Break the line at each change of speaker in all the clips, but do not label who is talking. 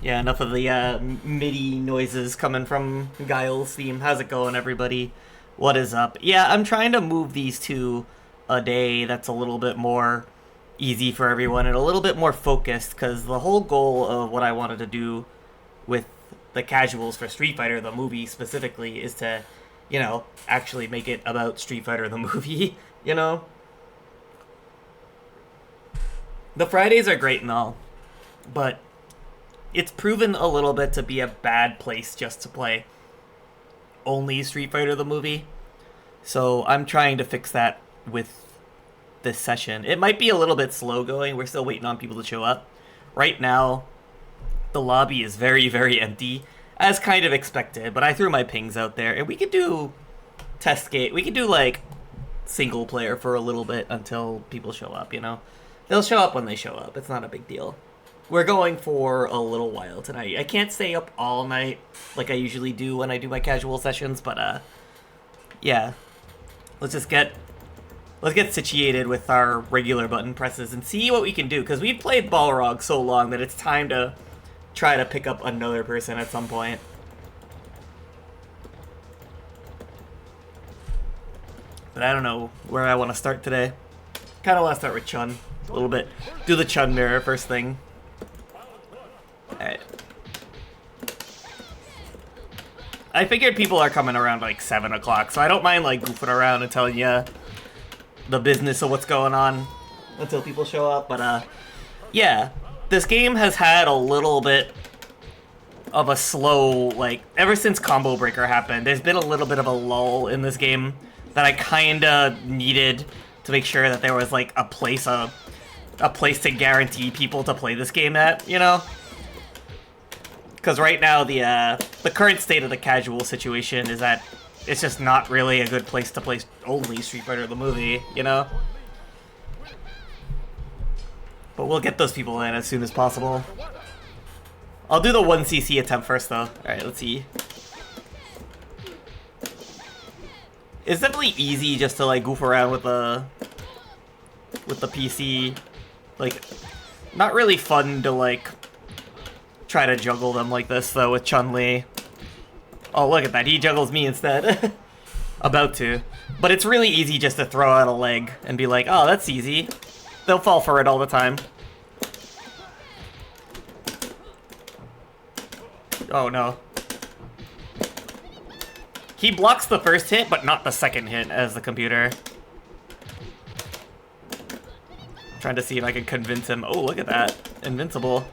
Yeah, enough of the MIDI noises coming from Guile's theme. How's it going, everybody? What is up? Yeah, I'm trying to move these to a day that's a little bit more easy for everyone and a little bit more focused, because the whole goal of what I wanted to do with the casuals for Street Fighter, the movie specifically, is to, actually make it about Street Fighter, the movie, you know? The Fridays are great and all, but it's proven a little bit to be a bad place just to play only Street Fighter the movie. So I'm trying to fix that with this session. It might be a little bit slow going. We're still waiting on people to show up. Right now, the lobby is very, very empty, as kind of expected, but I threw my pings out there, and we could do test gate. We could do, like, single player for a little bit until people show up, They'll show up when they show up. It's not a big deal. We're going for a little while tonight. I can't stay up all night like I usually do when I do my casual sessions, but yeah. Let's get situated with our regular button presses and see what we can do, because we've played Balrog so long that it's time to try to pick up another person at some point. But I don't know where I want to start today. Kind of want to start with Chun a little bit. Do the Chun mirror first thing. Alright. I figured people are coming around like 7 o'clock, so I don't mind like goofing around and telling you the business of what's going on until people show up. But yeah, this game has had a little bit of a slow, like, ever since Combo Breaker happened, there's been a little bit of a lull in this game that I kinda needed to make sure that there was like a place to guarantee people to play this game at, Because right now, the current state of the casual situation is that it's just not really a good place to play only Street Fighter the movie, But we'll get those people in as soon as possible. I'll do the 1cc attempt first, though. Alright, let's see. It's definitely easy just to, like, goof around with the PC. Like, not really fun to, like, try to juggle them like this, though, with Chun-Li. Oh, look at that. He juggles me instead. About to. But it's really easy just to throw out a leg and be like, oh, that's easy. They'll fall for it all the time. Oh, no. He blocks the first hit, but not the second hit as the computer. Trying to see if I can convince him. Oh, look at that. Invincible.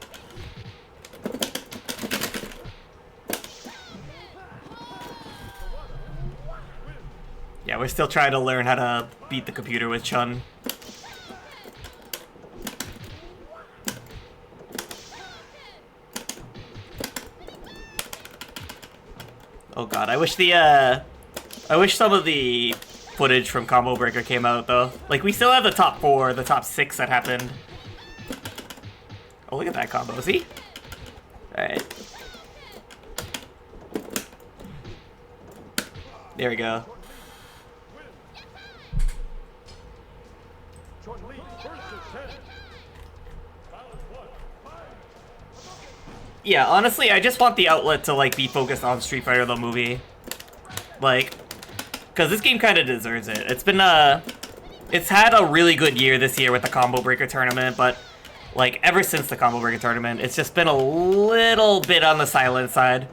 Yeah, we're still trying to learn how to beat the computer with Chun. Oh god, I wish some of the footage from Combo Breaker came out, though. Like, we still have the top 4, the top 6 that happened. Oh, look at that combo, see? Alright. There we go. Yeah, honestly, I just want the outlet to, like, be focused on Street Fighter the movie. Like, because this game kind of deserves it. It's been, it's had a really good year this year with the Combo Breaker tournament, but, like, ever since the Combo Breaker tournament, it's just been a little bit on the silent side,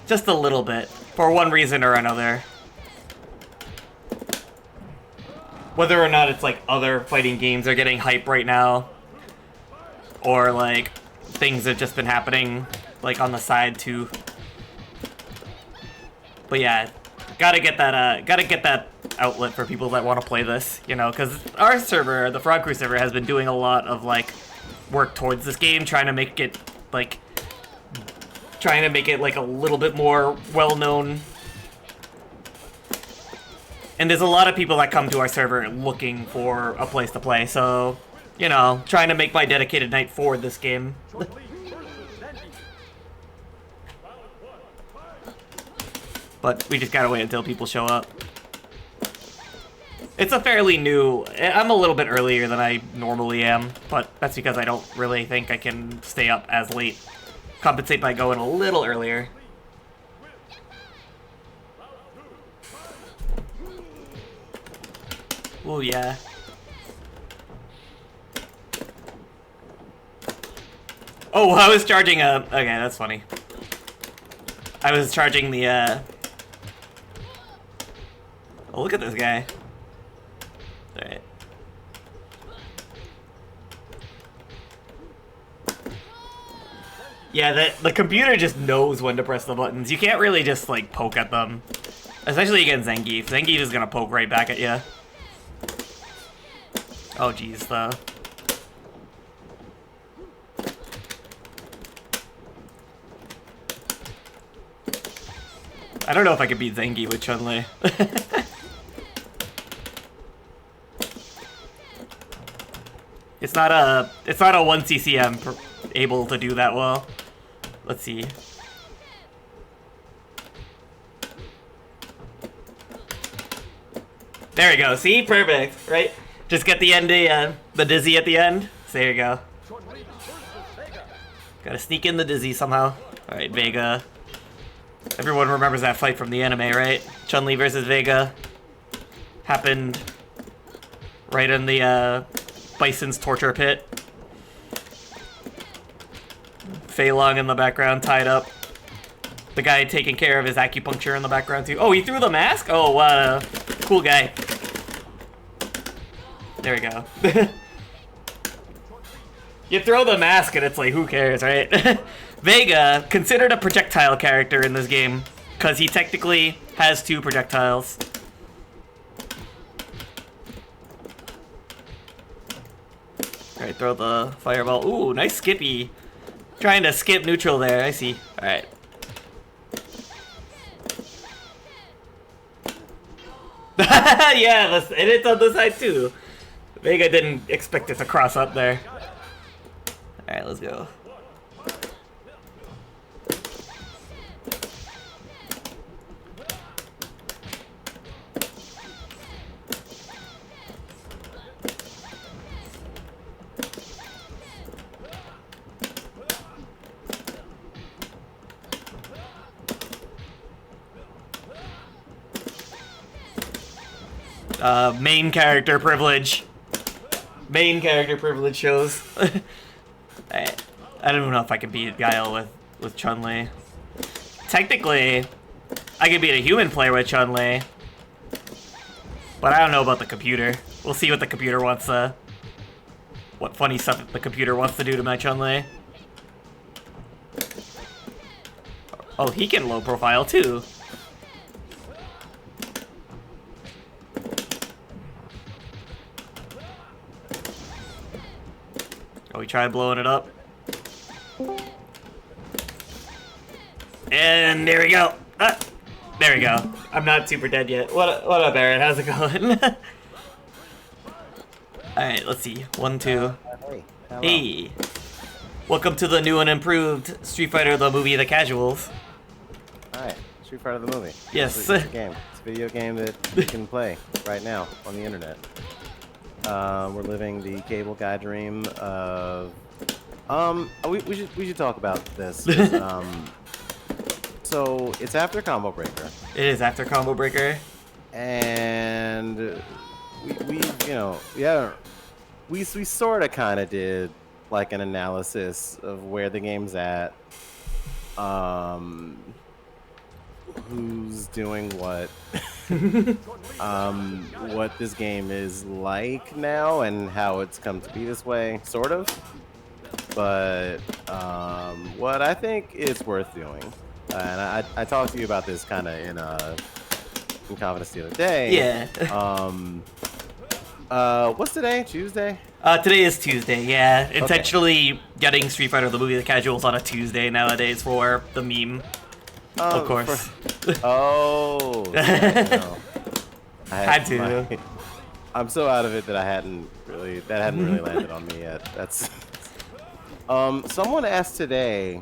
Just a little bit, for one reason or another. Whether or not it's, like, other fighting games are getting hype right now, or, like, things have just been happening, like, on the side, too. But yeah, gotta get that outlet for people that want to play this, because our server, the Frog Crew server, has been doing a lot of, like, work towards this game, trying to make it, like, a little bit more well-known. And there's a lot of people that come to our server looking for a place to play, so, trying to make my dedicated night for this game. But we just gotta wait until people show up. It's a fairly new... I'm a little bit earlier than I normally am, but that's because I don't really think I can stay up as late. Compensate by going a little earlier. Ooh, yeah. Oh, I was charging a... Okay, that's funny. I was charging the, Oh, look at this guy. Alright. Yeah, the computer just knows when to press the buttons. You can't really just, like, poke at them. Especially against Zangief. Zangief is gonna poke right back at you. Oh, geez, though. I don't know if I could beat Zangief with Chun-Li. It's not a 1 CCM able to do that well. Let's see. There we go. See? Perfect, right? Just get the end, the dizzy at the end. So there you go. Gotta sneak in the dizzy somehow. Alright, Vega. Everyone remembers that fight from the anime, right? Chun-Li versus Vega. Happened right in the, Bison's torture pit. Fei Long in the background, tied up. The guy taking care of his acupuncture in the background, too. Oh, he threw the mask? Oh, wow. Cool guy. There we go. You throw the mask and it's like, who cares, right? Vega, considered a projectile character in this game, because he technically has 2 projectiles. Alright, throw the fireball. Ooh, nice skippy. Trying to skip neutral there, I see. Alright. Yeah, and it's on the side too. Vega didn't expect it to cross up there. Alright, let's go. Main character privilege. Main character privilege shows. I don't know if I can beat Guile with Chun-Li. Technically, I could beat a human player with Chun-Li. But I don't know about the computer. We'll see what the computer wants what funny stuff the computer wants to do to my Chun-Li. Oh, he can low profile too. Oh, we tried blowing it up. And there we go. Ah, there we go. I'm not super dead yet. What up, Aaron? How's it going? Alright, let's see. 1, 2. Hey. Welcome to the new and improved Street Fighter the movie, The Casuals.
Alright, Street Fighter the movie.
Yes.
It's a game. It's a video game that you can play right now on the internet. We're living the cable guy dream of... we should talk about this. So, it's after Combo Breaker.
It is after Combo Breaker.
And we sort of kind of did like an analysis of where the game's at. Who's doing what, what this game is like now and how it's come to be this way, sort of. But what I think is worth doing, and I talked to you about this kind of in Confidence the other day.
Yeah.
What's today? Tuesday?
Today is Tuesday, yeah. Intentionally getting Street Fighter the movie, The Casuals on a Tuesday nowadays for the meme. Of course.
Oh. Yeah, I
had to.
I'm so out of it that that hadn't really landed on me yet. That's. Someone asked today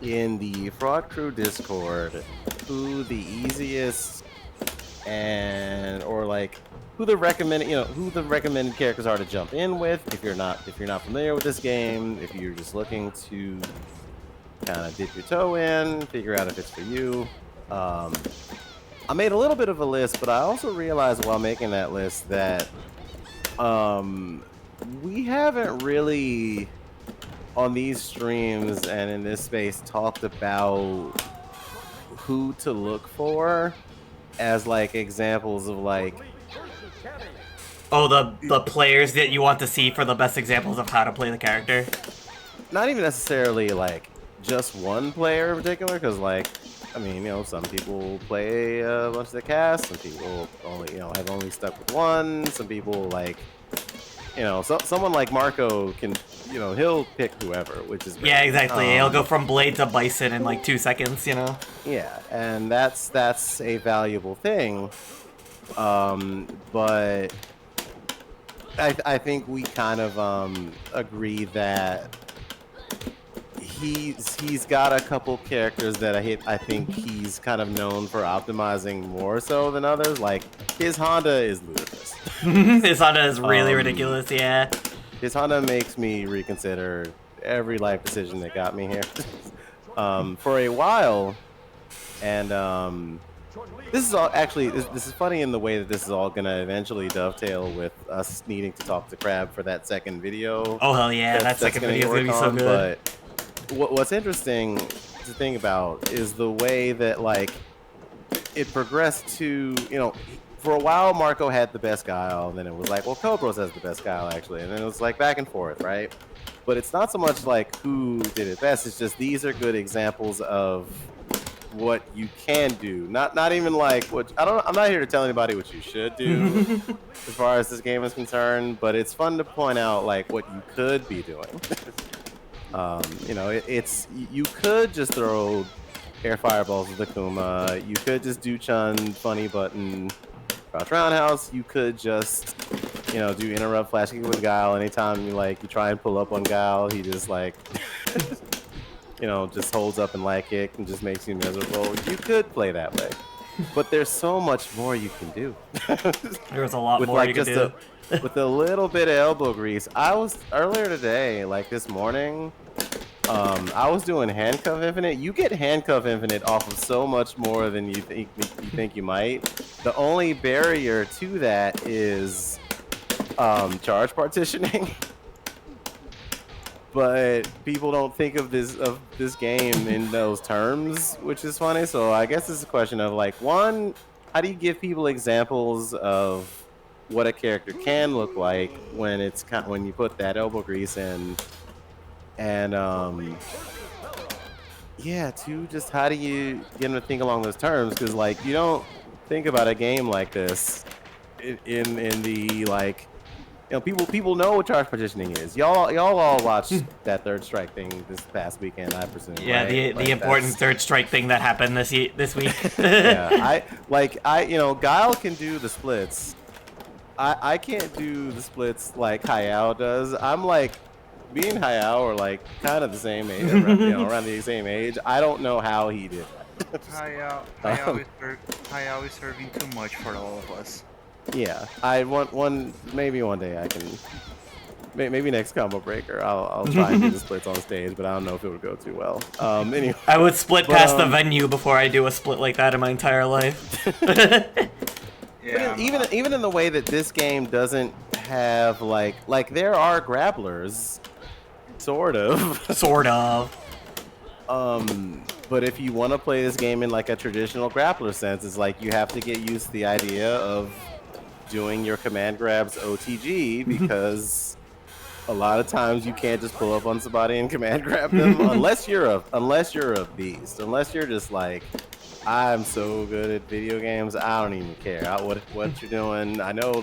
in the Fraud Crew Discord who the easiest or like who the recommended characters are to jump in with if you're not familiar with this game, if you're just looking to kind of dip your toe in, figure out if it's for you. I made a little bit of a list, but I also realized while making that list that we haven't really on these streams and in this space talked about who to look for as like examples of like
the players that you want to see for the best examples of how to play the character.
Not even necessarily like just one player in particular, because like I mean, some people play a bunch of the cast, some people only have only stuck with one, some people like someone like Marco can he'll pick whoever, which is great.
Yeah, exactly. He'll go from Blade to Bison in like 2 seconds,
Yeah, and that's a valuable thing. But I think we kind of agree that he's got a couple characters that I think he's kind of known for optimizing more so than others. Like his Honda is ludicrous.
His Honda is really ridiculous. Yeah.
His Honda makes me reconsider every life decision that got me here for a while, and this is all actually this is funny in the way that this is all gonna eventually dovetail with us needing to talk to Crab for that second video.
Oh hell yeah, that second video is gonna be so good.
But what's interesting to think about is the way that like it progressed to for a while Marco had the best guile, and then it was like, well, Cobros has the best guile actually, and then it was like back and forth, right? But it's not so much like who did it best, it's just these are good examples of what you can do. Not even like what I'm not here to tell anybody what you should do as far as this game is concerned, but it's fun to point out like what you could be doing. It's you could just throw air fireballs with the Kuma, you could just do Chun funny button crouch roundhouse, you could just do interrupt flash kick with Guile. Anytime you try and pull up on Guile, he just like just holds up and lag kick and just makes you miserable. You could play that way, but there's so much more you can do.
There's a lot more you can do.
With a little bit of elbow grease. I was earlier today, like this morning, I was doing handcuff infinite. You get handcuff infinite off of so much more than you think you might. The only barrier to that is charge partitioning. But people don't think of this game in those terms, which is funny. So I guess it's a question of like, one, how do you give people examples of what a character can look like when when you put that elbow grease in, and yeah, two, just how do you get them to think along those terms? Because like you don't think about a game like this in the like. People know what charge partitioning is. Y'all all watched that third strike thing this past weekend, I presume.
Yeah,
right?
the important third strike thing that happened this week.
Yeah, Guile can do the splits. I can't do the splits like Hayao does. I'm like, me and Hayao are like kind of the same age, around the same age. I don't know how he did that.
Hayao is serving too much for all of us.
Yeah, I want maybe one day I can, maybe next combo breaker I'll try and do the splits on stage, but I don't know if it would go too well. Anyway,
I would split past the venue before I do a split like that in my entire life.
Yeah,
even in the way that this game doesn't have like there are grapplers, sort of. But if you want to play this game in like a traditional grappler sense, it's like you have to get used to the idea of doing your command grabs OTG, because a lot of times you can't just pull up on somebody and command grab them unless you're a beast. Unless you're just like, I'm so good at video games, I don't even care what you're doing. I know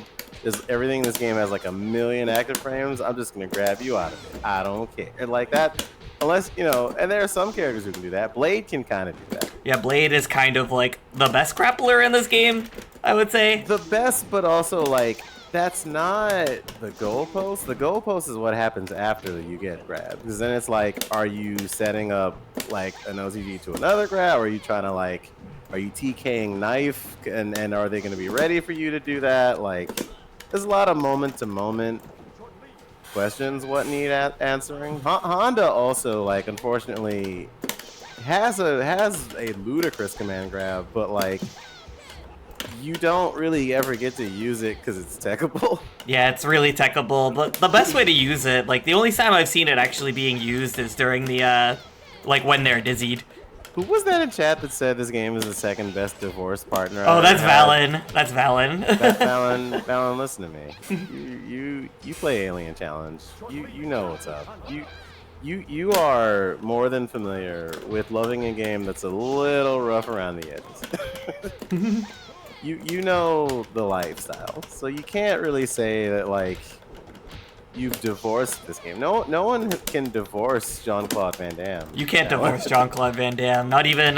everything in this game has like 1 million active frames. I'm just gonna grab you out of it. I don't care. And like that, unless and there are some characters who can do that. Blade can kind of do that.
Yeah, Blade is kind of like the best grappler in this game, I would say.
The best, but also like that's not the goalpost. The goalpost is what happens after you get grabbed. Because then it's like, are you setting up like an OTG to another grab, or are you trying to like Are you TKing knife, and are they going to be ready for you to do that? Like, there's a lot of moment-to-moment questions what need answering. Honda also, like, unfortunately, has a ludicrous command grab, but like, you don't really ever get to use it because it's techable.
Yeah, it's really techable, but the best way to use it, like, the only time I've seen it actually being used is during the, like, when they're dizzied.
Who was that in chat that said this game is the second best divorce partner?
Oh, that's Valen. That's Valen.
That's Valen. Valen, listen to me. You play Alien Challenge. You know what's up. You are more than familiar with loving a game that's a little rough around the edges. You know the lifestyle, so you can't really say that like you've divorced this game. No one can divorce Jean-Claude Van Damme.
You can't divorce Jean-Claude Van Damme. Not even his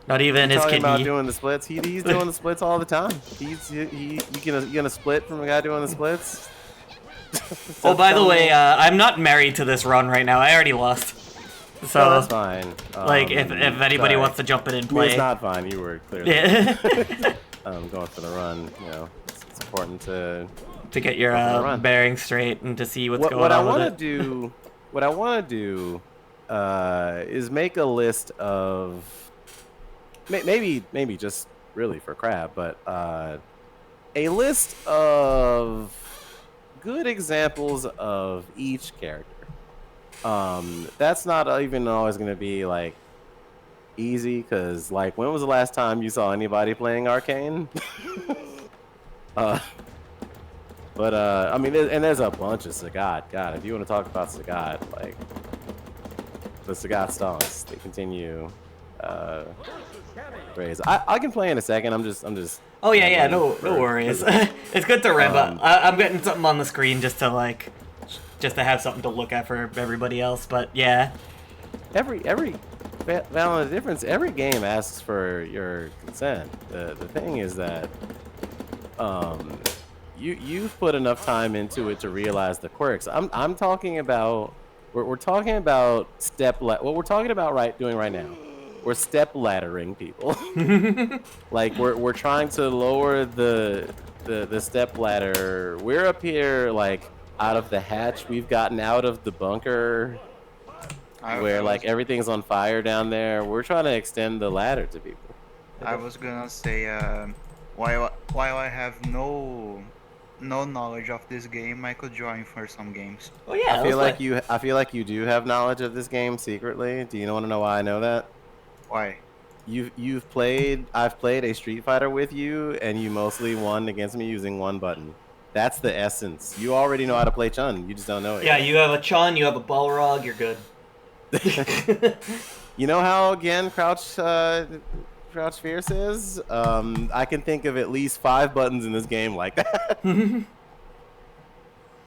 talking
kidney.
about doing the splits. He's doing the splits all the time. You gonna split from a guy doing the splits?
Oh, by the way, I'm not married to this run right now. I already lost. So
no, that's fine.
Like, if anybody wants to jump in and play,
it's not fine. You were clearly going for the run. You know, it's important to
get your bearings straight and to see what's going
what
on
I
with
it. What I want to do is make a list of maybe just really for crab, but a list of good examples of each character. That's not even always going to be like easy, because like, when was the last time you saw anybody playing Arcane? But I mean, there's a bunch of Sagat. God, if you want to talk about Sagat, like the Sagat stonks, they continue. Raise. I can play in a second. I'm just.
Oh yeah, no worries. It's good to rev up. I'm getting something on the screen just to have something to look at for everybody else. But yeah,
every Valorant difference. Every game asks for your consent. The thing is that you've put enough time into it to realize the quirks. I'm talking about. We're talking about what we're talking about doing right now. We're step laddering people. Like we're trying to lower the step ladder. We're up here like out of the hatch. We've gotten out of the bunker where like everything's on fire down there. We're trying to extend the ladder to people.
I was gonna say while I have no knowledge of this game, I could join for some games.
Oh yeah,
I feel like you do have knowledge of this game secretly. Do you want to know why I know that?
Why?
I've played a Street Fighter with you, and you mostly won against me using one button. That's the essence. You already know how to play Chun. You just don't know it.
Yeah, you have a Chun, you have a Balrog, you're good.
You know how again Crouch Fierce is? I can think of at least 5 buttons in this game like that.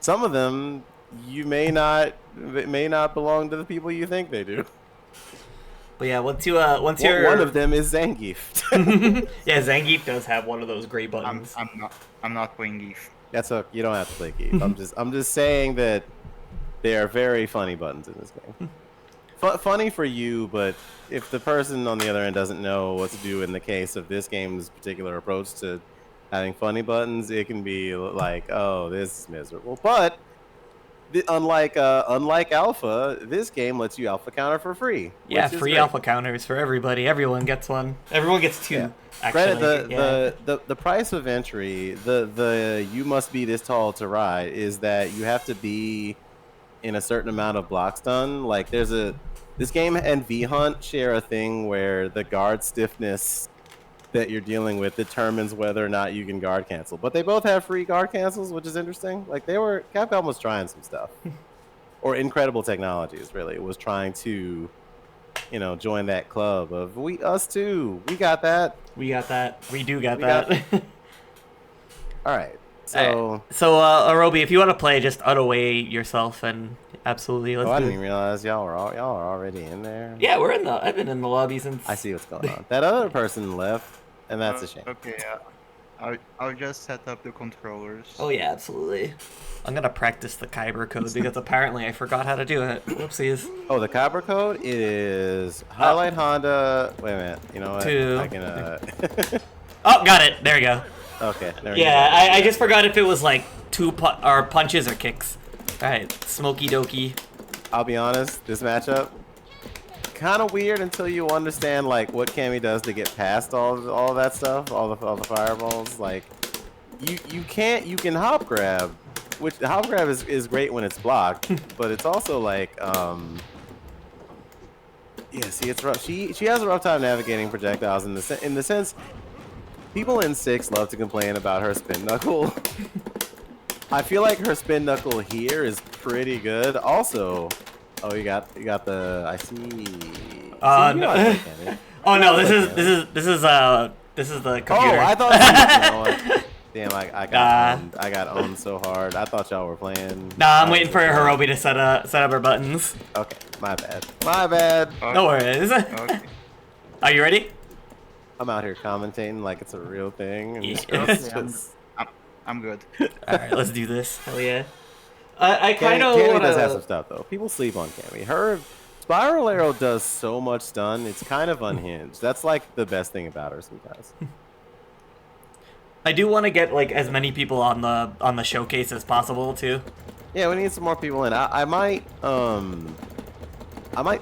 Some of them may not belong to the people you think they do.
But yeah, once you're
one of them is Zangief.
Yeah, Zangief does have one of those gray buttons.
I'm not playing Geef.
You don't have to play Geef. I'm just saying that they are very funny buttons in this game. Funny for you, but if the person on the other end doesn't know what to do in the case of this game's particular approach to having funny buttons, it can be like, oh, this is miserable. But unlike Alpha, this game lets you Alpha counter for free.
Yeah, free Alpha counters for everybody. Everyone gets one. Everyone gets 2. Yeah. Actually,
the price of entry, the you must be this tall to ride, is that you have to be in a certain amount of block stun. Like this game and V-Hunt share a thing where the guard stiffness that you're dealing with determines whether or not you can guard cancel. But they both have free guard cancels, which is interesting. Like Capcom was trying some stuff. Or Incredible Technologies, really, was trying to, join that club of us too. We got that.
We do got that.
All right. So,
Arobi, if you want to play, just unaway yourself and absolutely.
I didn't even realize y'all are already in there.
Yeah, I've been in the lobby since.
I see what's going on. That other person left, and that's a shame.
Okay, I'll just set up the controllers.
Oh yeah, absolutely. I'm gonna practice the Kyber code because apparently I forgot how to do it. Whoopsies.
Oh, the Kyber code is highlight Honda. Wait a minute. You know what?
Two.
I can.
Oh, got it. There you go.
Okay. There we
Yeah,
go.
I just forgot if it was like or punches or kicks. All right, smoky dokey.
I'll be honest. This matchup kind of weird until you understand like what Cammy does to get past all of that stuff, all the fireballs. Like you can hop grab, which hop grab is great when it's blocked, but it's also like yeah. See, it's rough. She has a rough time navigating projectiles in the sense. People in 6 love to complain about her spin knuckle. I feel like her spin knuckle here is pretty good. Also, oh, you got the. I see.
No. Oh no, this is the computer.
Oh, I thought. You know what? Damn, I got owned so hard. I thought y'all were playing.
Nah, I'm waiting for Hirobi to set up her buttons.
Okay, my bad. My bad.
Okay.
No worries.
Okay.
Are you ready?
I'm out here commentating like it's a real thing. And
Yeah.
it's just,
I'm good.
All right, let's do this. Hell yeah. I kind of
Cammy
want
does have some stuff though. People sleep on Cammy. Her spiral arrow does so much stun. It's kind of unhinged. That's like the best thing about her sometimes.
I do want to get like as many people on the showcase as possible too.
Yeah, we need some more people in. I might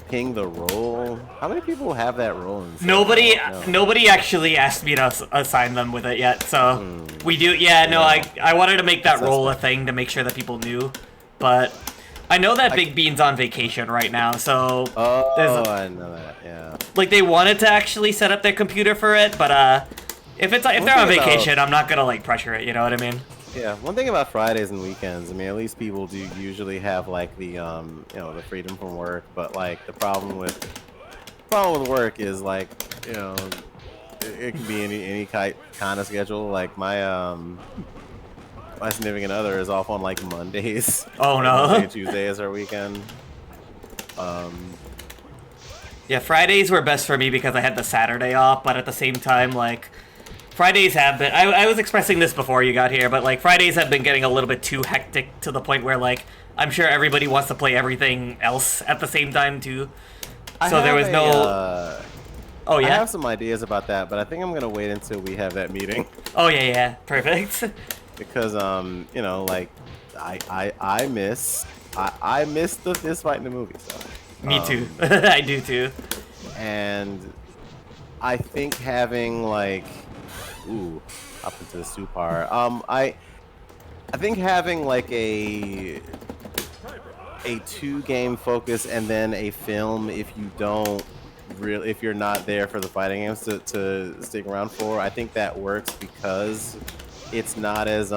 ping the role. How many people have that role?
Nobody actually asked me to assign them with it yet, so we do. Yeah, no, I wanted to make that role a thing to make sure that people knew, but I know that Big Bean's on vacation right now, so
I know that. Yeah.
like they wanted to actually set up their computer for it, but if they're on vacation, I'm not gonna like pressure it. You know what I mean?
Yeah, one thing about Fridays and weekends, I mean, at least people do usually have like the the freedom from work, but like the problem with work is like, it can be any kind of schedule. Like my significant other is off on like Mondays.
Oh no.
Monday, Tuesday is our weekend.
Yeah, Fridays were best for me because I had the Saturday off, but at the same time, like, Fridays have been... I was expressing this before you got here, but, like, Fridays have been getting a little bit too hectic to the point where, like, I'm sure everybody wants to play everything else at the same time, too. So there was no... Oh, yeah?
I have some ideas about that, but I think I'm going to wait until we have that meeting.
Oh, yeah, perfect.
Because, like, I miss the fist fight in the movie, so...
Me too. I do too.
And I think having like, up into the super. I think having like a 2-game focus and then a film if you're not there for the fighting games to stick around for. I think that works because it's not as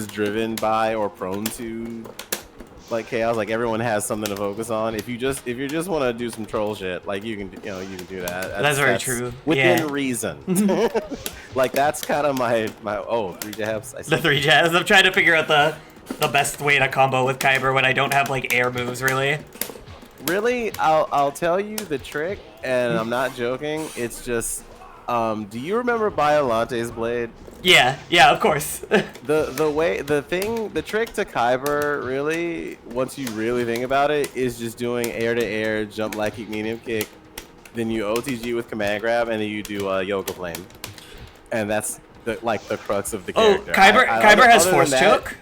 driven by or prone to like chaos. Like everyone has something to focus on. If you just want to do some troll shit, like you can do that.
That's very true.
Within reason. Like that's kind of my 3 jabs.
The 3 jabs. I'm trying to figure out the best way to combo with Kyber when I don't have like air moves really.
Really, I'll tell you the trick, and I'm not joking. It's just, do you remember Biolante's blade?
Yeah, of course.
The trick to Kyber, really, once you really think about it, is just doing air-to-air, jump like kick, medium kick, then you OTG with command grab, and then you do Yoga Flame. And that's the crux of the character.
Oh, Kyber has Force Choke?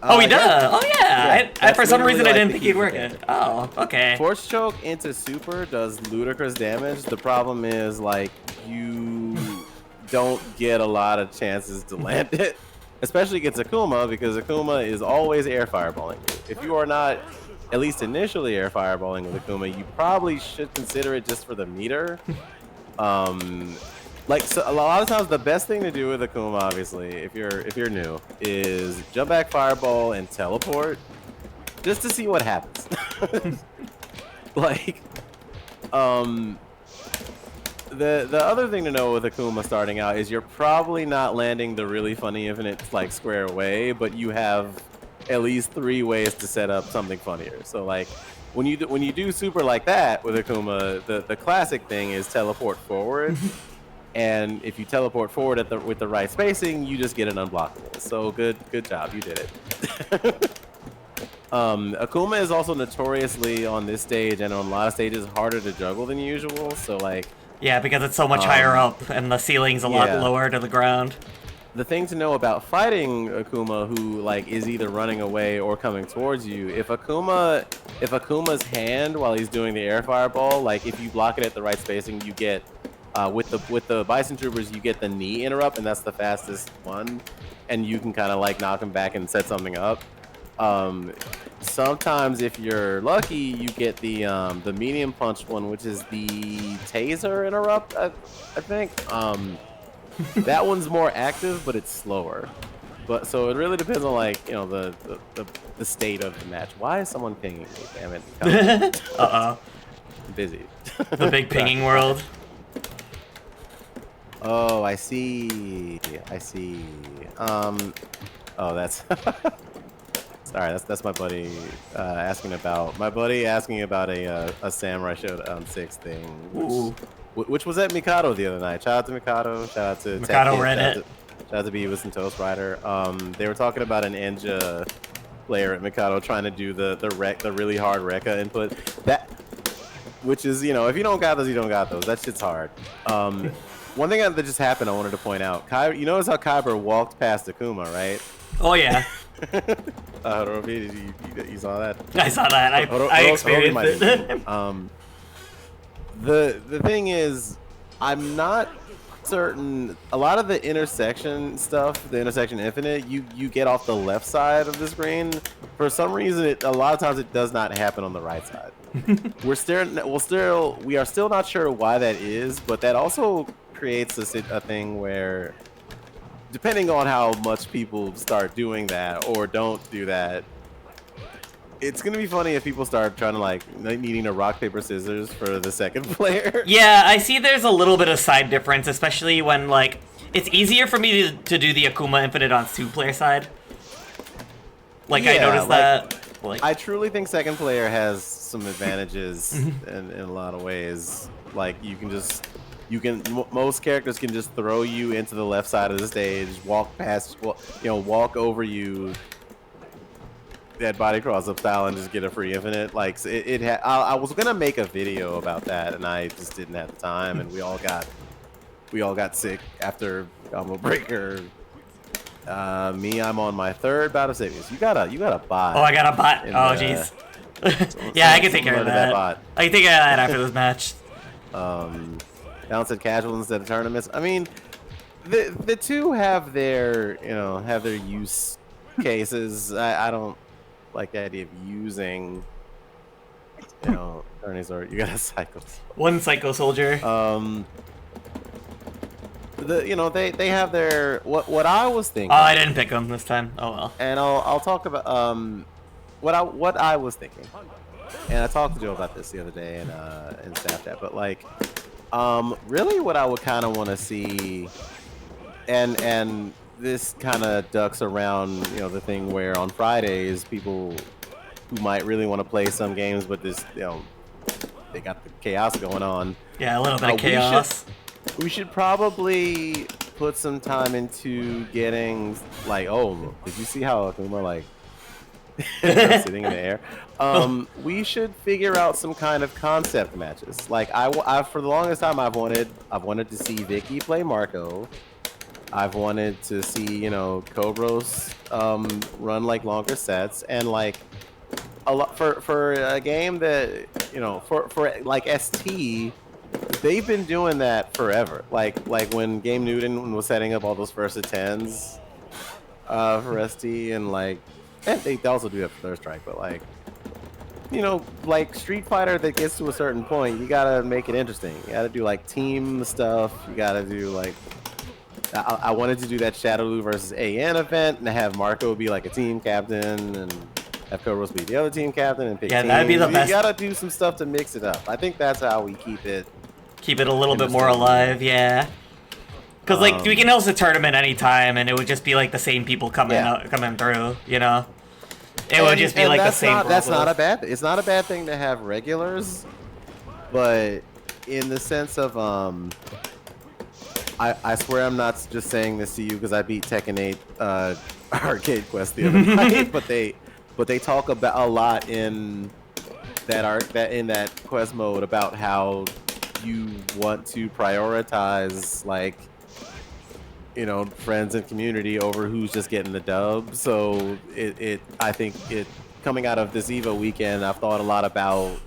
He does? Oh, yeah. I for some reason, I didn't think he'd work it. Oh, okay.
Force Choke into Super does ludicrous damage. The problem is, like, you don't get a lot of chances to land it, especially against Akuma, because Akuma is always air fireballing you. If you are not at least initially air fireballing with Akuma, you probably should consider it just for the meter. So a lot of times the best thing to do with Akuma, obviously, if you're new, is jump back fireball and teleport, just to see what happens. The other thing to know with Akuma starting out is you're probably not landing the really funny infinite like square away, but you have at least 3 ways to set up something funnier. So like when you do super like that with Akuma, the classic thing is teleport forward. And if you teleport forward with the right spacing, you just get an unblockable. So good job, you did it. Akuma is also notoriously on this stage and on a lot of stages harder to juggle than usual. So like,
Yeah, because it's so much higher up and the ceiling's a lot lower to the ground.
the thing to know about fighting Akuma, who like is either running away or coming towards you, if Akuma's hand while he's doing the air fireball, like if you block it at the right spacing, you get with the Bison Troopers, you get the knee interrupt, and that's the fastest one, and you can kind of like knock him back and set something up. Sometimes if you're lucky, you get the medium punch one, which is the taser interrupt, I think. That one's more active, but it's slower. But so it really depends on like the state of the match. Why is someone pinging me? Damn it!
I'm
busy.
The big pinging world.
Oh, I see. I see. Oh, that's. Sorry, that's my buddy asking about a Samurai Showdown 6 thing. Which was at Mikado the other night. Shout out to Mikado. Shout out to
Mikado
Tech Kid,
Reddit.
Shout out to Beavis and Toast Rider. They were talking about an Enja player at Mikado trying to do the really hard Rekka input. Which is, if you don't got those, you don't got those. That shit's hard. One thing that just happened I wanted to point out. You notice how Kyber walked past Akuma, right?
Oh yeah.
Hirobi, you saw that?
I saw that. I experienced it.
The thing is, I'm not certain. A lot of the intersection stuff, the intersection infinite, you get off the left side of the screen. For some reason, a lot of times it does not happen on the right side. We are still not sure why that is, but that also creates a thing where, depending on how much people start doing that or don't do that, it's gonna be funny if people start trying to like needing to rock paper scissors for the second player.
Yeah, I see there's a little bit of side difference, especially when like it's easier for me to do the Akuma Infinite on 2-player side. Like I noticed that. Like,
I truly think second player has some advantages in a lot of ways. Like most characters can just throw you into the left side of the stage, walk over you, that body cross up style, and just get a free infinite. Like I was gonna make a video about that, and I just didn't have the time, and we all got sick after Combo Breaker. I'm on my 3rd bout of savings. You got a bot.
Oh, I got a bot. Oh, jeez. Yeah, I can take care of that. I can take care of that after this match.
Balanced casual instead of tournaments. I mean, the two have their use cases. I don't like the idea of using tourneys, or you got a cycle.
One Psycho Soldier.
They have their what I was thinking.
Oh, I didn't pick them this time. Oh well.
And I'll talk about what I was thinking. And I talked to Joe about this the other day in staff chat, but like really what I would kind of want to see, and this kind of ducks around the thing where on Fridays people who might really want to play some games, but this they got the chaos going on.
Yeah, a little bit of chaos.
We should probably put some time into getting like, did you see how Akuma like sitting in the air? We should figure out some kind of concept matches. Like I for the longest time I've wanted to see Vicky play Marco. I've wanted to see Kobros run like longer sets, and like a lot for a game that for like ST. They've been doing that forever. Like when Game Newton was setting up all those first to 10s for ST, and like they also do that for Third Strike, but like like Street Fighter that gets to a certain point, you gotta make it interesting. You gotta do like team stuff. You gotta do like I wanted to do that Shadowloo versus AN event and have Marco be like a team captain and have Kobros be the other team captain and pick teams.
That'd be the best.
You gotta do some stuff to mix it up. I think that's how we keep it
a little bit more alive, yeah. Because like we can host a tournament anytime, and it would just be like the same people coming through. It would just be like the same.
That's not a bad. It's not a bad thing to have regulars, but in the sense of I swear I'm not just saying this to you because I beat Tekken 8 Arcade Quest the other night, but they talk about a lot in that quest mode about how you want to prioritize like friends and community over who's just getting the dub. So I think coming out of this EVO weekend, I've thought a lot about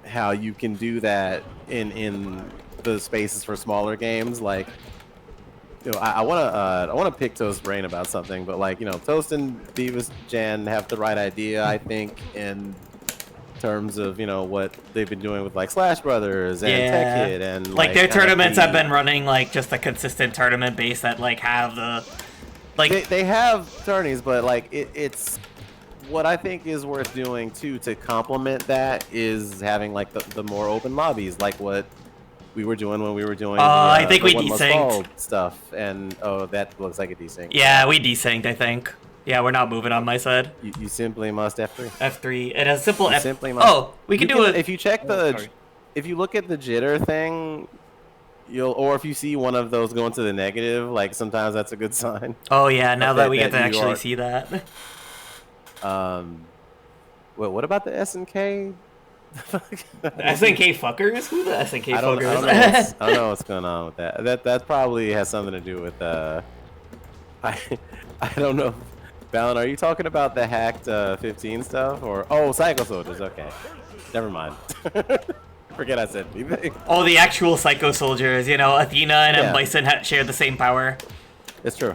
how you can do that in the spaces for smaller games. Like, I want to pick Toast's brain about something, but like, Toast and Beavis Jan have the right idea, I think, in terms of what they've been doing with like Slash Brothers and Tech Kid and
like their tournaments have been running like just a consistent tournament base that like have the like
they have tourneys, but like it's what I think is worth doing too to complement that is having like the more open lobbies, like what we were doing when we were doing
I think we
One Must
desynced
Fall stuff, and that looks like a desync.
Yeah, we desynced, I think. Yeah, we're not moving on my side.
You simply must F3.
F3. It has simple F.
Simply must.
Oh, we can do it.
If you check if you look at the jitter thing, or if you see one of those going to the negative, like sometimes that's a good sign.
Oh yeah, now that we get to actually see that.
What about the SNK?
SNK fuckers? Who the SNK fuckers?
I don't know what's going on with that. That probably has something to do with I don't know. Balin, are you talking about the hacked 15 stuff or Psycho Soldiers? Okay, never mind. Forget I said anything.
Oh, the actual Psycho Soldiers. Athena and Bison share the same power.
It's true.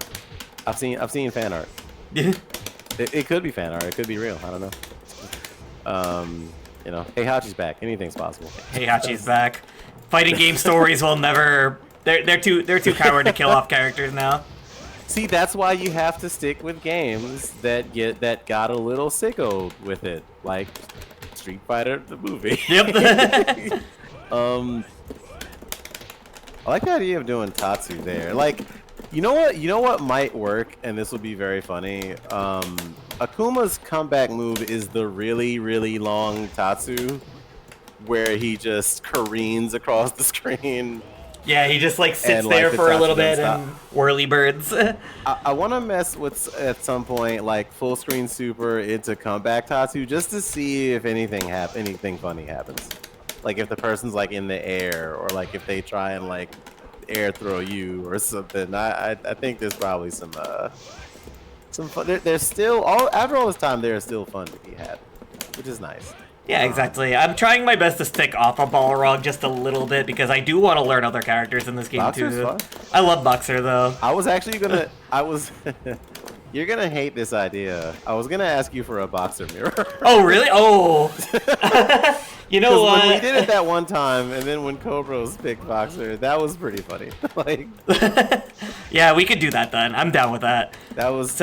I've seen fan art. It could be fan art. It could be real. I don't know. Heihachi's back. Anything's possible.
Heihachi's back. Fighting game stories will never. They're too coward to kill off characters now.
See, that's why you have to stick with games that got a little sicko with it, like Street Fighter the movie.
Yep.
I like the idea of doing Tatsu there. Like, you know what might work, and this would be very funny. Akuma's comeback move is the really, really long Tatsu, where he just careens across the screen.
Yeah, he just like sits there for a little bit and whirly birds.
I want to mess with at some point like full screen super into comeback Tatsu just to see if anything funny happens. Like if the person's like in the air, or like if they try and like air throw you or something. I think there's probably some fun. There's still after all this time there is still fun to be had, which is nice.
Yeah, exactly. I'm trying my best to stick off of Balrog just a little bit because I do want to learn other characters in this game
Boxer's
too.
Fun.
I love Boxer though.
I was actually gonna. You're gonna hate this idea. I was gonna ask you for a Boxer mirror.
Oh really? Oh. You know what?
When we did it that one time, and then when Cobros picked Boxer, that was pretty funny. Like.
Yeah, we could do that then. I'm down with that.
That was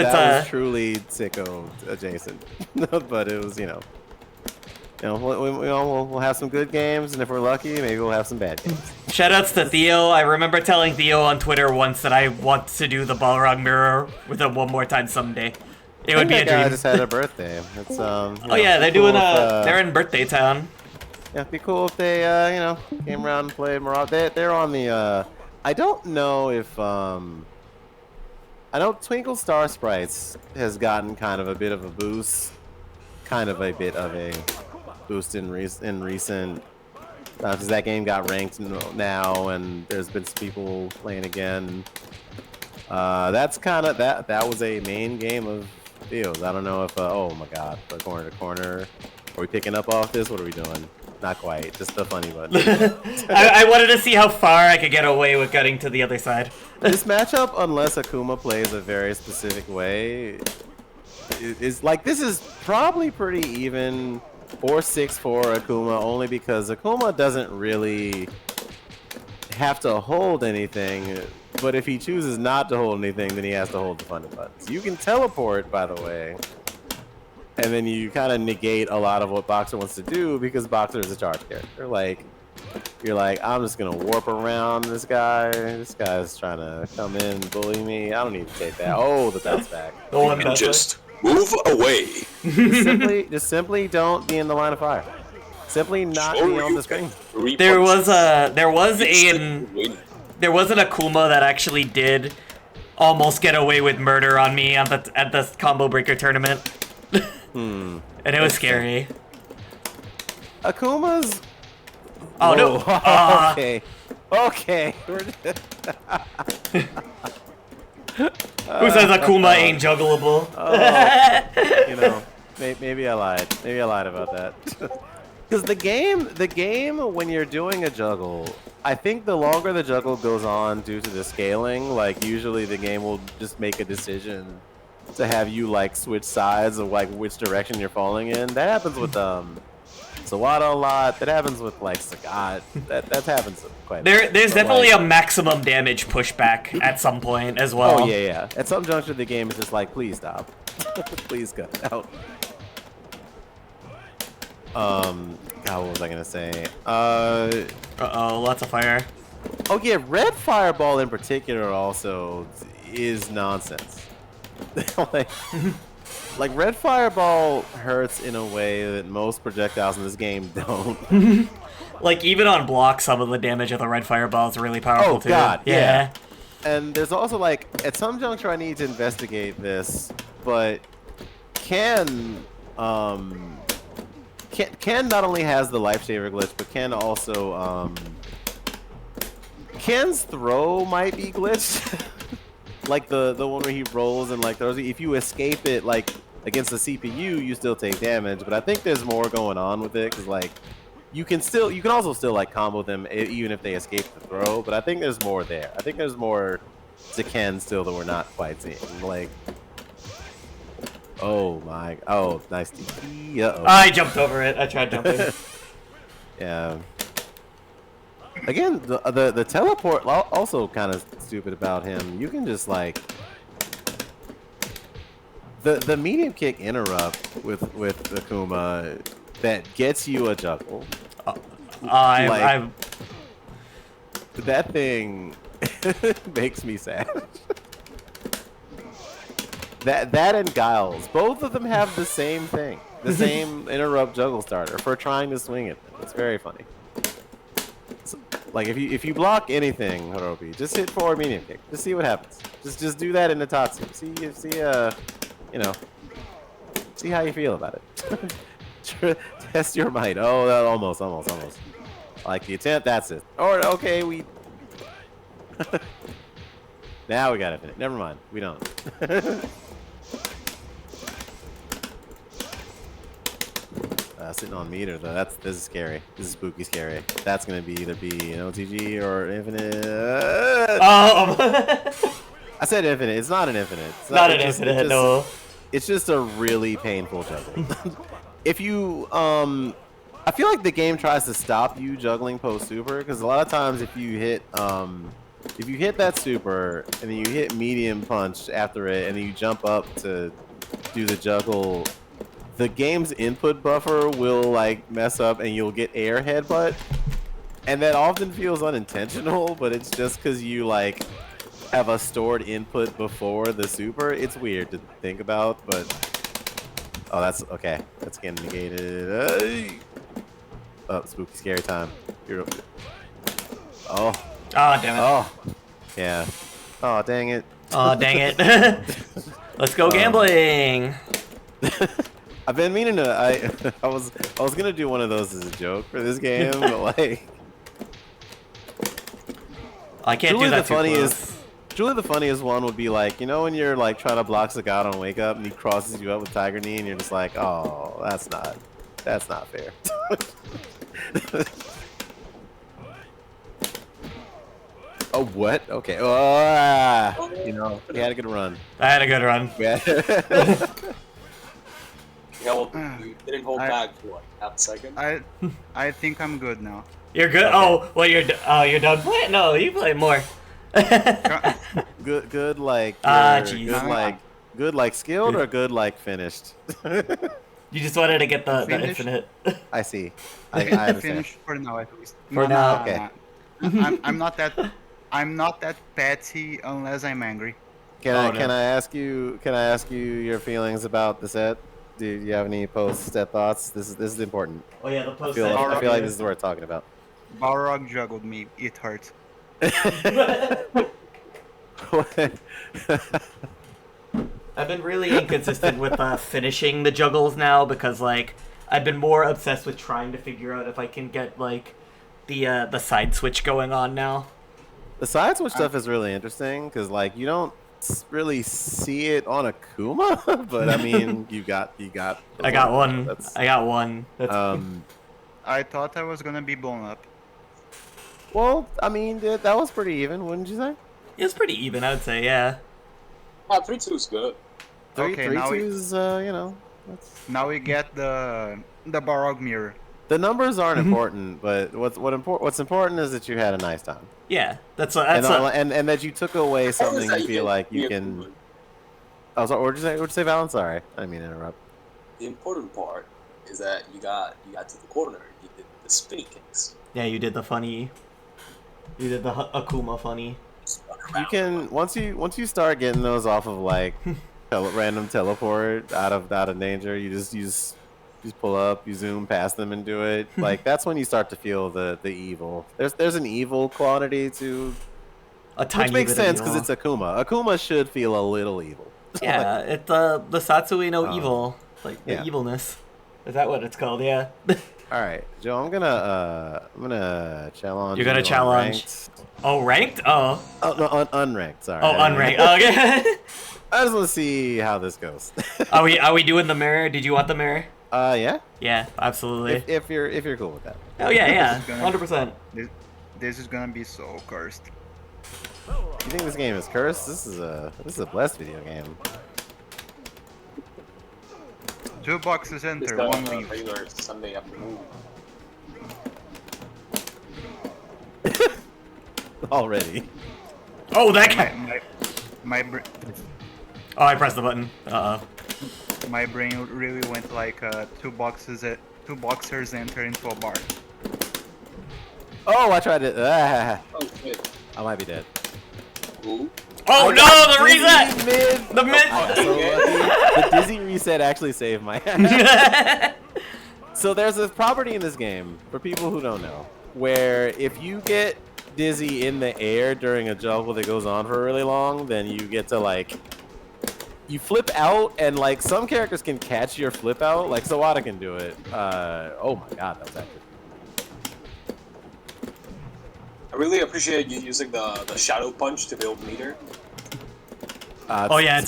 truly sicko adjacent, but it was we'll have some good games, and if we're lucky, maybe we'll have some bad games.
Shoutouts to Theo. I remember telling Theo on Twitter once that I want to do the Balrog mirror with him one more time someday. It would be a dream.
I just had a birthday. It's
they're doing they're in birthday town.
Yeah, it'd be cool if they came around and played Marauder. They're on the I don't know if I know Twinkle Star Sprites has gotten kind of a bit of a boost. In recent because that game got ranked now, and there's been some people playing again. That's kind of that was a main game of Theo's. I don't know if oh my god, the corner to corner. Are we picking up off this? What are we doing? Not quite, just the funny button.
I wanted to see how far I could get away with getting to the other side.
This matchup, unless Akuma plays a very specific way, is like this is probably pretty even. Or 6-4 Akuma, only because Akuma doesn't really have to hold anything, but if he chooses not to hold anything, then he has to hold the funny buttons. You can teleport, by the way, and then you kind of negate a lot of what Boxer wants to do because Boxer is a charge character. Like, you're like, I'm just gonna warp around this guy. This guy's trying to come in and bully me. I don't need to take that. Oh, the bounce back.
Move away.
Just simply don't be in the line of fire. Simply not be on the screen.
There was a there was an Akuma that actually did almost get away with murder on me at the Combo Breaker tournament. And it was scary.
Akuma's.
Oh no!
Whoa, okay. Okay.
Who says Akuma ain't juggleable?
You know, maybe I lied. Maybe I lied about that. Because the game, when you're doing a juggle, I think the longer the juggle goes on due to the scaling, like usually the game will just make a decision to have you like switch sides of like which direction you're falling in. That happens with Sawada a lot. That happens with like Sagat. That happens quite a bit.
There's
But,
definitely
like,
a maximum damage pushback at some point as well.
Oh yeah. At some juncture, the game is just like, please stop, please cut out. God, what was I gonna say?
Uh-oh, lots of fire.
Oh yeah, red fireball in particular also is nonsense. like red fireball hurts in a way that most projectiles in this game don't.
Like, even on block, some of the damage of the red fireball is really powerful
Oh,
too.
God,
yeah.
yeah. And there's also like, at some juncture I need to investigate this, but Ken not only has the lifesaver glitch, but Ken also, Ken's throw might be glitched. Like the one where he rolls and like throws it. If you escape it, like against the CPU, you still take damage. But I think there's more going on with it, because like you can also still like combo them even if they escape the throw. But I think there's more there. I think there's more to Ken still that we're not quite seeing. Like, oh nice DP. Uh-oh.
I jumped over it. I tried jumping.
Yeah. Again, the teleport also kind of stupid about him. You can just like the medium kick interrupt with Akuma that gets you a juggle. That thing makes me sad. That and Giles, both of them have the same thing, the same interrupt juggle starter for trying to swing it. It's very funny. Like if you block anything, Harobi, just hit forward medium kick. Just see what happens. Just do that in the Tatsu. See how you feel about it. Test your might. Oh, that almost. Like the attempt. That's it. Or okay, we. Now we gotta finish. Never mind. We don't. Sitting on meter though. This is scary. This is spooky scary. That's gonna either be an OTG or infinite. I said infinite. It's not an infinite. It's
not an infinite. No.
It's just a really painful juggle. If you I feel like the game tries to stop you juggling post super, because a lot of times if you hit that super and then you hit medium punch after it and then you jump up to do the juggle, the game's input buffer will like mess up and you'll get air headbutt, and that often feels unintentional, but it's just because you like have a stored input before the super. It's weird to think about, but oh, that's okay. That's getting negated. Oh, spooky scary time. Oh,
damn it.
oh, yeah. Oh, dang it.
Oh, dang it. Let's go gambling.
I've been meaning to. I was gonna do one of those as a joke for this game, but like,
I can't do that too close.
Julie, the funniest one would be like, you know, when you're like trying to block Sagat on Wake Up and he crosses you up with Tiger Knee and you're just like, oh, that's not fair. Oh, what? Okay. You know, he had a good run.
I had a good run.
Yeah.
Yeah, well, you didn't hold back for what, half a second?
I think I'm good now.
You're good?
Okay.
Oh, well, you're done playing? No, you play more.
Good like.
Jeez.
Good like skilled or good like finished.
You just wanted to get the
Finish.
infinite.
I see. I understand.
Finished for now at least.
For now.
Okay.
I'm not that petty unless I'm angry.
Can
Oh,
I
no.
can I ask you your feelings about the set? Do you have any post-set thoughts? This is important.
Oh yeah, the
I
post.
feel like this is worth talking about.
Balrog juggled me. It hurt.
I've been really inconsistent with finishing the juggles now because like I've been more obsessed with trying to figure out if I can get like the side switch going on now.
The side switch stuff is really interesting because like you don't really see it on Akuma, but I mean you got.
I got one.
That's,
I got one. That's...
I thought I was gonna be blown up.
Well, I mean that was pretty even, wouldn't you say?
It was pretty even, I would say. Yeah.
3-2 is good.
Okay,
Three
now
two
we-
is you know. That's...
Now we get the Barog mirror.
The numbers aren't important, but what's important is that you had a nice time,
Yeah. That's
and that you took away something
that
you feel like you can.
improvement.
Oh, sorry. What'd you say? What'd you say, Valen? Sorry, I didn't mean to interrupt.
The important part is that you got to the corner. You did the spinny kicks.
Yeah, you did the funny. You did the Akuma funny.
You can once you start getting those off of like random teleport out of danger. You just pull up, you zoom past them and do it. Like that's when you start to feel the evil. There's an evil quality to,
A tiny
which makes
bit of
sense because
evil.
it's Akuma. Akuma should feel a little evil.
Yeah, it's the Satsui no evil, like the
yeah.
evilness. Is that what it's called? Yeah.
All right, Joe. I'm gonna challenge.
You're gonna
you on
challenge.
ranked.
Oh, ranked? Oh.
Oh no, unranked. Sorry.
Oh, unranked. Oh, okay.
I just want to see how this goes.
Are we doing the mirror? Did you want the mirror?
Yeah.
Yeah, absolutely.
If you're cool with that.
Oh yeah, yeah,
This is gonna-
100%.
This is gonna be so cursed.
You think this game is cursed? This is a blessed video game.
2 boxes
It's
enter,
the
1 leave.
regular Sunday afternoon.
Already.
Oh, that
My,
guy.
my, my, br-
Oh, I pressed the button. Uh-oh.
my brain really went like 2 boxers enter into a bar.
Oh, I tried to.
Oh shit.
I might be dead.
Ooh.
Oh no, the reset!
Dizzy mid.
The mid.
I got so lucky. The dizzy reset actually saved my ass. So there's this property in this game, for people who don't know, where if you get dizzy in the air during a juggle that goes on for really long, then you get to like, you flip out, and like some characters can catch your flip out, like Sawada can do it. Oh my god, that was actually.
I really appreciate you using the shadow punch to build meter.
Oh yeah,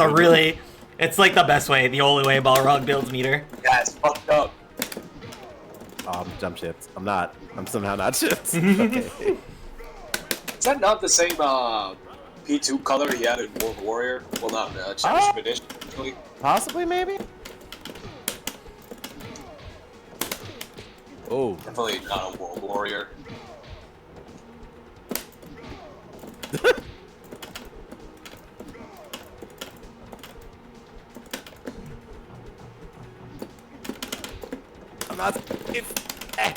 it's like the best way, the only way Balrog builds meter.
Yeah, it's fucked up.
Oh, I'm jump shipped. I'm somehow not shipped. Okay.
Is that not the same P2 color he had in World Warrior? Well, not Championship Edition, actually.
Possibly, maybe? Oh.
Definitely not a World Warrior.
I'm not. Eh.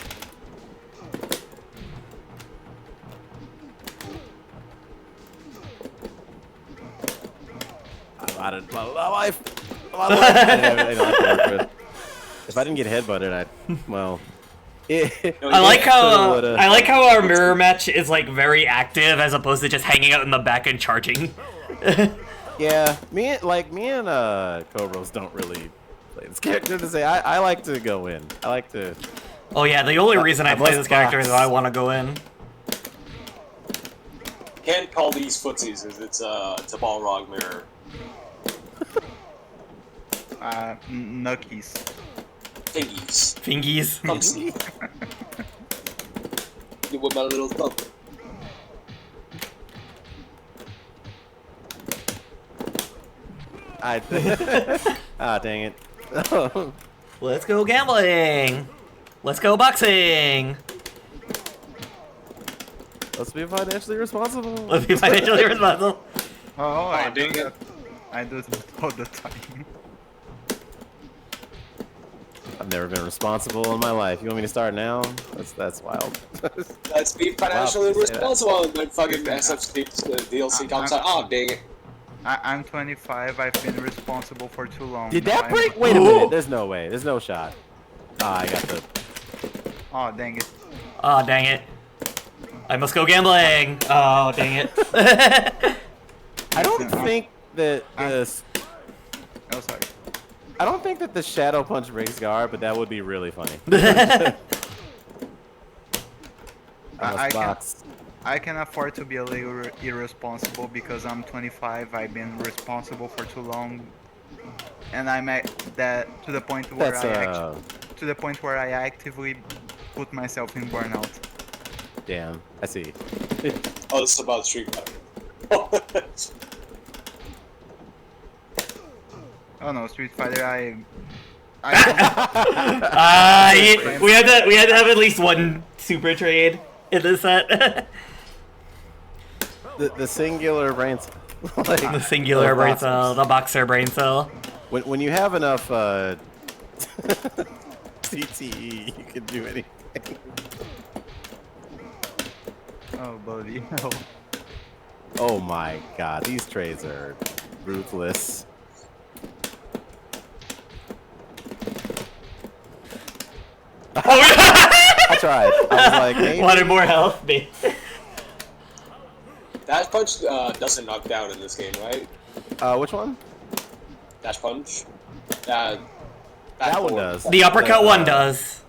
I'm out of my life. My life. I don't have to work with. If I didn't get headbutted, well.
I like how our mirror match is like very active as opposed to just hanging out in the back and charging.
Yeah, me and Cobros don't really play this character to say. I like to go in. I like to.
Oh yeah, the only reason I play
must
this character is
box.
I want to go in.
Can't call these footsies, as it's a Balrog mirror.
Nuckies.
Thingies.
Fingies.
Thumpsy. You with my little thumb.
Ah, dang it.
Let's go gambling. Let's go boxing.
Let's be financially responsible.
Let's be financially responsible.
Oh, I do
dang it.
that. I do it all the time.
I've never been responsible in my life. You want me to start now? That's wild.
Let's be financially
Wow, say that.
responsible when fucking SF DLC comes out. Oh, dang it.
I'm 25. I've been responsible for too long.
Did that
I'm-
break? Wait a
Ooh.
minute. There's no way. There's no shot. Ah, I got the.
Oh, dang it.
Oh dang it. I must go gambling. Oh, dang it.
I don't think that this.
Oh, sorry.
I don't think that the Shadow Punch breaks guard, but that would be really funny.
I can,
Box.
I can afford to be a little irresponsible because I'm 25. I've been responsible for too long, and I'm at that to the point where I actively put myself in burnout.
Damn, I see.
Oh, this is about Street Fighter.
Oh no, Street Fighter,
We had to have at least one super trade in this set.
The singular brain cell. Like,
The singular brain
boxers.
cell, the boxer brain cell.
When you have enough CTE, you can do anything.
oh buddy, no.
Oh my god, these trades are ruthless.
Oh,
I tried. I was like, maybe.
wanted more health.
Dash Punch doesn't knock down in this game, right?
Which one?
Dash Punch?
That one does.
The uppercut one does.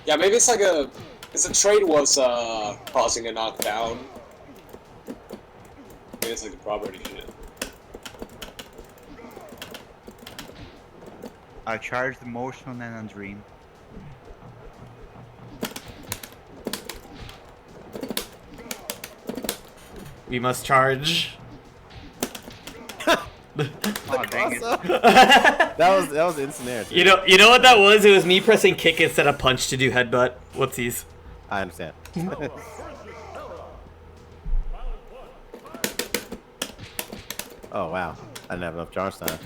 Yeah, maybe it's like a... It's a trade was causing a knockdown. Maybe it's like a property shit.
I charged motion and a dream.
We must charge.
Oh dang it.
That was instant air. too.
You know what that was? It was me pressing kick instead of punch to do headbutt. Whoopsies.
I understand. Oh wow, I didn't have enough charge time.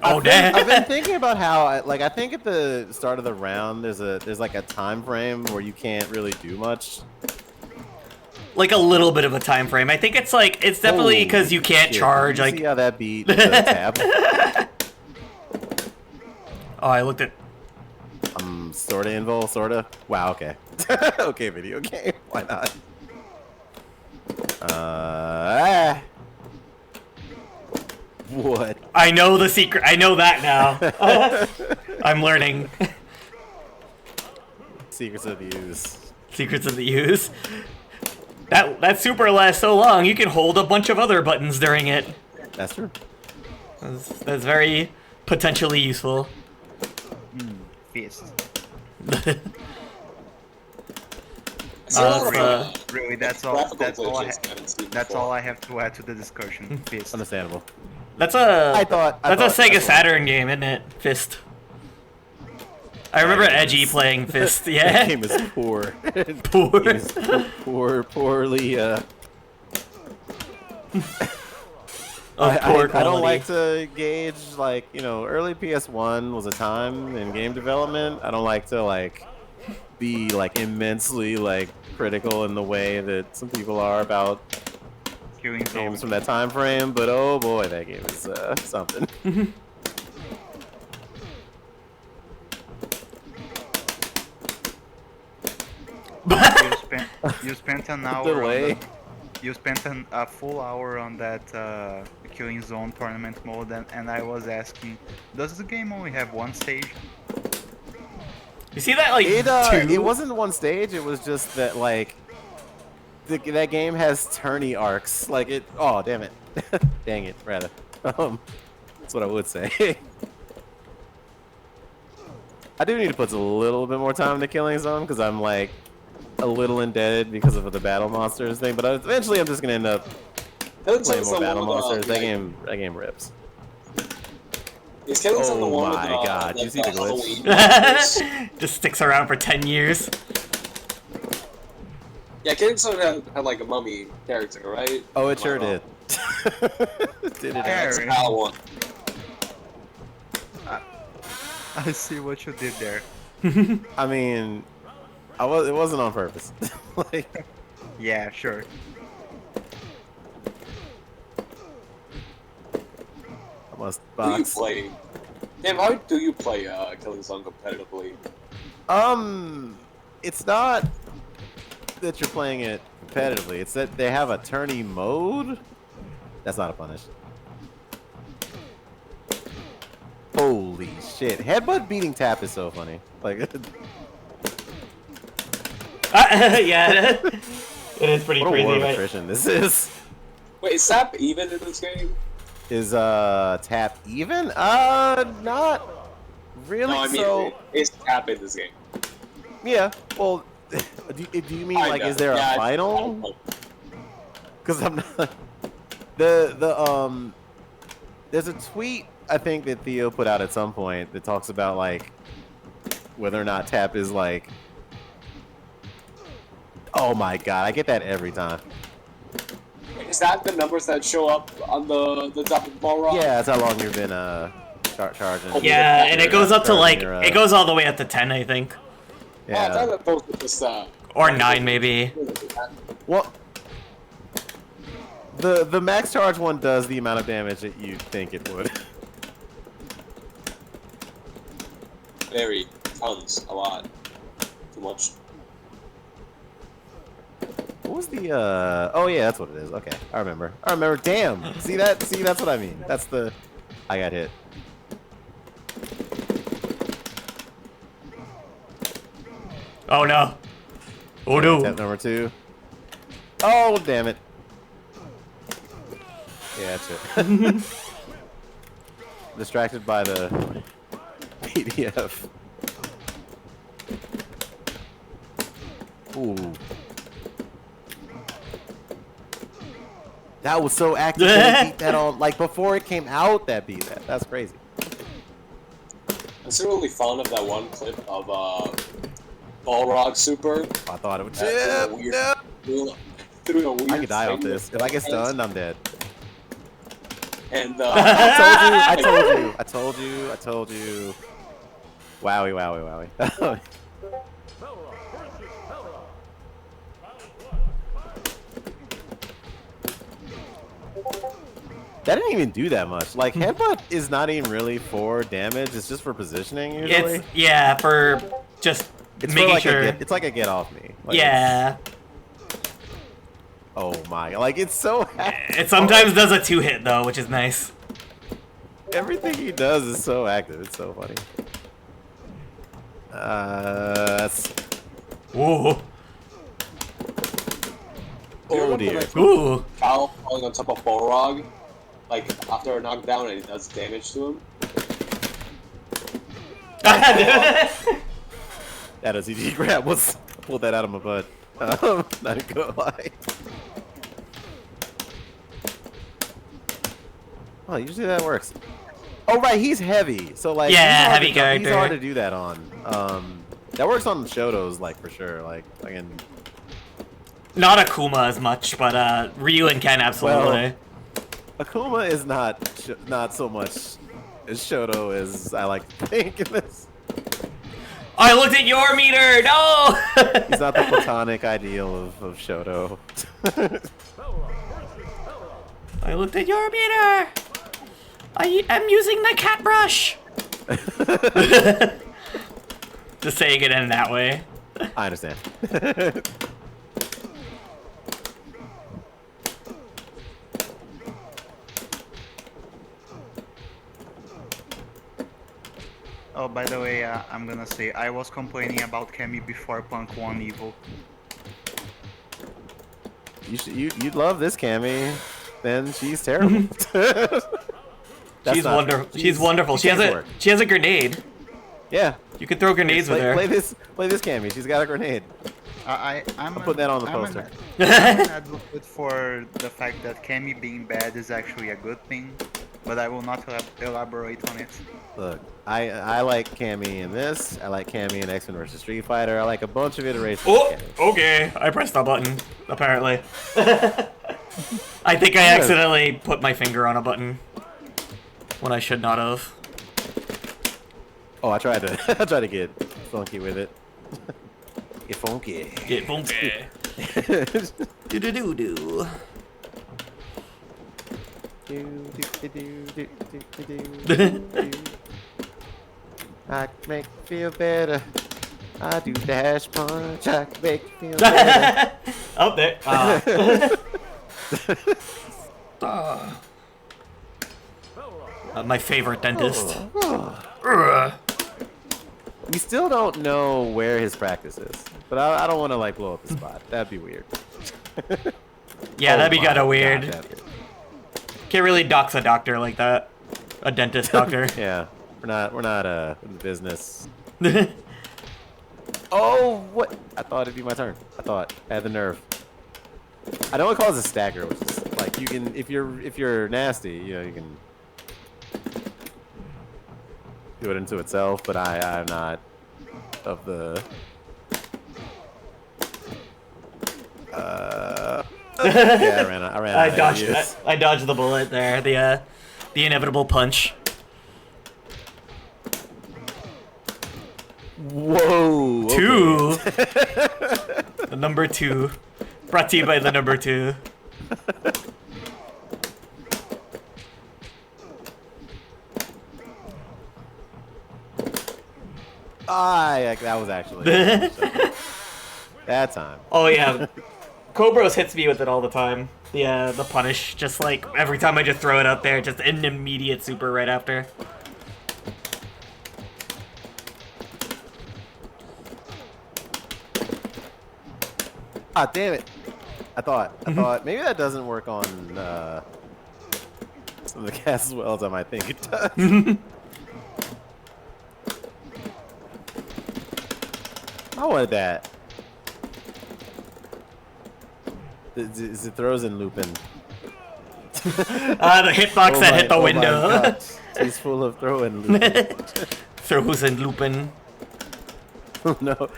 Oh
I've
damn.
been thinking about how, I think at the start of the round, there's like a time frame where you can't really do much.
Like a little bit of a time frame. I think it's definitely because you can't
Shit,
charge.
did you
Like,
see how that beat the tab?
oh, I looked at.
Sorta invul, sorta. Wow, okay. Okay, video game. Why not? What?
I know the secret. I know that now. I'm learning.
Secrets of the use.
Secrets of the use. That super lasts so long, you can hold a bunch of other buttons during it.
That's true.
That's very potentially useful.
Fist. Really, that's all. That's all. That's all I have to add to the discussion. Fist.
Understandable.
That's a
I thought
a Sega
that's what-
Saturn game, isn't it? Fist. I remember
That
Edgy
is-
playing Fist.
That
Yeah.
game is poor.
Poor.
Game is poorly.
Of poor
I don't
quality.
like to gauge, like, early PS1 was a time in game development. I don't like to be immensely critical in the way that some people are about
Killing
games
zone.
from that time frame. But oh boy, that game is something.
You spent an hour.
Delay.
You spent a full hour on that Killing Zone tournament mode, and I was asking, does the game only have one stage?
You see that two?
It wasn't one stage. It was just that that game has tourney arcs. Oh damn it, dang it, rather. That's what I would say. I do need to put a little bit more time into Killing Zone because I'm a little indebted because of the battle monsters thing. But eventually, I'm just gonna end up playing more battle monsters. That game rips.
Is Killing Zone the
Oh
one with
my god, you see the glitch?
Halloween?
Just sticks around for 10 years.
Yeah, Killing Zone had a mummy character, right?
Oh, it sure
Am I
did.
wrong?
Did it?
That's
Aaron.
how one.
I see what you did there.
I mean, it wasn't on purpose.
Yeah, sure.
I must
Who you
box.
play? Damn, how do you play Killing Zone competitively?
It's not that you're playing it competitively. It's that they have a tourney mode. That's not a punish. Holy shit! Headbutt beating tap is so funny. Like,
yeah, it is pretty
what a
crazy,
war of
right?
attrition this is.
Wait, is Sap even in this game?
Is tap even? Not really.
No, I mean,
so
is Tap in this game?
yeah. Well, do you mean like
Kinda.
is there
Yeah,
a final? Because I'm not. There's a tweet I think that Theo put out at some point that talks about like whether or not tap is like. Oh my god, I get that every time.
Is that the numbers that show up on the top of the ball rock?
Yeah, that's how long you've been charging.
Yeah, and it goes up to like
Your,
it goes all the way up to 10, I think,
Oh, I thought
Yeah.
that those were just
or 9 maybe.
Well, the max charge one does the amount of damage that you think it would.
Very tons, a lot, too much.
What was the oh yeah, that's what it is. Okay, I remember. Damn. See that? See, that's what I mean. That's the I got hit.
Oh no! Oh
Tap
no!
number 2. Oh, damn it. Yeah, that's it. Distracted by the PDF. Ooh. That was so active. That beat that on like before it came out. That beat that. That's crazy.
I'm still really fond of that one clip of Balrog Super.
I thought it would
That's
chip.
weird.
No.
Through a weird
I could die off
thing.
this. If I get stunned, I'm dead.
And
I told you. Wowie. That didn't even do that much. Like, headbutt is not even really for damage. It's just for positioning, usually.
It's yeah for just
It's
making
for like
sure.
it's like a get off me. Like,
Yeah,
Oh my, like it's so
it sometimes does a 2-hit though, which is nice.
everything he does is so active. It's so funny. That's
Ooh,
oh dear.
ooh.
Cal falling on top of Balrog, like after a knockdown, and it does damage to him.
That OCG grab was pulled that out of my butt. Not even gonna lie. Oh, usually that works. Oh right, he's heavy, so like
Yeah,
he's hard
heavy
to,
character.
He's hard to do that on. That works on Shotos like for sure. Like again,
Not Akuma as much, but Ryu and Ken absolutely.
Akuma is not so much as Shoto as I like to think in this.
I looked at your meter. No.
He's not the platonic ideal of Shoto.
I looked at your meter. I am using the cat brush. Just saying it in that way.
I understand.
Oh, by the way, I'm gonna say I was complaining about Cammy before Punk won Evil.
You'd love this Cammy. Then she's terrible.
She's wonderful. She's wonderful. She has a grenade.
Yeah.
You could throw grenades with her.
Play this Cammy. She's got a grenade.
I'm
I'll put that on the poster.
I'm an advocate for the fact that Cammy being bad is actually a good thing, but I will not elaborate on it.
Look, I like Cammy in this. I like Cammy in X-Men vs Street Fighter. I like a bunch of iterations.
Oh,
of Cammy.
okay. I pressed the button. Apparently. I think I accidentally put my finger on a button when I should not have.
Oh, I tried to get funky with it. Get funky.
Get funky. Do do do do.
I make me feel better. I do dash punch. I can make you feel better.
Up there. My favorite dentist.
We still don't know where his practice is, but I don't want to like blow up the spot. That'd be weird.
Yeah, that'd be
my
kind of
God,
weird.
that'd be-
Can't really dox a doctor like that. A dentist doctor.
Yeah, we're not in the business. Oh, what? I thought it'd be my turn. I had the nerve. I know it calls a stagger, which is like you can if you're nasty, you know, you can do it into itself, but I'm not of the yeah, I ran
I
out of
dodged.
ideas.
I dodged the bullet there. The inevitable punch.
Whoa. Okay.
2. The number 2. Brought to you by the number 2.
That was actually that time.
Oh yeah, Cobros hits me with it all the time. The punish, just like every time I just throw it out there, just an immediate super right after.
Ah, damn it! I thought maybe that doesn't work on some of the cast as well as I might think it does. I wanted that. Is it throws and looping?
The hitbox that hit the window.
He's full of throw and looping.
Throws and looping.
No,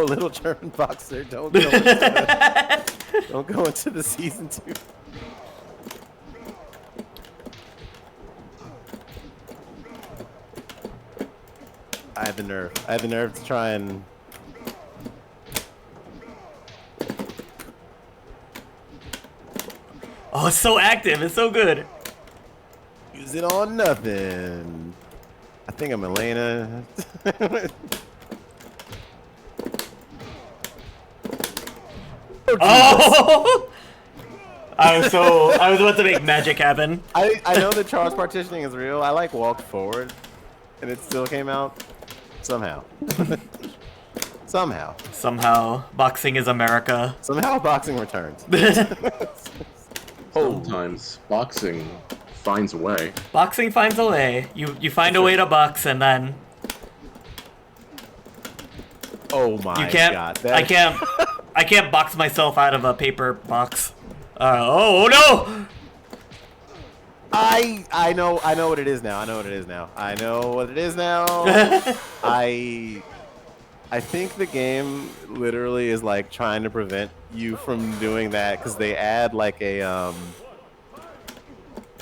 little German boxer, don't go into the season 2. I had the nerve to try and.
Oh, it's so active. It's so good.
Use it on nothing. I think I'm Elena.
Oh! I was about to make magic happen.
I know that charge partitioning is real. I like walked forward, and it still came out somehow.
Somehow, boxing is America.
Somehow boxing returns.
Sometimes boxing finds a way.
Boxing finds a way. You find a way to box, and then
Oh my
you can't.
god!
I can't box myself out of a paper box. Oh no!
I know what it is now. I know what it is now. I think the game literally is like trying to prevent you from doing that because they add like a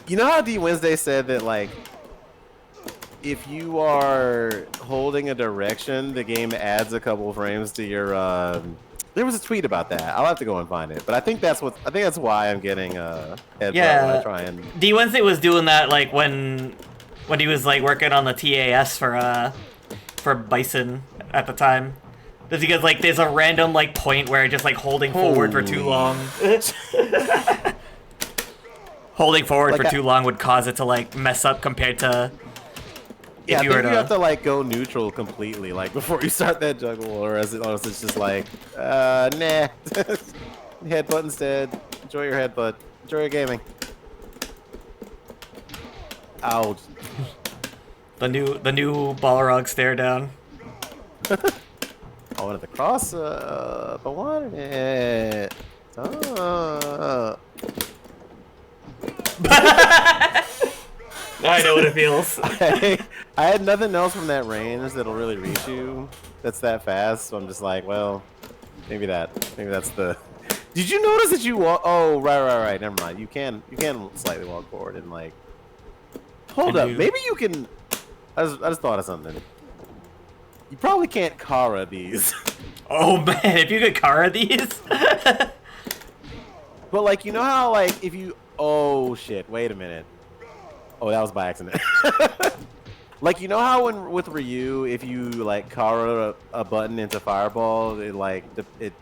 you know how D Wednesday said that like if you are holding a direction, the game adds a couple frames to your there was a tweet about that. I'll have to go and find it. But I think that's why I'm getting heads up when I try and
D Wednesday was doing that like when he was like working on the TAS for Bison at the time. Just because like there's a random like point where just like holding forward for too long. Holding forward
Like
for too long would cause it to like mess up compared to
yeah,
if you were to.
You have to like go neutral completely, like before you start that juggle, or else it's just like, nah. Headbutt instead. Enjoy your headbutt. Enjoy your gaming. Ouch.
The new Balrog stare down.
I wanted the cross up. I wanted it.
I know what it feels.
I had nothing else from that range that'll really reach you. That's that fast. So I'm just like, well, maybe that's the. Did you notice that you walk? Oh, right. Never mind. You can slightly walk forward and like. Hold up. Maybe you can. I just thought of something. You probably can't Kara these.
Oh man, if you could Kara these.
But like, you know how like if you. Oh shit! Wait a minute. Oh, that was by accident. Like, you know how with Ryu, if you like carve a button into fireball, it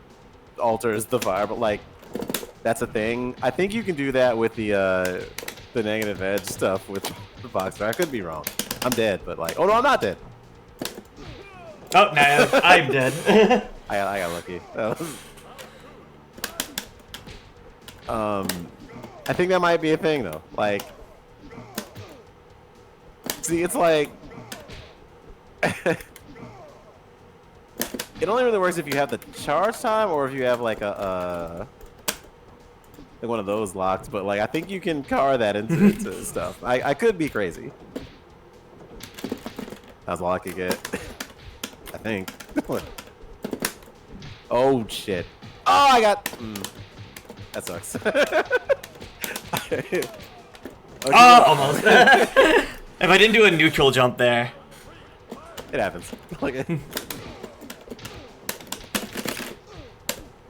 alters the fireball. Like, that's a thing. I think you can do that with the negative edge stuff with the boxer. I could be wrong. I'm dead, but like, oh no, I'm not dead.
Oh no, I'm dead.
I got lucky. I think that might be a thing though. Like, see, it's like it only really works if you have the charge time or if you have like like one of those locked. But like, I think you can car that into stuff. I could be crazy. That's all I could get. I think. Oh shit! Oh, I got. That sucks.
Oh, almost. If I didn't do a neutral jump there.
It happens.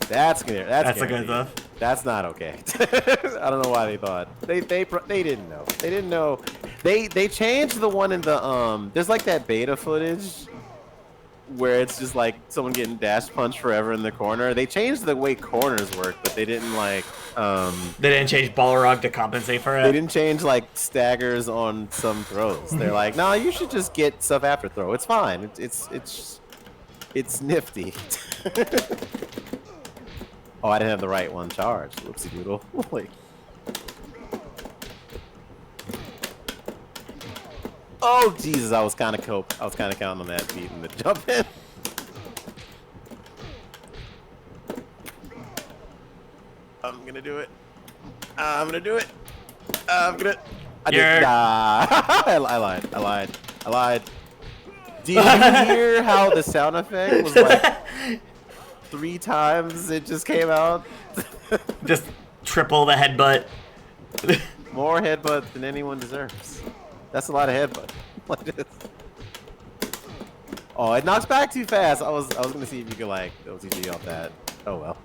That's good. That's
a good stuff.
That's not okay. I don't know why they thought they didn't know. They didn't know. They changed the one in the there's like that beta footage where it's just like someone getting dash punched forever in the corner. They changed the way corners work, but they didn't like
They didn't change Balrog to compensate for it.
they didn't change like staggers on some throws. They're like, no, you should just get stuff after throw. It's fine. It's nifty. Oh, I didn't have the right one charged. Whoopsie doodle. Like, oh Jesus, I was kind of counting on that beating the jump in. I'm gonna do it. I'm gonna do it. I did. I lied. Did you hear how the sound effect was like 3 times it just came out?
Just triple the headbutt.
More headbutt than anyone deserves. That's a lot of headbutt. Like this. Oh, it knocks back too fast. I was gonna see if you could like OTG off that. Oh well.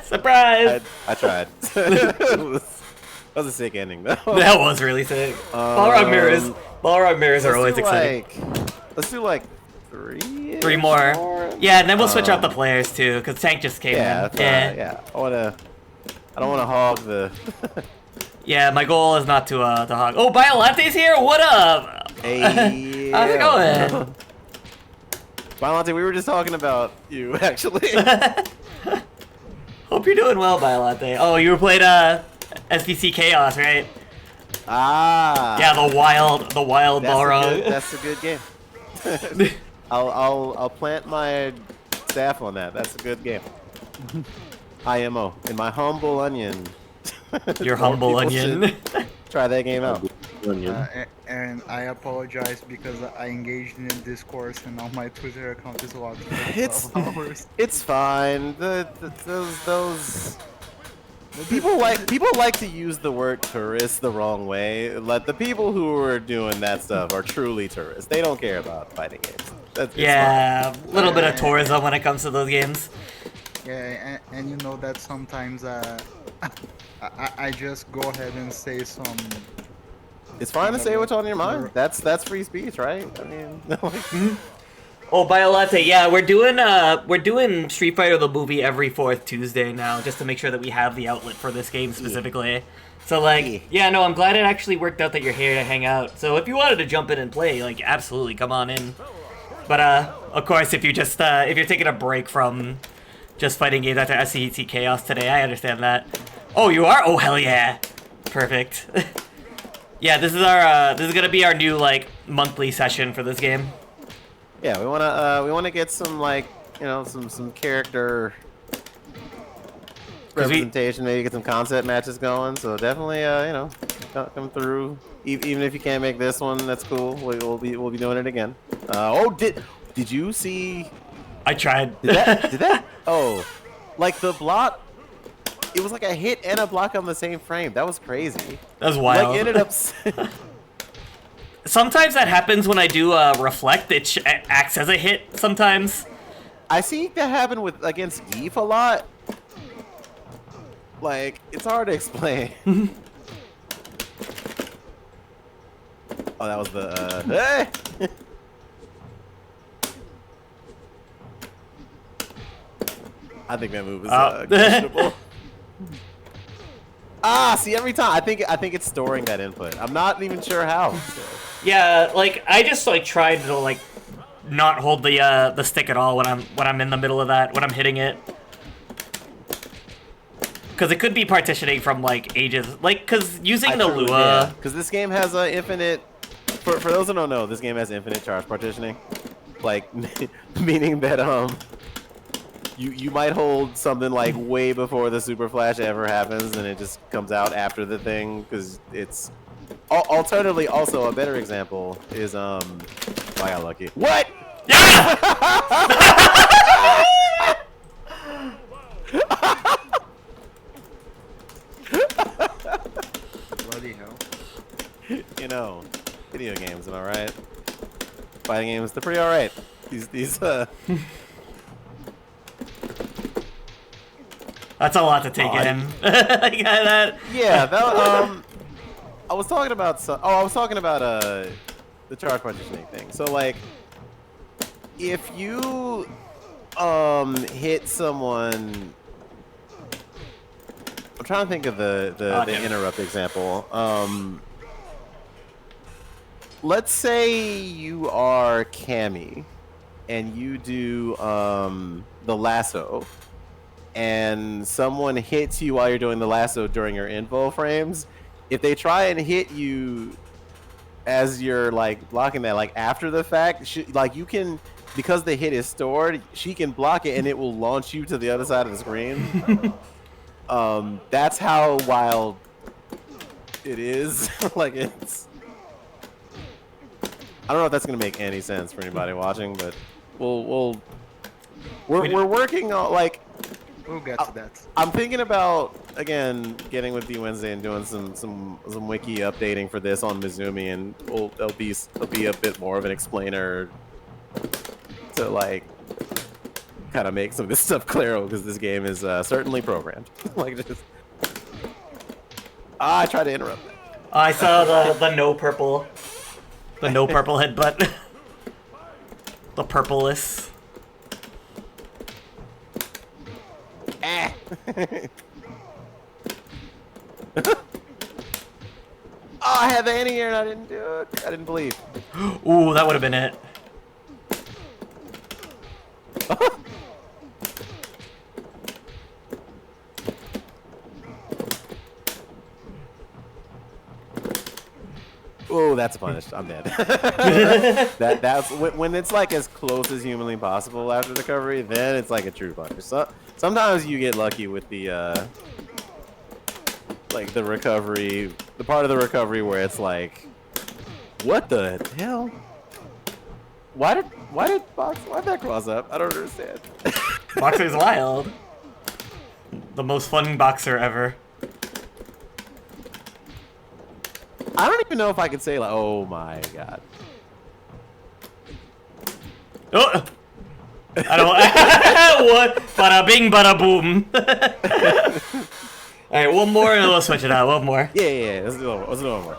Surprise!
I tried. That was a sick ending though.
That was really sick. Balrog mirrors. Balrog mirrors are always exciting.
Let's do like 3.
3 more. Yeah, and then we'll switch out the players too, because Tank just came in.
Yeah. I don't wanna hog the.
Yeah, my goal is not to hog. Oh, Biolante's here. What up?
Hey.
How's it going?
Biolante, we were just talking about you actually.
Hope you're doing well, Biolante. Oh, you were playing SDC Chaos, right?
Ah.
Yeah, the wild Balrog.
That's a good game. I'll plant my staff on that. That's a good game. IMO in my humble onion.
Your
More
humble
people
onion.
should Try that game out.
And I apologize because I engaged in this course and now my Twitter account is locked for
It's
12 hours.
it's fine. Those people like to use the word tourist the wrong way. Like the people who are doing that stuff are truly tourists. They don't care about fighting games. It's
Yeah, a little bit of tourism when it comes to those games.
Yeah, and you know that sometimes I just go ahead and say some.
fine. It's fine to say what's on your mind. That's free speech, right? I mean,
Oh, Biolante, yeah, we're doing Street Fighter the movie every 4th Tuesday now, just to make sure that we have the outlet for this game specifically. So like, yeah, no, I'm glad it actually worked out that you're here to hang out. So if you wanted to jump in and play, like, absolutely, come on in. But of course, if you just if you're taking a break from just fighting games after SCET Chaos today, I understand that. Oh, you are? Oh, hell yeah! Perfect. Yeah, this is gonna be our new like monthly session for this game.
yeah, we wanna get some like some character representation. Maybe get some concept matches going. So definitely come through. Even if you can't make this one, that's cool. We'll be doing it again. Did you see?
I tried.
Did that? Oh, like the block. It was like a hit and a block on the same frame. That was crazy.
That was wild.
Like ended up.
Sometimes that happens when I do reflect. It acts as a hit sometimes.
I see that happen with against Eve a lot. Like, it's hard to explain. Oh, that was the hey! I think that move is questionable. See, every time I think it's storing that input. I'm not even sure how. So.
Yeah, like I just like tried to like not hold the stick at all when I'm in the middle of that when I'm hitting it. Because it could be partitioning from like ages, like because using the Lua.
Because this game has infinite. For those who don't know, this game has infinite charge partitioning, like meaning that you might hold something like way before the super flash ever happens, and it just comes out after the thing because it's. Alternatively, also a better example is I got lucky. What?
Yeah!
Bloody hell.
You know, video games, am I right? Fighting games, they're pretty alright. These
That's a lot to take in.
Yeah, that I was talking about the charge partitioning thing. So like if you hit someone, I'm trying to think of the interrupt example. Let's say you are Cammy and you do the lasso, and someone hits you while you're doing the lasso during your info frames. If they try and hit you as you're like blocking that, like after the fact, like you can, because the hit is stored, she can block it and it will launch you to the other side of the screen. That's how wild it is. Like it's. I don't know if that's gonna make any sense for anybody watching, but we're working on like.
We'll get to that.
I'm thinking about again getting with D Wednesday and doing some wiki updating for this on Mizumi, and there'll be a bit more of an explainer to like kind of make some of this stuff clear, because this game is certainly programmed. Like just I tried to interrupt that.
I saw the no purple headbutt. The purpleless.
Ah. Oh, I had the anti-air and I didn't do it. I didn't believe.
Ooh, that would have been it.
Oh, that's a punish. I'm dead. That's when it's like as close as humanly possible after the recovery. Then it's like a true punish. So, sometimes you get lucky with the like the recovery, the part of the recovery where it's like, what the hell? Why did that cross up? I don't understand.
Boxer's wild. The most fun boxer ever.
I don't even know if I could say like, oh my god.
Oh, I don't. What? Bada bing, bada boom. All right, one more, and we'll switch it out. One more.
Yeah. Let's do one more.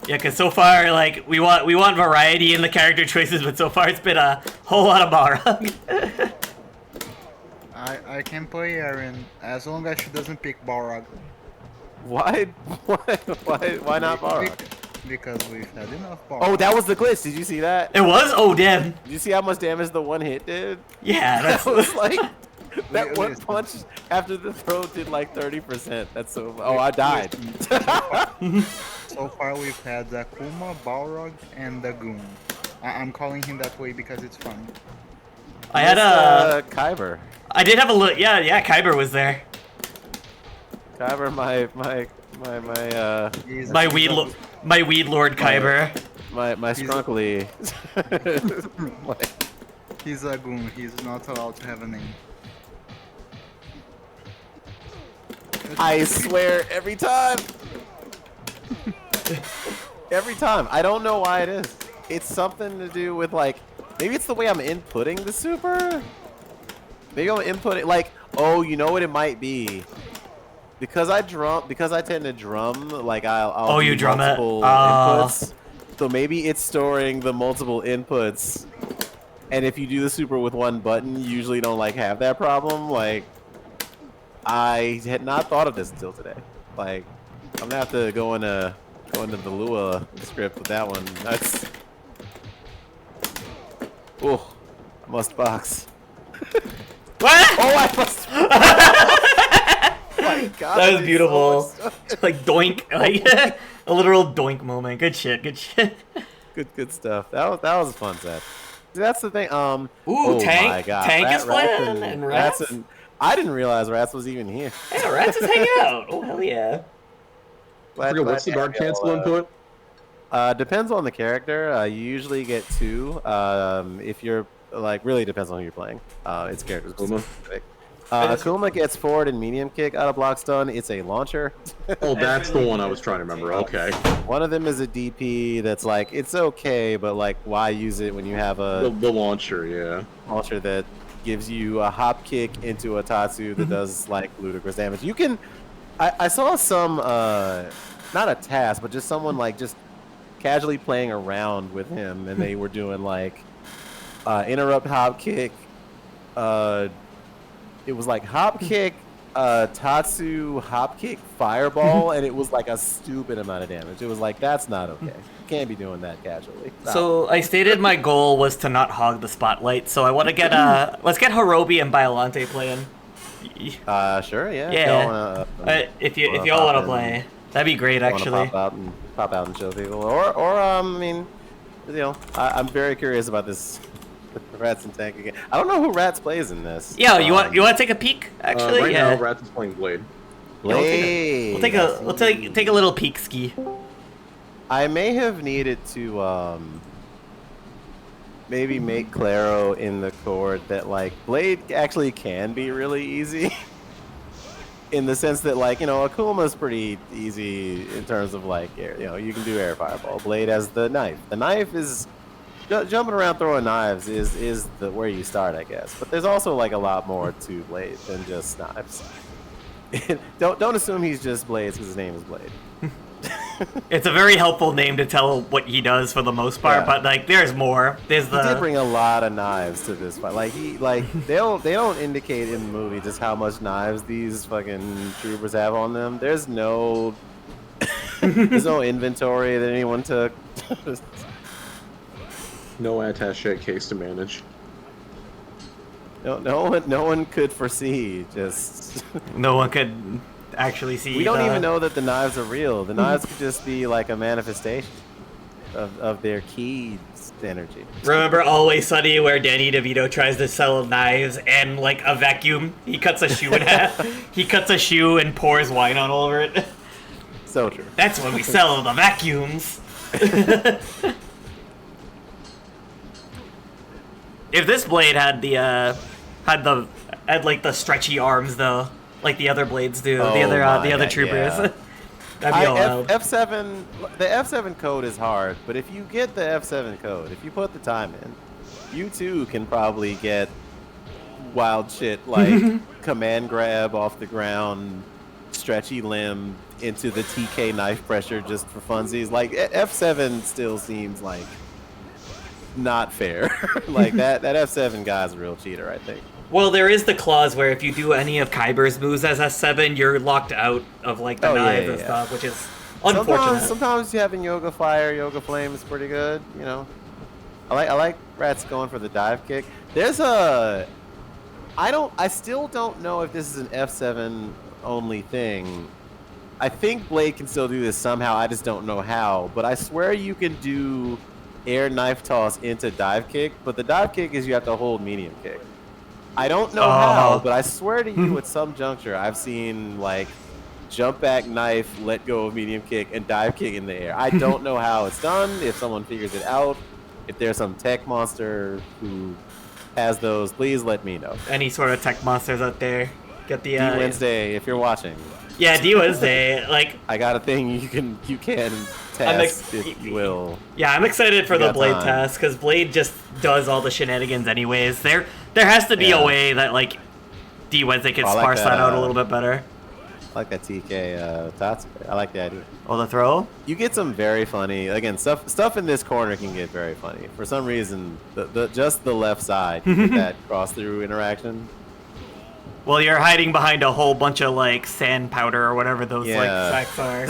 Yeah, because so far, like, we want variety in the character choices, but so far it's been a whole lot of Balrog.
I can play Aaron as long as she doesn't pick Balrog.
Why not Balrog?
Because we've had enough Balrog.
Oh, that was the glitch. Did you see that?
It was? Oh, damn.
Did you see how much damage the one hit did?
Yeah,
That
that's...
was like that one punch after the throw did like 30%. That's so. Oh, I died.
So far we've had the Kuma, Balrog, and the Goon. I'm calling him that way because it's fun.
I had a...
Kyber.
I did have a look. Yeah, Kyber was there.
Kyber, my
My weed lord Kyber.
my scrunkly.
He's a Goon. He's not allowed to have a name.
I swear, every time. Every time. I don't know why it is. It's something to do with like, maybe it's the way I'm inputting the super. Maybe I'm inputting like, oh, you know what it might be. Because I tend to drum, like I'll
Oh,
do
you drum it?
multiple inputs. So maybe it's storing the multiple inputs. And if you do the super with one button, you usually don't like have that problem. Like, I had not thought of this until today. Like, I'm gonna have to go into the Lua script with that one. That's. Oh, I must box.
What?
Oh, I must. My God,
That was
did
beautiful.
so much stuff.
Like doink, like a literal doink moment. Good shit. Good shit.
Good stuff. That was a fun set. See, that's the thing.
Ooh,
oh
Tank.
my God.
Tank is
Rats
playing and Rats.
I didn't realize Rats was even here.
Yeah, Rats is hanging out. Oh hell yeah.
Glad,
What's the guard cancel input?
Depends on the character. You usually get 2. If you're like, really depends on who you're playing. It's character specific. Akuma gets forward and medium kick out of block stun. It's a launcher.
Oh, that's the one I was trying to remember. Okay.
One of them is a DP that's like, it's okay, but like, why use it when you have a
The launcher, yeah.
launcher that gives you a hop kick into a Tatsu that does like ludicrous damage. You can, I saw some, not a task, but just someone like just casually playing around with him, and they were doing like interrupt hop kick. It was like hop kick, Tatsu hop kick fireball, and it was like a stupid amount of damage. It was like, that's not okay. You can't be doing that casually. Stop.
So I stated my goal was to not hog the spotlight. So I want to get let's get Hirobi and Biolante playing.
Sure, yeah.
Yeah. If y'all want to play, that'd be great actually.
Pop out and show people, or I mean, you know, I'm very curious about this. Rats and Tank again. I don't know who Rats plays in this.
Yeah, you want to take a peek? Actually,
right
yeah.
now, Rats is playing Blade.
Blade.
We'll take a little peek ski.
I may have needed to maybe make Claro in the chord that like Blade actually can be really easy. In the sense that like, you know, Akuma's pretty easy in terms of like air, you know, you can do air fireball. Blade has the knife. The knife is jumping around throwing knives is the where you start, I guess. But there's also like a lot more to Blade than just knives. don't assume he's just Blades because his name is Blade.
It's a very helpful name to tell what he does for the most part,
Yeah.
but like there's more. There's
He did bring a lot of knives to this fight. Like they don't indicate in the movie just how much knives these fucking troopers have on them. There's no inventory that anyone took.
No attache case to manage.
No one could foresee. Just
no one could actually see.
we don't even know that the knives are real. The knives could just be like a manifestation of their keyed energy.
Remember Always Sunny where Danny DeVito tries to sell knives and like a vacuum? He cuts a shoe in half. He cuts a shoe and pours wine on all over it.
So true.
That's when we sell the vacuums. If this blade had like the stretchy arms though, like the other blades do,
Oh
the other
my God,
troopers,
yeah.
that'd be all wild.
F7, the F7 code is hard, but if you get the F7 code, if you put the time in, you too can probably get wild shit like command grab off the ground, stretchy limb into the TK knife pressure just for funsies. Like F7 still seems like not fair. Like that F7 guy's a real cheater, I think.
Well, there is the clause where if you do any of Kyber's moves as S7, you're locked out of like the knives and stuff, which is unfortunate.
Sometimes you having Yoga Fire, Yoga Flame is pretty good. You know, I like Rats going for the dive kick. There's I still don't know if this is an F7 only thing. I think Blade can still do this somehow. I just don't know how. But I swear you can do air knife toss into dive kick, but the dive kick is you have to hold medium kick. I don't know how, but I swear to you at some juncture I've seen like jump back knife, let go of medium kick, and dive kick in the air. I don't know how it's done, if someone figures it out. If there's some tech monster who has those, please let me know.
Any sort of tech monsters out there, Get the
D Wednesday, if you're watching,
Yeah, D Wednesday. Like,
I got a thing you can test if you will.
yeah, I'm excited for
You
the
got
Blade
time.
test because Blade just does all the shenanigans anyways. There has to be
Yeah.
a way that like D Wednesday can
I like
parse that
that,
out a little bit better.
I like that TK Tatsu. I like the idea.
Oh, the throw?
You get some very funny again stuff in this corner can get very funny. For some reason, just the left side you get that cross through interaction.
Well, you're hiding behind a whole bunch of like sand powder or whatever those
Yeah.
like sacks are.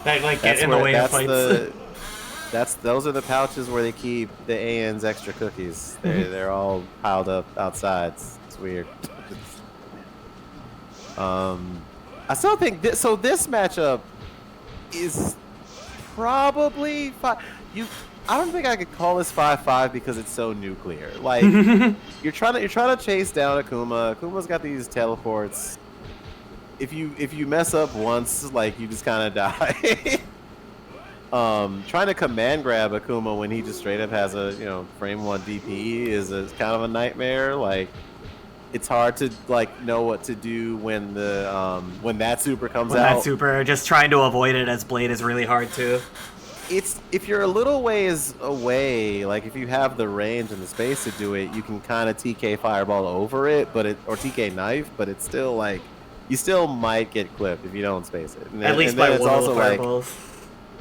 That like get in the way of fights.
Those are the pouches where they keep the AN's extra cookies. They're all piled up outside. It's weird. I still think this matchup is probably I don't think I could call this 5-5 because it's so nuclear. Like you're trying to chase down Akuma. Akuma's got these teleports. If you mess up once, like you just kind of die. Trying to command grab Akuma when he just straight up has a frame 1 DP is kind of a nightmare. Like it's hard to like know what to do when when that super comes out.
That super, just trying to avoid it as Blade is really hard too.
If you're a little ways away, like if you have the range and the space to do it, you can kind of TK fireball over it, or TK knife, but it's still like you still might get clipped if you don't space it.
At least by one of the fireballs.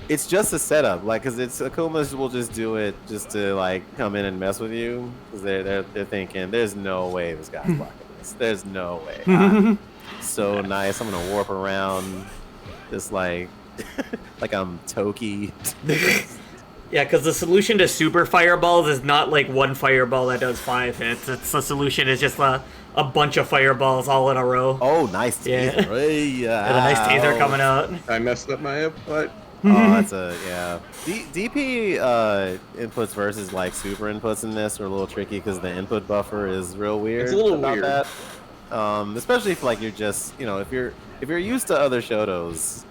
It's just a setup, like, because Akumas will just do it just to like come in and mess with you, because they're thinking there's no way this guy's blocking this. There's no way. So nice. I'm gonna warp around, just like I'm Toki.
Yeah, because the solution to super fireballs is not like one fireball that does 5 hits. It's the solution is just a bunch of fireballs all in a row.
Oh, nice
Yeah.
taser.
And a nice taser coming out.
I messed up my input.
Oh, that's DP inputs versus like super inputs in this are a little tricky because the input buffer is real weird.
It's a little
about
weird.
That. Especially if like you're just if you're used to other Shotos,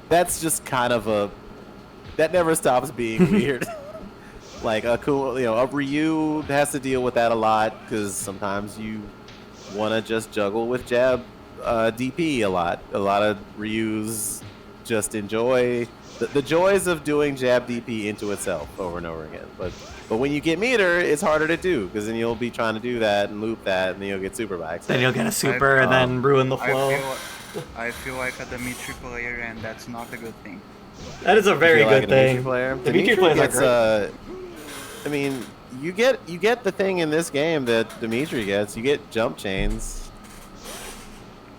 that's just kind of that never stops being weird. Like a Ryu has to deal with that a lot because sometimes you want to just juggle with jab DP a lot. A lot of Ryus just enjoy the joys of doing jab DP into itself over and over again. But when you get meter, it's harder to do because then you'll be trying to do that and loop that, and then you'll get super by accident.
Then you'll get a super and then ruin the flow.
I feel like a Dimitri player, and that's not a good thing.
That is a very
You feel
good
like a
thing.
Dimitri player?
Dimitri players are great.
I mean, you get the thing in this game that Dimitri gets. You get jump chains.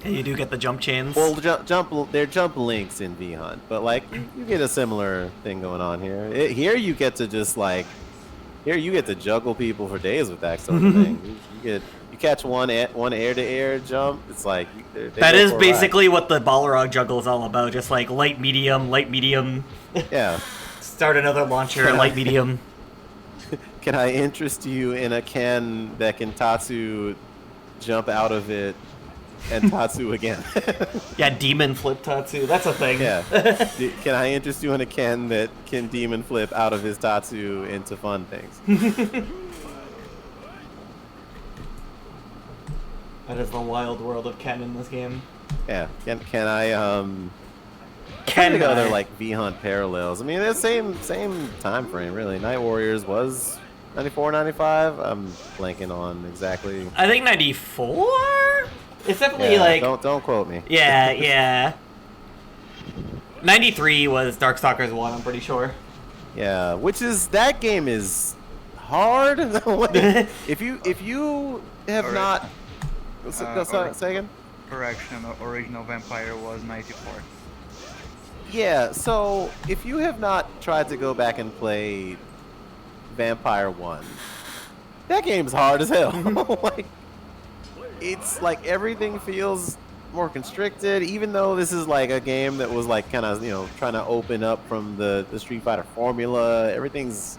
Yeah, you do get the jump chains.
Well, they're jump links in V-Hunt, but like you get a similar thing going on here. Here you get to just like, you get to juggle people for days with that sort of thing. You catch one air-to-air jump. It's like
that is basically what the Balrog juggle is all about. Just like light, medium.
Yeah.
Start another launcher, light, medium.
Can I interest you in a Ken that can Tatsu jump out of it and Tatsu again?
Yeah, demon flip Tatsu. That's a thing.
Yeah. Can I interest you in a Ken that can demon flip out of his Tatsu into fun things?
That is the wild world of Ken in this game.
Yeah. Can I
Ken
think of other like V-Hunt parallels. I mean, the same time frame really. Night Warriors was 94, 95. I'm blanking on exactly.
I think 94. It's definitely like
don't quote me.
Yeah. 93 was Darkstalkers 1. I'm pretty sure.
Yeah, that game is hard. Like, if you have
Alright.
not.
Alright.
Say again.
Correction, original Vampire was 94.
Yeah, so if you have not tried to go back and play Vampire 1, that game's hard as hell. Like, it's like everything feels more constricted, even though this is like a game that was like kind of, trying to open up from the Street Fighter formula. Everything's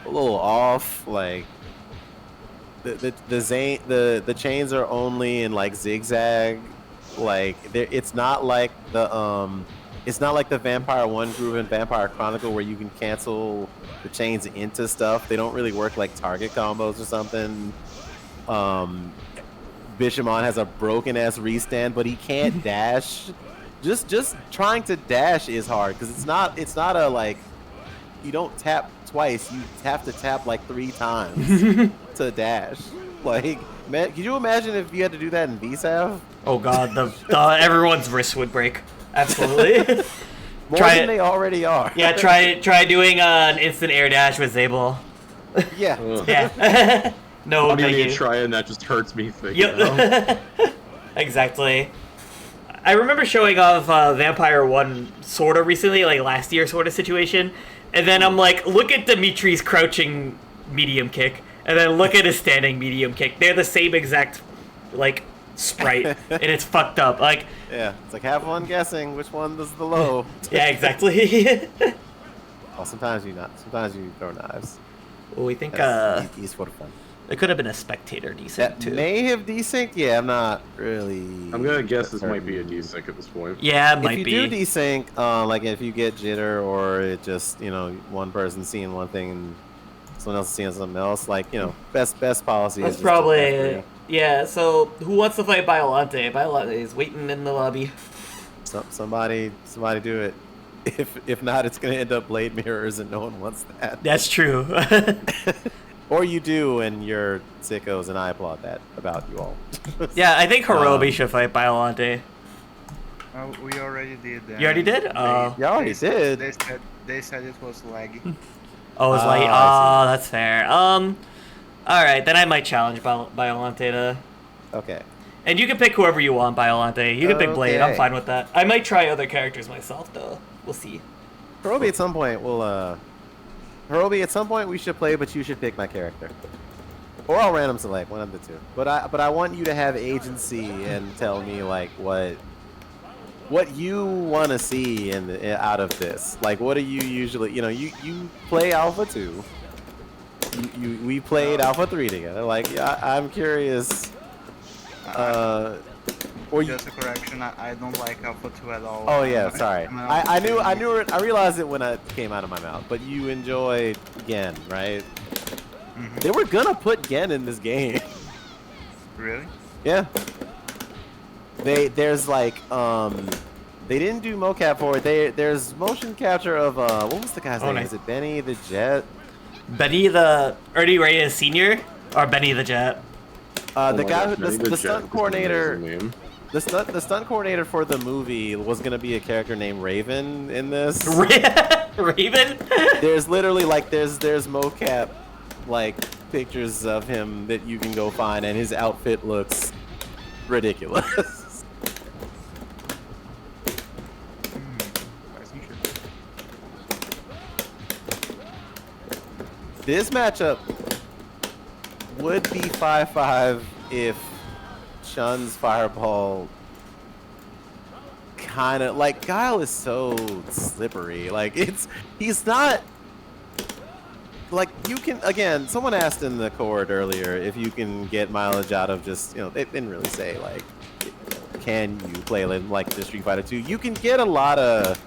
a little off. Like, the chains are only in like zigzag. Like, it's not like the Vampire 1 groove in Vampire Chronicle where you can cancel the chains into stuff. They don't really work like target combos or something. Bishamon has a broken ass restand, but he can't dash. Just trying to dash is hard because it's not a like you don't tap twice. You have to tap like 3 times to dash. Like, man, can you imagine if you had to do that in VSAV?
Oh god, the everyone's wrist would break. Absolutely.
More
Try
than
it.
they already are.
Yeah, try doing an instant air dash with Zabel.
Yeah.
Ugh.
Yeah. No,
I'm gonna
thank
need to
you.
try it, and that just hurts me thinking. About.
Yep. Exactly. I remember showing off Vampire 1 sort of recently, like last year sort of situation, and then I'm like, look at Dimitri's crouching medium kick, and then look at his standing medium kick. They're the same exact, like, sprite, and it's fucked up. Like,
Yeah. It's like have fun guessing which one is the low.
yeah, exactly.
Well, sometimes you not. Sometimes you throw knives.
Well, we think
That's it's for fun.
it could have been a spectator decent
That
too.
may have desynced. Yeah, I'm not really.
I'm gonna guess this might be a desync at this point.
Yeah, it
If
might
you
be.
do desync, like if you get jitter or it just one person seeing one thing and someone else is seeing something else, like best policy.
That's
is just to
probably
referee.
yeah. So who wants to fight Biolante? Biolante is waiting in the lobby.
Somebody do it. If not, it's gonna end up blade mirrors and no one wants that.
That's true.
Or you do and you're sickos, and I applaud that about you all.
Yeah, I think Hirobi should fight Biolante.
We already did that.
You already did?
They,
Oh.
You already did.
They said it was laggy.
Oh, it's like,
Ah,
oh, that's fair. All right, then I might challenge Biolante to.
Okay.
And you can pick whoever you want, Biolante. You can pick Blade. I'm
Okay.
fine with that. I might try other characters myself, though. We'll see.
Hirobi, at some point Hirobi, at some point we should play, but you should pick my character. Or I'll random select, one of the two. But I want you to have agency and tell me like what you want to see out of this. Like, what do you usually, you play Alpha 2. We played Alpha 3 together. Like, yeah, I'm curious. Or you,
Just a correction, I don't like Alpha 2 at all.
oh yeah, sorry.
I'm an
I
Alpha
knew
2.
it. I realized it when it came out of my mouth. But you enjoy Gen, right?
Mhm.
They were gonna put Gen in this game.
Really?
Yeah. There's like they didn't do mocap for it. There's motion capture of what was the guy's
Oh,
name?
nice.
Is it Benny the Jet?
Benny the Ernie Reyes Senior or Benny the Jet?
Oh
The
my
guy,
gosh, Benny
the
Jet
stunt
is an
coordinator.
amazing name.
The stunt coordinator for the movie was gonna be a character named Raven in this.
Raven.
There's literally like there's mocap like pictures of him that you can go find, and his outfit looks ridiculous. This matchup would be 5-5 if Chun's fireball kind of like Guile is so slippery. Like he's not like you can again. Someone asked in the Cord earlier if you can get mileage out of just they didn't really say like can you play like the Street Fighter 2. You can get a lot of.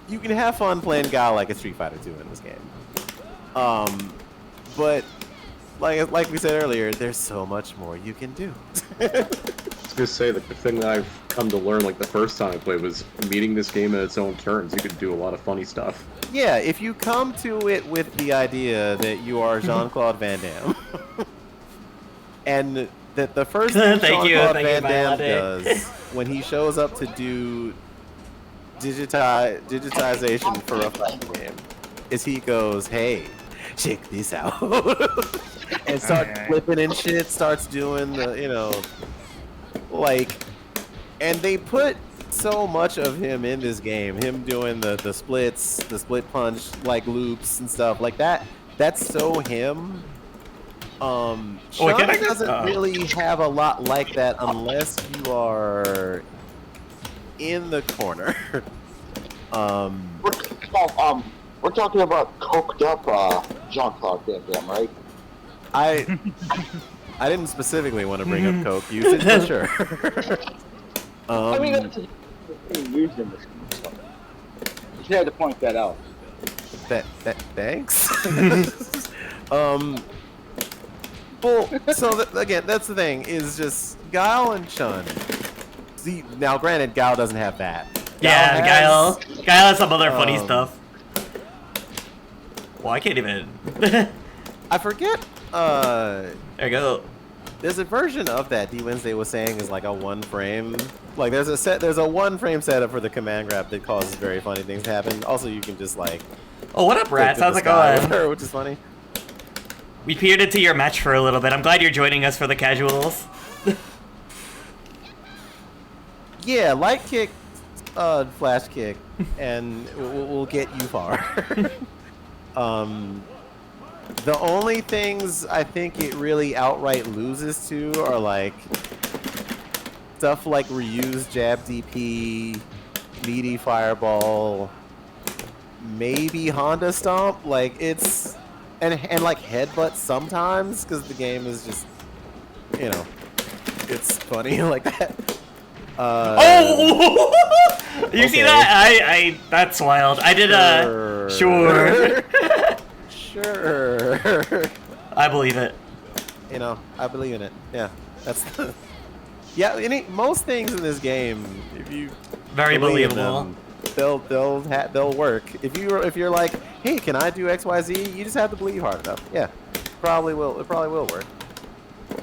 You can have fun playing Guile like a Street Fighter 2 in this game. But like we said earlier, there's so much more you can do.
I was gonna say the thing that I've come to learn like the first time I played was meeting this game in its own terms. You could do a lot of funny stuff.
Yeah, if you come to it with the idea that you are Jean-Claude Van Damme, and that the first thing
Thank you,
Jean-Claude
thank you,
Van Damme
Violante.
does when he shows up to do digitization for a fighting game is he goes, "Hey, check this out," and starts
Okay.
flipping and shit. Starts doing the and they put so much of him in this game. Him doing the splits, the split punch like loops and stuff like that. That's so him. Sean
can I-
doesn't really have a lot like that unless you are in the corner.
We're talking about coked up Jean-Claude Van Damme, right?
I didn't specifically want to bring up coke usage, but sure.
I mean, that's being used in this game, so just had to point that out.
Thanks. Well, so again, that's the thing, is just Guile and Chun. See, now granted, Guile doesn't have that.
Yeah, Guile has some other funny
um,
stuff. Well, I can't even.
I forget,
There you go.
there's a version of that D Wednesday was saying is like a one frame. Like there's a one frame setup for the command grab that causes very funny things to happen. Also, you can just like
Oh, what up, Rats?
look
How's
to
it
the sky with
going?
her, which is funny.
We peered into your match for a little bit. I'm glad you're joining us for the casuals.
Yeah, light kick, flash kick, and we'll get you far. The only things I think it really outright loses to are like stuff like Ryu's jab DP, meaty fireball, maybe Honda stomp. Like it's and like headbutt sometimes because the game is just, you know, it's funny like that.
Oh! You see
okay.
that? I that's wild. I did a sure.
Sure.
I believe it.
You know, I believe in it. Yeah, that's the. Yeah, most things in this game, if you
Very
believe in
believable.
them, they'll work. If you're like, hey, can I do XYZ? You just have to believe hard enough. Yeah, probably will. It probably will work.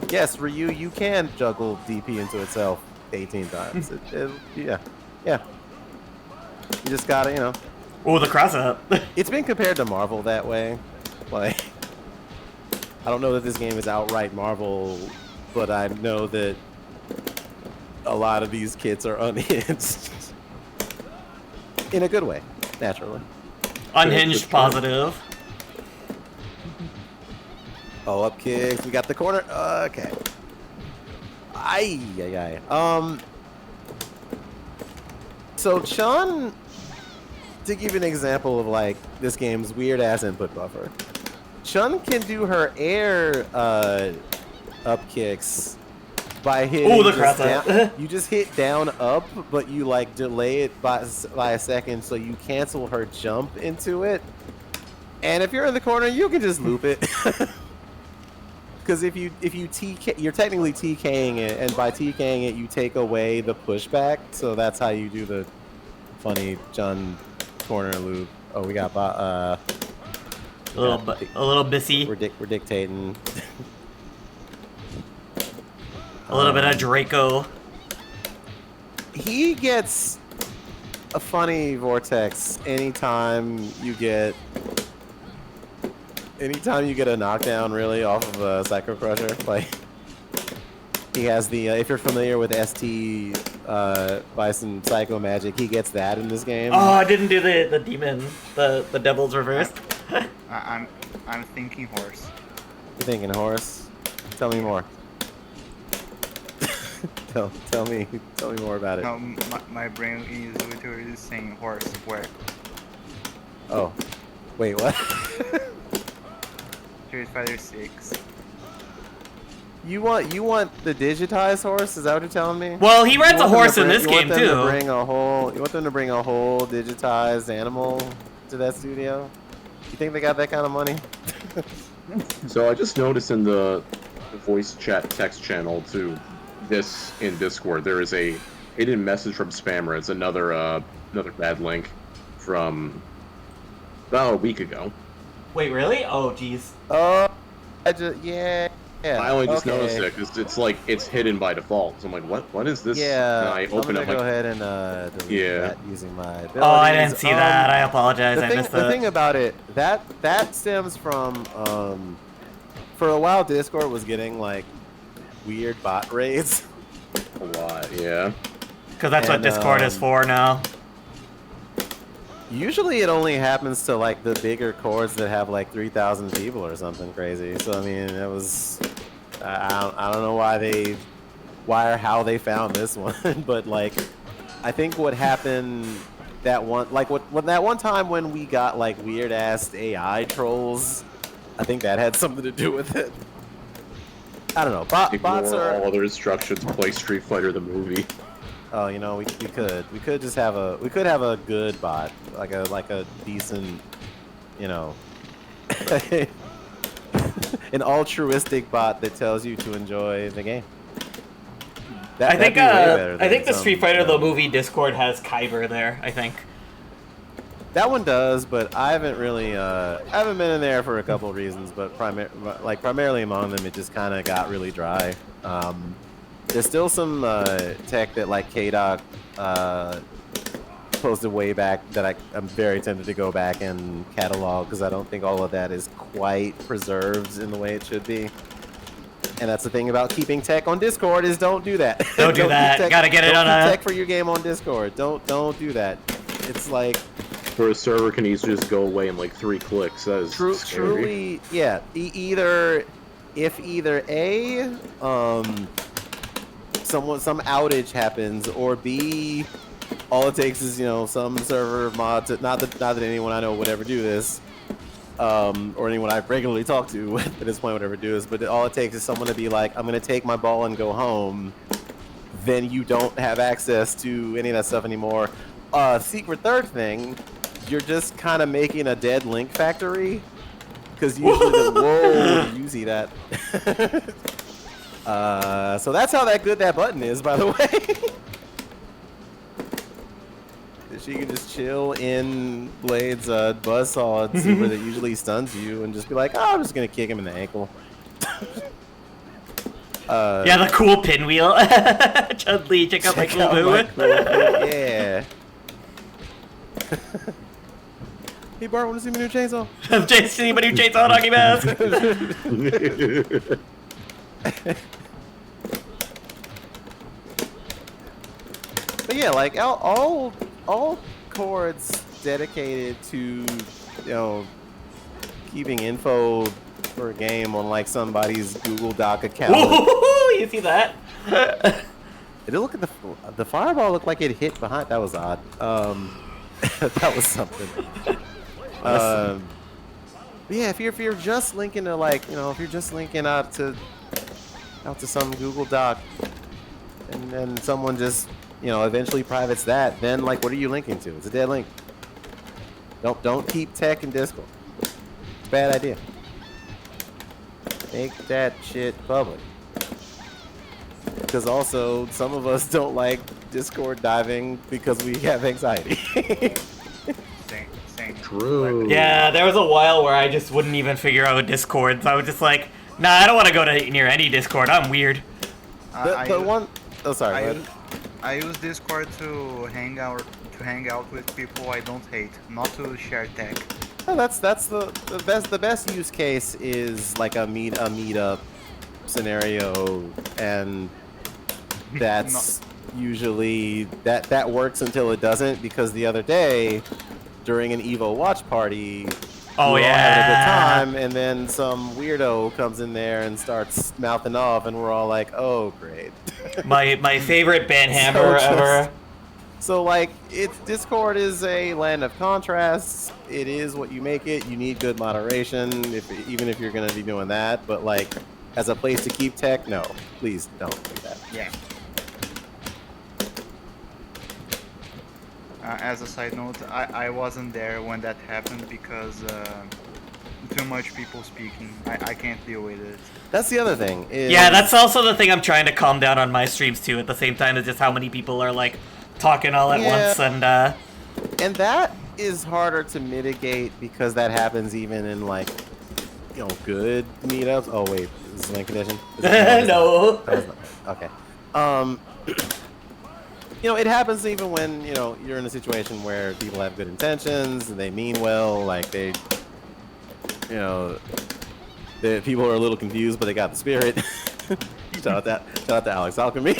Yes, Ryu, you can juggle DP into itself 18 times. Yeah. You just gotta, you know.
Oh, the cross up.
It's been compared to Marvel that way. Like, I don't know that this game is outright Marvel, but I know that a lot of these kids are unhinged. In a good way, naturally.
Unhinged positive.
Oh, up kicks. We got the corner. Okay. Ay. So Chun, to give you an example of like this game's weird ass input buffer, Chun can do her air up kicks by hitting.
Ooh, the
just
cross up.
down, you just hit down up, but you like delay it by a second, so you cancel her jump into it. And if you're in the corner, you can just loop it. Because if you TK, you're technically TKing it, and by TKing it, you take away the pushback. So that's how you do the funny Chun corner loop. Oh, we got
A little bissy.
we're dictating.
A little bit of Draco.
He gets a funny vortex anytime you get a knockdown, really, off of a Psycho Crusher. Like, he has the if you're familiar with ST Bison Psycho Magic, he gets that in this game.
Oh, I didn't do the demon, the devil's reverse.
I'm thinking horse.
You thinking horse? Tell me more. tell me more about it.
No, my brain is literally saying horse. Where?
Oh, wait, what?
Street Fighter 6.
You want the digitized horse? Is that what you're telling me?
Well, he rides
You
a
want them
horse
to
in
bring-
this
you want
game
them to
too.
you want them to bring a whole digitized animal to that studio? You think they got that kind of money?
So I just noticed in the voice chat text channel to this in Discord, there is a hidden message from Spammer. It's another bad link from about a week ago.
Wait, really? Oh, jeez.
Oh, yeah.
I only just
okay.
noticed it because it's like it's hidden by default. So I'm like, what is this?
Yeah,
And I
I'm
open
gonna
up
go
like,
ahead and delete
Yeah.
that using my abilities.
Oh, I didn't see that. I apologize. I missed
The
it.
thing about it, that stems from for a while Discord was getting like weird bot raids.
a lot. Yeah.
Because that's what
and,
Discord is for now.
Usually it only happens to like the bigger chords that have like 3,000 people or something crazy. So I mean, it was I don't know why or how they found this one, but like I think what happened that one time when we got like weird ass AI trolls, I think that had something to do with it. I don't know. Bots
Ignore
are.
all other instructions. Play Street Fighter the movie.
Oh, you know, we could just have a good bot, like a decent, you know. an altruistic bot that tells you to enjoy the game.
I think
that'd be way better
I think
than
the Street
some,
Fighter the movie Discord has Kyber there. I think.
That one does, but I haven't really, I haven't been in there for a couple of reasons, but primarily among them, it just kind of got really dry. There's still some tech that like KDoc posted way back that I'm very tempted to go back and catalog because I don't think all of that is quite preserved in the way it should be. And that's the thing about keeping tech on Discord is don't do that.
Don't do that. Gotta get it on a
tech for your game on Discord. Don't do that. It's like.
For a server can easily just go away in like 3 clicks. That is scary.
Truly, yeah. Either A, some outage happens, or B, all it takes is some server mod to not that anyone I know would ever do this, or anyone I regularly talk to at this point would ever do this. But all it takes is someone to be like, I'm gonna take my ball and go home. Then you don't have access to any of that stuff anymore. Secret third thing. You're just kind of making a dead link factory, because usually whoa, you see that. So that's how that button is, by the way. She can just chill in Blade's buzzsaw super that usually stuns you, and just be like, oh, I'm just gonna kick him in the ankle.
Yeah, the cool pinwheel. Chun-Li, check out my cool move.
Yeah. Hey Bart, want to see my new chainsaw?
See my new chainsaw hockey mask.
But yeah, like all chords dedicated to keeping info for a game on like somebody's Google Doc account.
Ooh, you see that?
Did it look at the fireball looked like it hit behind? That was odd. That was something. Yeah, if you're just linking to like if you're just linking out to some Google Doc, and then someone just eventually privates that, then like what are you linking to? It's a dead link. Don't keep tech in Discord. It's a bad idea. Make that shit public. Because also some of us don't like Discord diving because we have anxiety.
True.
Yeah, there was a while where I just wouldn't even figure out Discord. So I was just like, nah, I don't want to go near any Discord. I'm weird.
I use Discord to hang out with people I don't hate, not to share tech.
Oh, that's the best use case is like a meetup scenario, and that's usually that works until it doesn't, because the other day during an Evo watch party,
oh
we're all
yeah,
having a good time, and then some weirdo comes in there and starts mouthing off, and we're all like, oh great.
my favorite banhammer ever.
So like, Discord is a land of contrasts. It is what you make it. You need good moderation, even if you're gonna be doing that. But like, as a place to keep tech, no, please don't do that.
Yeah. As a side note, I wasn't there when that happened because too much people speaking. I can't deal with it.
That's the other thing.
Yeah, that's also the thing I'm trying to calm down on my streams too. At the same time, is just how many people are like talking all at once, and
that is harder to mitigate because that happens even in like good meetups. Oh wait, is this win condition?
No.
Okay. It happens even when you're in a situation where people have good intentions and they mean well, like the people are a little confused, but they got the spirit. Shout out to Alex Alchemy.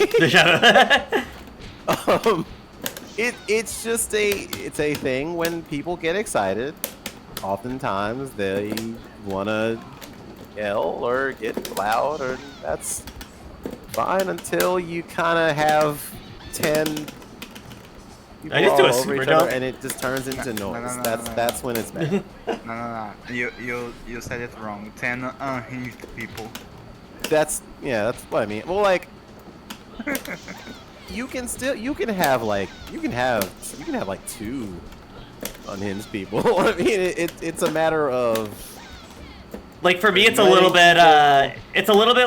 It's just a thing when people get excited. Oftentimes they wanna yell or get loud, or that's fine until you kind of have 10 people
I just do
all
a
over
super
each other,
jump.
and it just turns into noise.
No.
That's when it's bad.
No. You said it wrong. 10 unhinged people.
That's what I mean. Well, like, you can have like 2 unhinged people. I mean, it's a matter of
Like for me, it's a little bit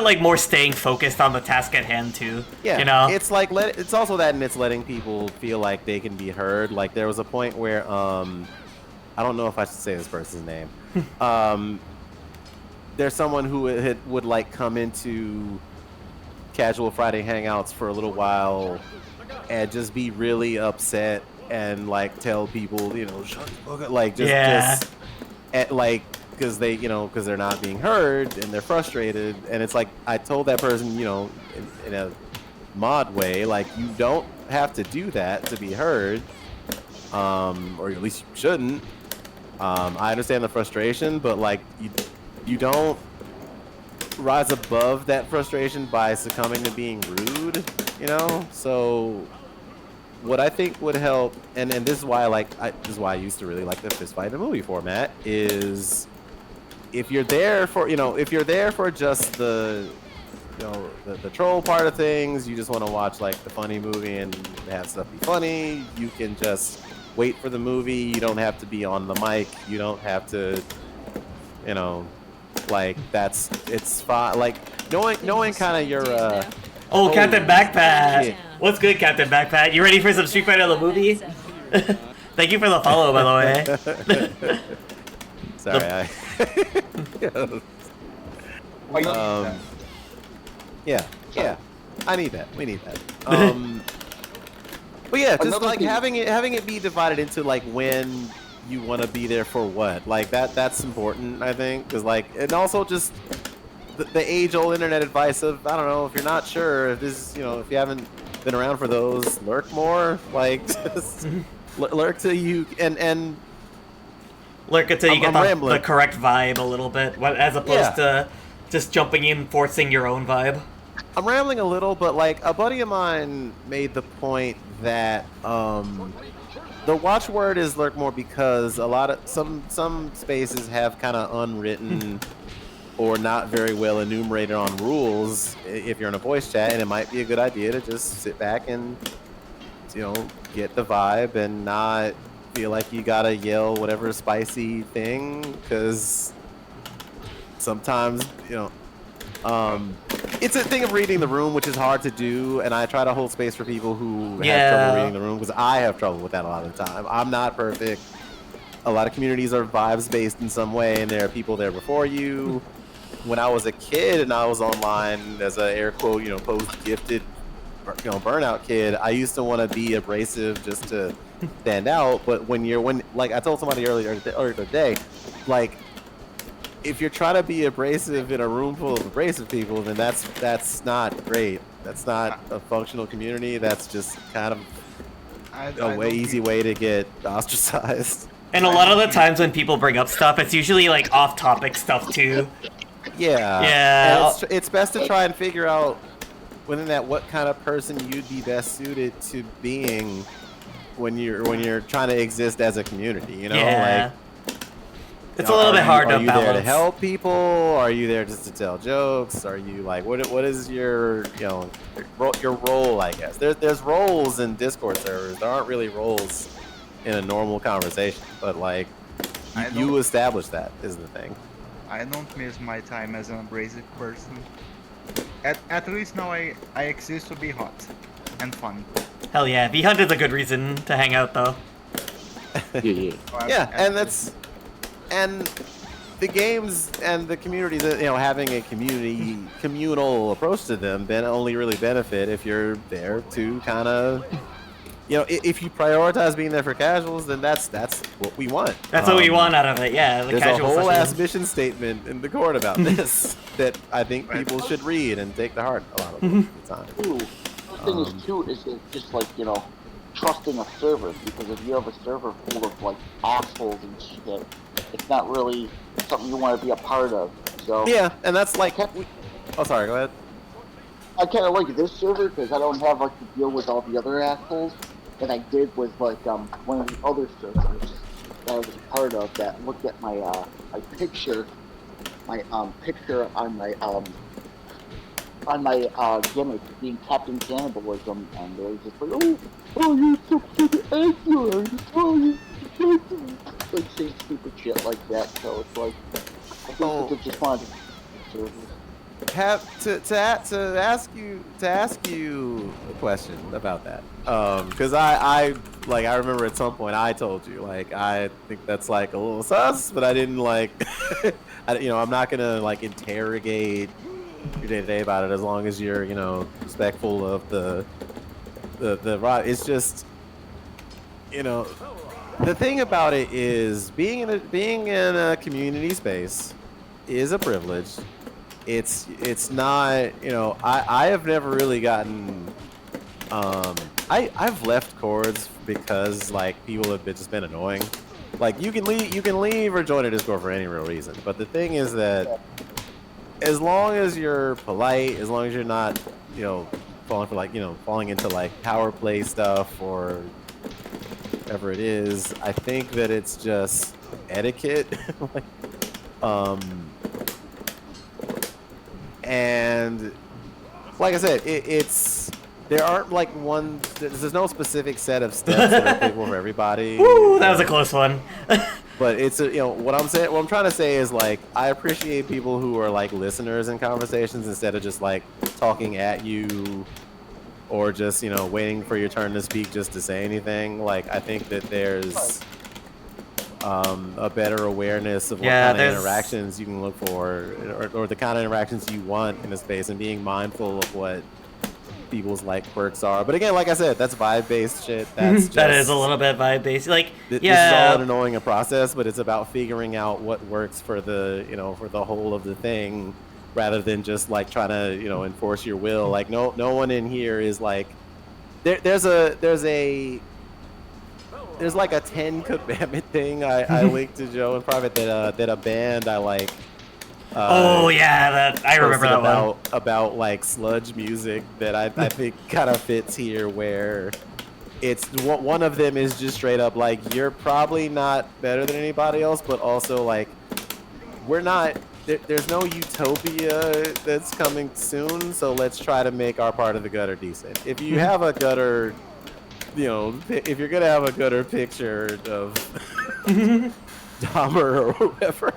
like more staying focused on the task at hand too.
Yeah,
you know,
it's like it's also that, and it's letting people feel like they can be heard. Like there was a point where I don't know if I should say this person's name. There's someone who would like come into Casual Friday Hangouts for a little while and just be really upset and like tell people, you know, shut the fuck up, like just like. Because because they're not being heard and they're frustrated, and it's like I told that person, you know, in a mod way, like you don't have to do that to be heard, or at least you shouldn't. I understand the frustration, but like you don't rise above that frustration by succumbing to being rude, you know. So what I think would help, and this is why this is why I used to really like the fist fight in the movie format, is if you're there for just the the troll part of things, you just want to watch like the funny movie and have stuff be funny, you can just wait for the movie. You don't have to be on the mic. You don't have to, like it's fine. Like knowing kind of your
Oh, Captain Backpat.
shit.
What's good, Captain Backpat? You ready for some Street Fighter the movie? Thank you for the follow, by the way.
Sorry, yeah. I need that. We need that. But yeah, just
Another
like
thing-
having it be divided into like when you want to be there for what, like that's important, I think, because like, and also just the age-old internet advice of, I don't know, if you're not sure if this, if you haven't been around for those, lurk more, like just lurk till you and
Lurk until you
I'm
get the
rambling.
correct vibe a little bit, as opposed to just jumping in, forcing your own vibe.
I'm rambling a little, but like a buddy of mine made the point that the watchword is lurk more because a lot of some spaces have kind of unwritten or not very well enumerated on rules if you're in a voice chat, and it might be a good idea to just sit back and get the vibe and not feel like you gotta yell whatever spicy thing, because sometimes it's a thing of reading the room, which is hard to do, and I try to hold space for people who have trouble reading the room, because I have trouble with that a lot of the time. I'm not perfect. A lot of communities are vibes based in some way, and there are people there before you. When I was a kid and I was online as a air quote, post-gifted, burnout kid, I used to want to be abrasive just to stand out. But when like I told somebody earlier today, like, if you're trying to be abrasive in a room full of abrasive people, then that's not great. That's not a functional community. That's just kind of easy way to get ostracized.
And a lot of the times when people bring up stuff, it's usually like off-topic stuff too.
Yeah. And it's best to try and figure out within that what kind of person you'd be best suited to being when you're trying to exist as a community. Like,
it's a little bit hard to balance.
Are you there to help people? Are you there just to tell jokes? Are you like what is your your role? I guess there's roles in Discord servers. There aren't really roles in a normal conversation, but like you establish that is the thing.
I don't miss my time as an abrasive person. At least now I exist to be hot and fun.
Hell yeah, V-Hunt is a good reason to hang out though.
Yeah, and the games and the communities, having a communal approach to them, then only really benefit if you're there to kind of, if you prioritize being there for casuals, then that's what we want.
That's what we want out of it, yeah.
There's a whole ass mission statement in the court about this that I think people should read and take to heart a lot of the time.
Ooh, the thing is too is just like trusting a server, because if you have a server full of like assholes and shit, it's not really something you want to be a part of. So
yeah, and that's like sorry, go ahead.
I kind of like this server because I don't have like to deal with all the other assholes that I did with like one of the other servers that I was a part of that looked at my my picture on my gimmick being Captain Cannibalism, and they were just like, oh, you're so fucking excellent, oh, you're like say stupid shit like that. So it's like I think
Oh.
they just wanted to.
To ask you a question about that, because I remember at some point I told you like I think that's like a little sus, but I didn't like I'm not gonna like interrogate your day to day about it as long as you're respectful of the it's just the thing about it is being in a community space is a privilege. It's not, I have never really gotten, I've left chords because like people have just been annoying. Like you can leave or join a Discord for any real reason. But the thing is that as long as you're polite, as long as you're not, falling into like power play stuff or whatever it is, I think that it's just etiquette. And like I said, there aren't like there's no specific set of steps that are applicable for everybody.
Woo, that was a close one.
But it's what I'm trying to say is like I appreciate people who are like listeners in conversations instead of just like talking at you or just waiting for your turn to speak just to say anything. Like I think that there's a better awareness of what kind of interactions you can look for or the kind of interactions you want in a space and being mindful of what people's like quirks are. But again, like I said, that's vibe-based shit. That's
that is a little bit vibe-based. Like,
this is all an annoying process, but it's about figuring out what works for the for the whole of the thing rather than just like trying to enforce your will. Like no one in here is like there's like a 10 commandment thing I linked to Joe in private that a band I like.
Oh yeah, I remember that one.
About like sludge music that I think kind of fits here, where it's one of them is just straight up like you're probably not better than anybody else, but also like we're not. There's no utopia that's coming soon, so let's try to make our part of the gutter decent. If you have a gutter. If you're gonna have a gutter picture of Dahmer or whoever,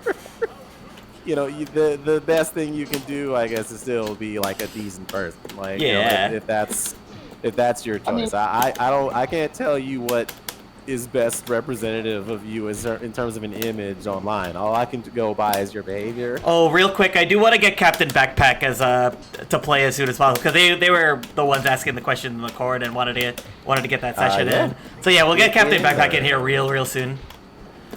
the best thing you can do, I guess, is still be like a decent person. Like, if that's your choice. I can't tell you what is best representative of you in terms of an image online. All I can go by is your behavior.
Oh, real quick, I do want to get Captain Backpack as to play as soon as possible because they were the ones asking the question in the Discord and wanted to get that session in. So yeah, we'll get Captain Backpack in here real soon.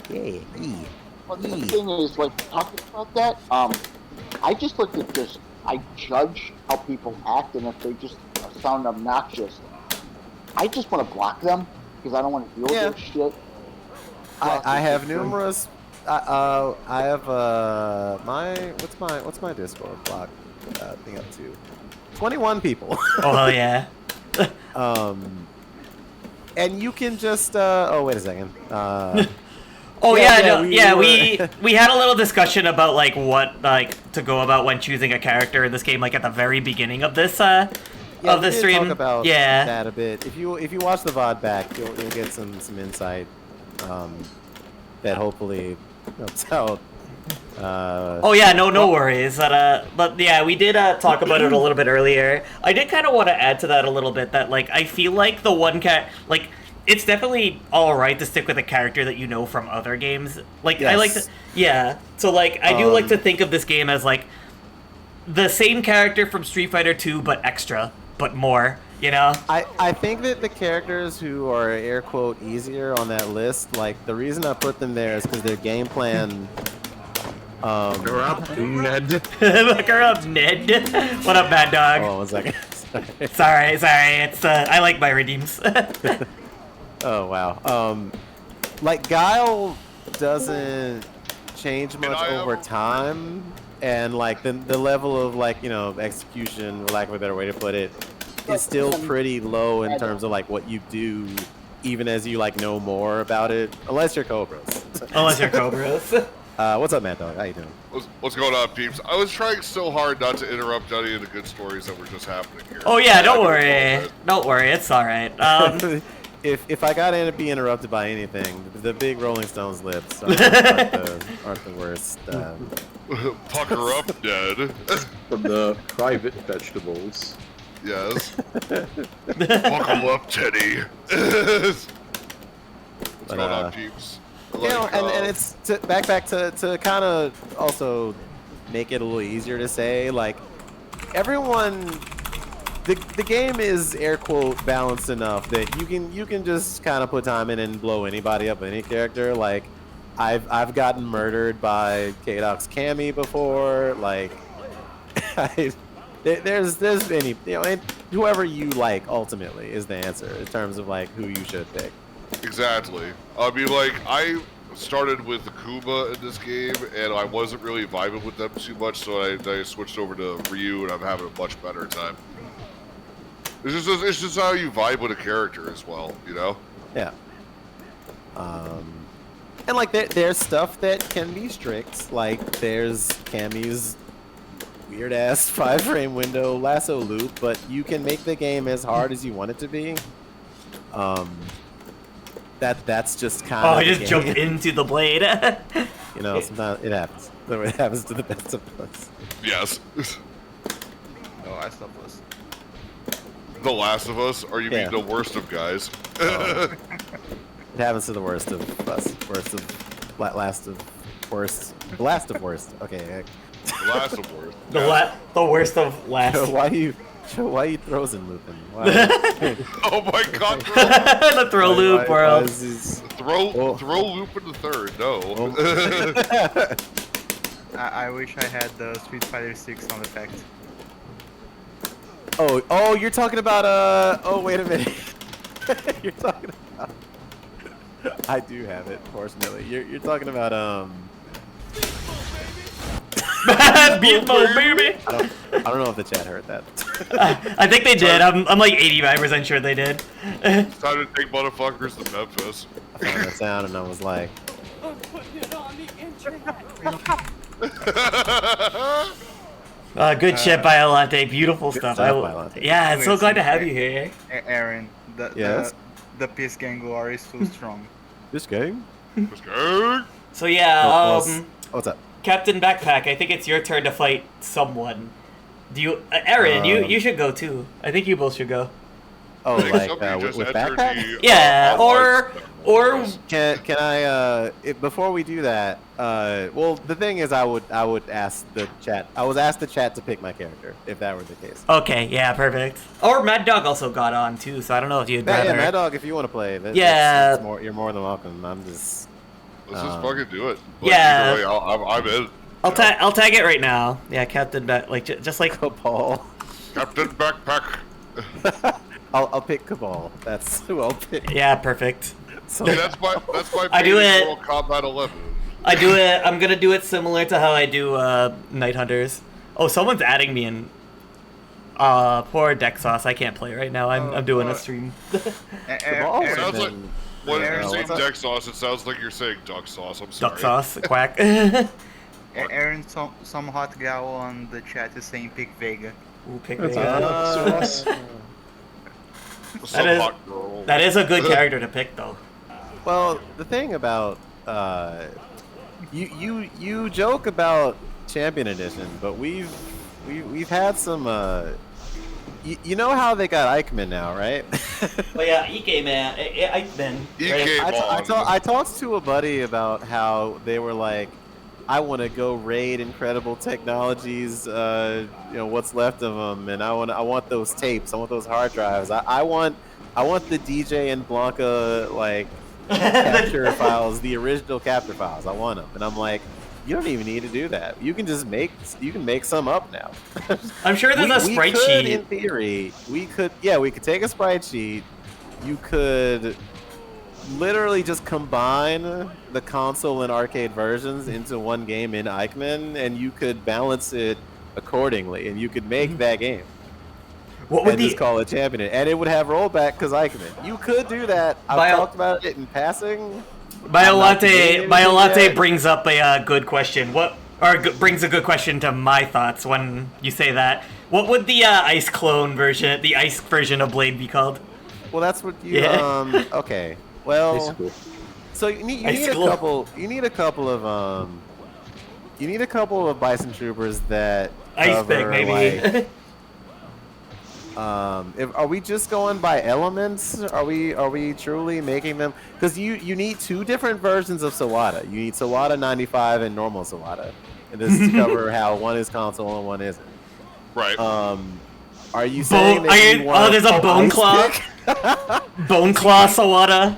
Well, the thing is, like talking about that, I just look at this. I judge how people act, and if they just sound obnoxious, I just want to block them. Because I don't want to deal with this shit.
I have numerous. I have what's my Discord block thing up to? 21 people.
Oh hell yeah.
And you can just oh wait a second.
We had a little discussion about like what like to go about when choosing a character in this game, like at the very beginning of this of the stream.
Talk about that a bit. If you watch the VOD back, you'll get some insight that hopefully helps out.
No worries. But yeah, we did talk about it a little bit earlier. I did kind of want to add to that a little bit that like I feel like the one like it's definitely all right to stick with a character that you know from other games. Like I like to So like I do like to think of this game as like the same character from Street Fighter 2 but extra. But more,
I think that the characters who are air quote easier on that list, like the reason I put them there is because their game plan.
You're up, Ned.
Look her up, Ned. What up, Mad Dog?
Oh, 1 second.
Sorry. It's I like my redeems.
Oh wow. Like Guile doesn't change much over time. And like the level of like execution, for lack of a better way to put it, is still pretty low in terms of like what you do, even as you like know more about it. Unless you're Cobras. What's up, Mad Dog? How you doing?
What's going on, peeps? I was trying so hard not to interrupt any of the good stories that were just happening here.
Oh yeah, don't worry, it's all right.
if I gotta be interrupted by anything, the big Rolling Stones lips aren't the worst.
Pucker up, Dad.
From the private vegetables.
Yes. Buckle up, Teddy. What's
But,
going on, peeps?
You know, and it's back to kind of also make it a little easier to say, like, everyone. The game is air quote balanced enough that you can just kind of put time in and blow anybody up, any character. Like, I've gotten murdered by K-Doc's Cammy before. Like, there's any, you know, and whoever you like ultimately is the answer in terms of like who you should pick.
Exactly. I mean, like, I started with Akuma in this game, and I wasn't really vibing with them too much, so I switched over to Ryu, and I'm having a much better time. It's just how you vibe with a character as well, you know?
Yeah. And like there's stuff that can be strict, like there's Cammy's weird ass 5-frame window lasso loop, but you can make the game as hard as you want it to be. That's just kind of.
Oh, I just jumped into the blade.
You know, sometimes it happens. It happens to the best of us.
Yes.
Oh, I stopped this.
The Last of Us, or you
Yeah.
mean the worst of guys?
It happens to the worst of us. Last of worst. Okay.
The Last of Worst.
The worst of last.
Joe, why you Frozen looping? Why,
Oh my god,
The throw loop, bro.
throw loop in the third, no.
I wish I had the Street Fighter 6 sound effect.
Oh, you're talking about oh, wait a minute. You're talking about. I do have it, fortunately. You're talking about
Beatmo, baby.
I don't know if the chat heard that.
I think they did. I'm like 85% sure they did.
It's time to take motherfuckers to Memphis.
I found that sound and I was like,
Good shit, Biolante. Beautiful stuff.
stuff, Biolante.
Yeah, it's so glad to have you here.
Aaron,
Yes?
the Peace Gang lore is too strong.
this game?
Let's go.
So yeah,
What's up?
Captain Backpack, I think it's your turn to fight someone. Do you, Aaron? You should go too. I think you both should go.
Oh,
I think
like
somebody just
with
entered
backpack?
the,
Yeah,
online
or
Can I before we do that? Well, the thing is, I would ask the chat. I was asked the chat to pick my character if that were the case.
okay, yeah, perfect. Or Mad Dog also got on too, so I don't know if you'd rather.
Yeah, Mad Dog, if you want to play,
Yeah.
you're more than welcome. I'm just.
Let's just fucking do it. Like,
Yeah.
either way, I'm in.
I'll tag it right now. Yeah, Captain just like
Cabal.
Captain Backpack.
I'll pick Cabal. That's who I'll pick.
yeah, perfect.
So,
Yeah, that's my
I do
favorite
it.
Mortal Kombat 11.
I do it. I'm gonna do it similar to how I do Night Hunters. Oh, someone's adding me in. Poor Deck Sauce. I can't play right now. I'm doing a stream.
Cabal
Aaron,
Sounds like-
been-
When
Aaron,
you're saying
what's up?
deck sauce, it sounds like you're saying duck sauce. I'm sorry.
Duck Sauce, quack.
Aaron, some hot gal on the chat is saying pick Vega.
Ooh, pick
That's
Vega.
sauce.
Some
That is-
hot girl.
That is a good character to pick, though.
Well, the thing about you joke about Champion Edition, but we've had some you know how they got Eichmann now, right?
But yeah, Ike man, Ike man.
Ike.
I talked to a buddy about how they were like, I want to go raid Incredible Technologies, you know, what's left of them, and I want those tapes, I want those hard drives, I want the DJ and Blanca like capture files, the original capture files, I want them, and I'm like, you don't even need to do that. You can just make some up now.
I'm sure there's a sprite
could,
sheet.
in theory, we could take a sprite sheet. You could literally just combine the console and arcade versions into one game in Eichmann, and you could balance it accordingly, and you could make that game.
What would
And just call it Champion, and it would have rollback because Eichmann. You could do that. I've talked about it in passing.
Biolante brings up a good question. Brings a good question to my thoughts when you say that. What would the ice version of Blade be called?
Well, that's what you.
Yeah.
Okay.
High
Well,
school.
so you need
High school.
You need a couple of Bison Troopers that
Ice
cover,
pick, maybe.
are we just going by elements? Are we truly making them? Because you need two different versions of Sawada. You need Sawada 95 and normal Sawada, and this is to cover how one is console and one isn't.
Right.
Are you saying that you want
there's a Bone
Ice
Claw.
Pick?
Bone Claw Sawada.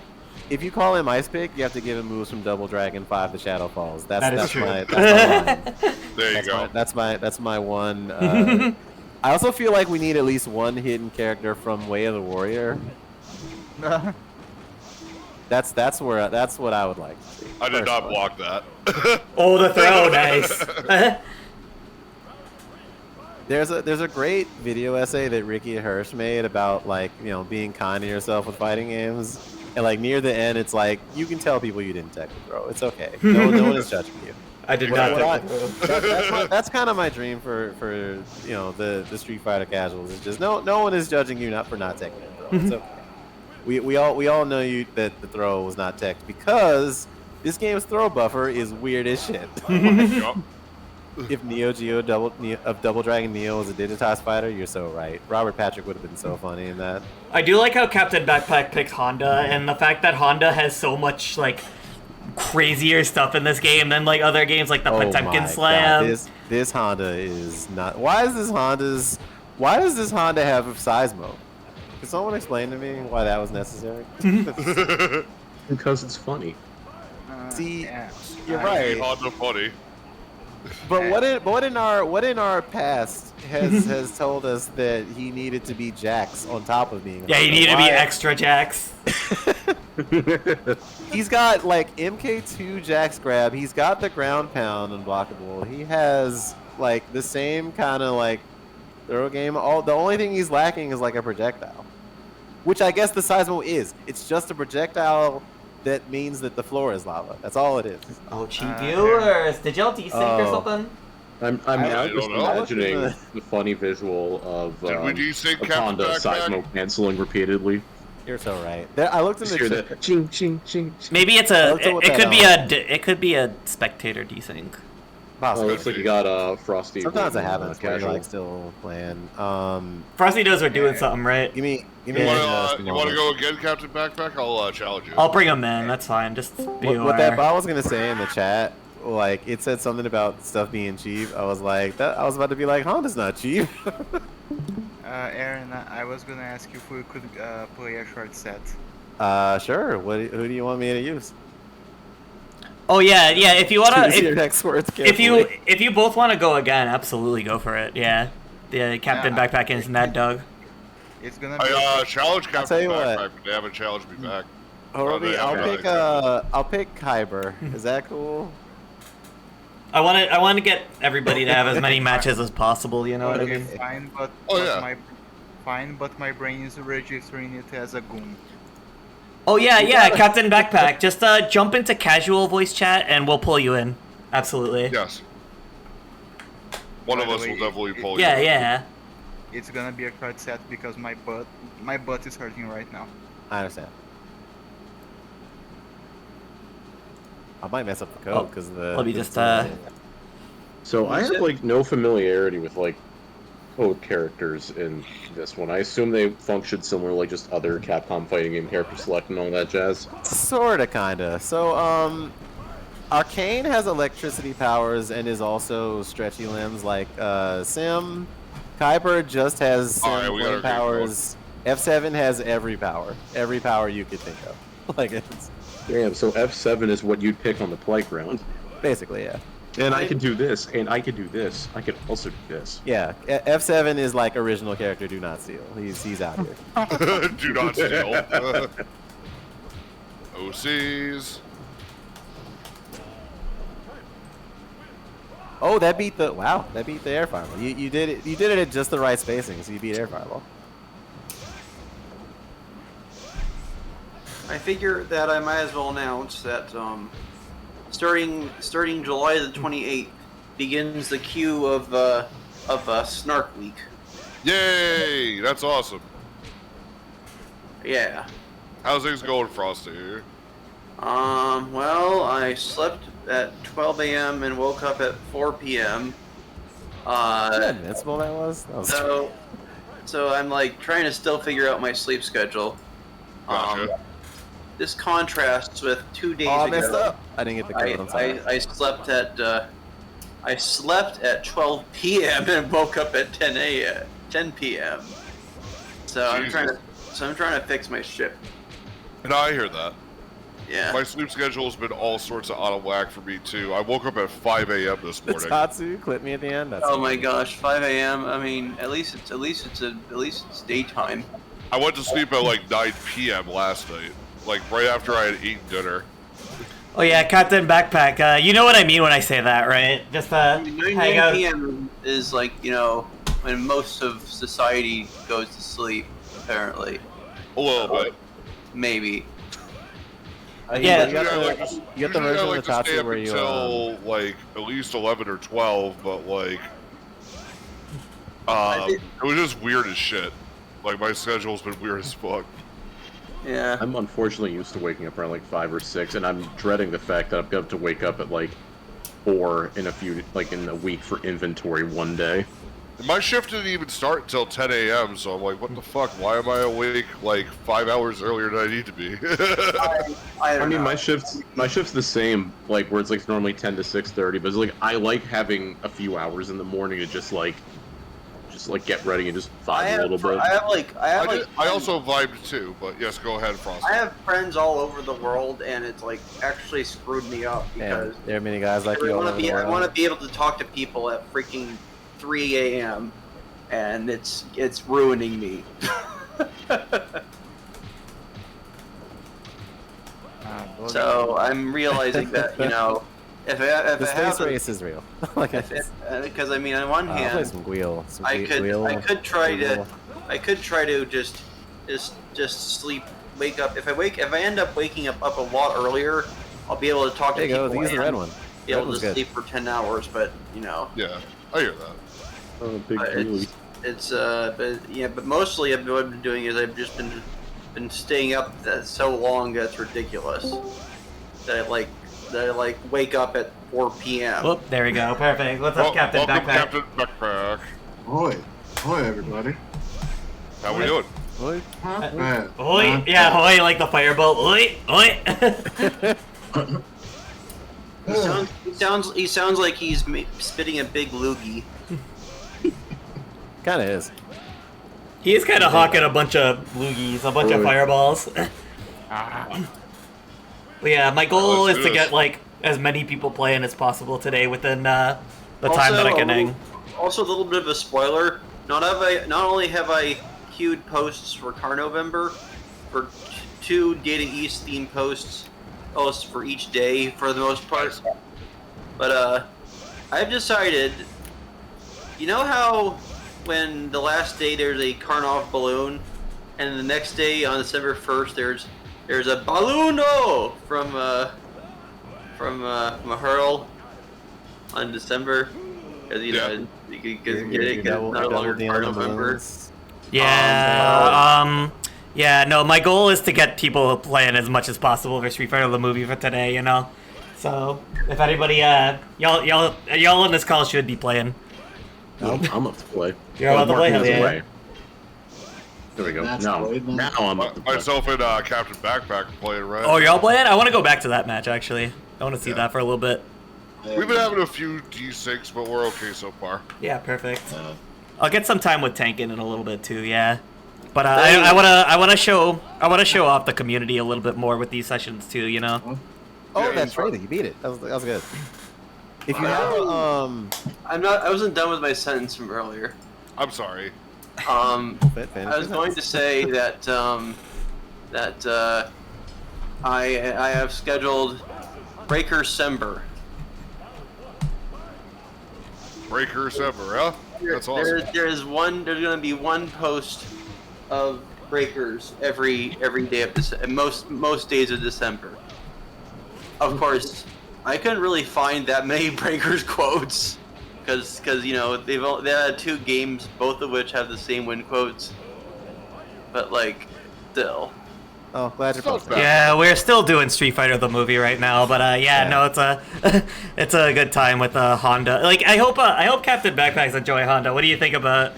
If you call him Ice Pick, you have to give him moves from Double Dragon 5 to Shadow Falls.
That is true.
That's my line.
There you go.
That's my one. I also feel like we need at least one hidden character from Way of the Warrior. That's what I would like to see.
I did not
personally.
block that.
Oh, the throw, nice.
There's a great video essay that Ricky Hirsch made about being kind to yourself with fighting games, and near the end it's like you can tell people you didn't tech the throw. It's okay. No one is judging you.
I did
What
not.
that's kind of my dream for the Street Fighter casuals. It's just no one is judging you not taking the throw. It's okay. We all know that the throw was not teched because this game's throw buffer is weird as shit.
Yup.
If Neo Geo Double Dragon Neo was a digitized fighter, you're so right. Robert Patrick would have been so funny in that.
I do like how Captain Backpack picks Honda, and the fact that Honda has so much crazier stuff in this game than other games like the Potemkin Slam.
God, this Honda is not. Why does this Honda have Seismo? Can someone explain to me why that was necessary?
Because it's funny.
See,
Yeah.
you're
I-
right.
Honda funny.
But what in our past has told us that he needed to be Jax on top of being.
Yeah, you
Honda?
need to be
Why?
extra Jax.
He's got MK2 Jax grab. He's got the ground pound unblockable. He has the same kind of throw game. The only thing he's lacking is a projectile, which I guess the Seismo is. It's just a projectile that means that the floor is lava. That's all it is.
Oh, cheap viewers. Did y'all desync or
Oh.
something?
I'm
I
now just
don't know.
imagining the funny visual of,
Did we desync
of
Captain
Honda
Backpack?
Seismo canceling repeatedly.
You're so right. I looked in
Just
the
hear
chat.
that ching ching ching. ching.
Maybe it's
I'll tell what
it
that
could be
on.
it could be a spectator desync.
Oh,
Possibly.
looks like you got Frosty.
Sometimes it
playing,
happens. Where
casual.
you're still playing.
Frosty knows we're doing something right.
Give me.
You
just a
want to
moment.
go again, Captain Backpack? I'll challenge you.
I'll bring him in. That's fine. Just be
What that
aware.
bot was gonna say in the chat, it said something about stuff being cheap. I was like, I was about to be like, Honda's not cheap.
Aaron, I was gonna ask you if we could play a short set.
Sure. Who do you want me to use?
Oh yeah. If you wanna,
Choose your next words
if
carefully.
you both want to go again, absolutely go for it. Yeah. The Captain
Yeah,
Backpack is Mad Dog.
It's gonna be.
I challenge
tell
Captain
you what.
Backpack, but they haven't challenged me back.
Horobi,
yeah,
I'll pick Kyber. Is that cool?
I want to get everybody to have as many matches as possible. You know what I
Okay,
mean?
fine, but
Oh,
but
yeah.
my brain is registering it as a goon.
Oh yeah, Captain Backpack. Just jump into casual voice chat and we'll pull you in. Absolutely.
Yes. One
By
of
the
us
way,
will definitely pull
Yeah,
you.
yeah.
It's gonna be a short set because my butt is hurting right now.
I understand. I might mess up the code
Oh,
because the.
let me just,
So I have no familiarity with code characters in this one. I assume they function similar like just other Capcom fighting game character select and all that jazz.
Sorta, kinda. So, Arcane has electricity powers and is also stretchy limbs like Sim. Kyber just has Sim
Alright, we got
flame
our game
powers. F7 has every power you could think of. It's
Damn, so F7 is what you'd pick on the playground.
basically, yeah.
And I can do this, and I can do this. I can also do this.
Yeah, F7 is like original character Do Not Steal. He's out here.
Do not steal. OCs.
Oh, that beat the air fireball. You did it at just the right spacing, so you beat air fireball.
I figure that I might as well announce that starting July the 28th begins the queue of Snark Week.
Yay! That's awesome.
Yeah.
How's things going, Frosty?
Well, I slept at 12 a.m. and woke up at 4 p.m.
How invincible that was?
So I'm like trying to still figure out my sleep schedule.
Gotcha.
This contrasts with 2 days
Oh, I
ago.
messed up. I didn't get the code. I'm sorry.
I slept at 12 p.m. and woke up at 10 p.m. So I'm trying to fix my shit.
And I hear that.
Yeah.
My sleep schedule has been all sorts of out of whack for me too. I woke up at 5 a.m. this morning.
Tatsu clipped me at the end. That's
Oh my gosh, 5 a.m. I mean, at least it's daytime.
I went to sleep at like 9 p.m. last night, like right after I had eaten dinner.
Oh yeah, Captain Backpack. You know what I mean when I say that, right? Just
9
hang out.
p.m. is like, you know, when most of society goes to sleep, apparently.
A little bit.
Maybe.
Yeah.
You got the version of the Tatsu where you
until like at least 11 or 12, but like it was just weird as shit. Like my schedule's been weird as fuck.
Yeah.
I'm unfortunately used to waking up around like 5 or 6, and I'm dreading the fact that I'm going to have to wake up at like 4 in a week for inventory one day.
My shift didn't even start until 10 a.m., so I'm like, what the fuck? Why am I awake like 5 hours earlier than I need to be?
I don't know.
my shift's the same, like where it's like normally 10 to 6:30, but it's like I like having a few hours in the morning to just get ready and just vibe a little bit.
I also vibed too, but yes, go ahead, Frosty.
I have friends all over the world, and it's like actually screwed me up because
there are many guys like you all over the
I
world.
want to be able to talk to people at freaking 3 a.m. and it's ruining me. So I'm realizing that, you know, if
the
I
space
have
race is real.
because I mean, on one
I'll play
hand,
some Guile.
I could try to just sleep, wake up. If I end up waking up a lot earlier, I'll be able to talk to
There you
people.
go. Use the red one.
Be able
Red one's
to
good.
sleep for 10 hours, but you know.
Yeah, I hear that.
Oh, big
But
wheelie.
but mostly what I've been doing is I've just been staying up so long that's ridiculous. That I like wake up at 4 p.m.
Whoop, there we go. Perfect. What's up, Captain
Welcome,
Backpack?
Captain Backpack.
Ahoy. Ahoy, everybody.
How we doing?
Not bad.
Oi,
Not
yeah,
bad.
oi, like the fireball. Oi, oi.
He sounds like he's spitting a big loogie.
Kind of is.
He is kind of hawking a bunch of loogies, a bunch of fireballs. But yeah, my goal is to get like as many people playing as possible today within the time that I can hang.
Also, a little bit of a spoiler. Not only have I queued posts for Carnovember, for 2 Data East themed posts for each day for the most part. But I've decided. You know how when the last day there's a Karnov balloon, and the next day on December 1st there's a balluno from Mahurl on December, because you know you can get it 'cause it's no longer part of November.
Yeah. Yeah. No, my goal is to get people playing as much as possible for Street Fighter the movie for today. You know. So if anybody, y'all in this call should be playing.
I'm up to play.
You're about to play,
Martin is
yeah.
away. There we go.
That's
Now
played, man.
I'm up to play.
Myself and Captain Backpack are playing, right?
Oh, y'all playing? I want to go back to that match actually. I want to see that for a little bit.
We've been having a few D6, but we're okay so far.
Yeah, perfect. I'll get some time with tanking in a little bit too. Yeah. But I want to show off the community a little bit more with these sessions too. You know.
Oh, that's right. You beat it. That was good. If you have
I wasn't done with my sentence from earlier.
I'm sorry.
I was going to say that I have scheduled Breaker Sember.
Breaker Sember, huh? That's awesome.
There's going to be one post of Breakers every day of most days of December. Of course, I couldn't really find that many Breakers quotes because you know they had 2 games, both of which have the same win quotes. But like, Still.
Oh, glad you're
It's not
posting.
bad.
Yeah, we're still doing Street Fighter the movie right now, but
Yeah.
no, it's a it's a good time with Honda. Like I hope Captain Backpacks enjoy Honda. What do you think about?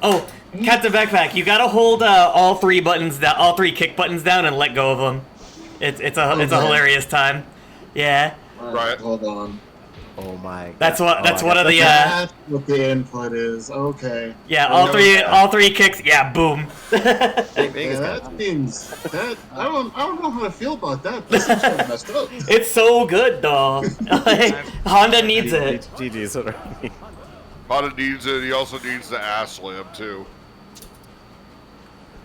Oh, Captain Backpack, you gotta hold all three kick buttons down and let go of them. It's a hilarious time. Yeah,
Right.
Hold on.
Oh my.
that's
God.
one of the
That's what the input is. Okay.
yeah
I
all
know
three
that.
kicks. Yeah, boom.
Vegas
Yeah,
got
that means that I don't know how to feel about that. This is kind of messed up.
It's so good though. Honda needs it.
GG's what I mean.
Honda needs it. He also needs the ass slam too.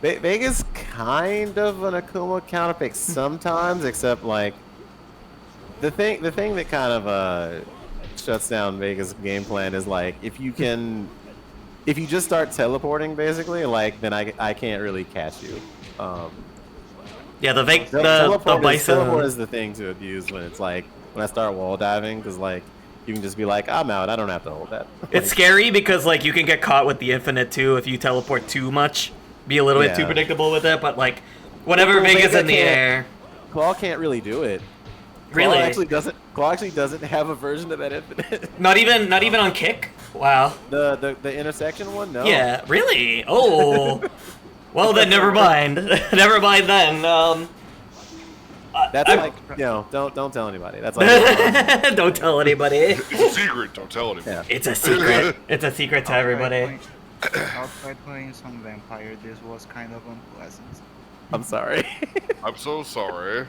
Vegas kind of an Akuma counterpick sometimes, except like the thing that kind of shuts down Vegas' game plan is like if you just start teleporting basically, like then I can't really catch you.
Yeah, the
Teleport
bison.
is the thing to abuse when it's like when I start wall diving because like you can just be like I'm out. I don't have to hold that.
It's scary because like you can get caught with the infinite too if you teleport too much. Be a little bit too
Yeah.
predictable with it, but like whenever
Well,
Vegas
Vega
in the
can't-
air.
Claw can't really do it.
Really?
Claw actually doesn't have a version of that infinite.
Not even on kick? Wow.
The intersection one, no.
Yeah, really? Oh. Well then never mind. Never mind then.
That's
I-
like don't tell anybody. That's like
Don't tell anybody.
It's a secret. Don't tell anybody.
yeah.
It's a secret. It's a secret to everybody.
Outside playing some vampire, this was kind of unpleasant.
I'm sorry.
I'm so sorry.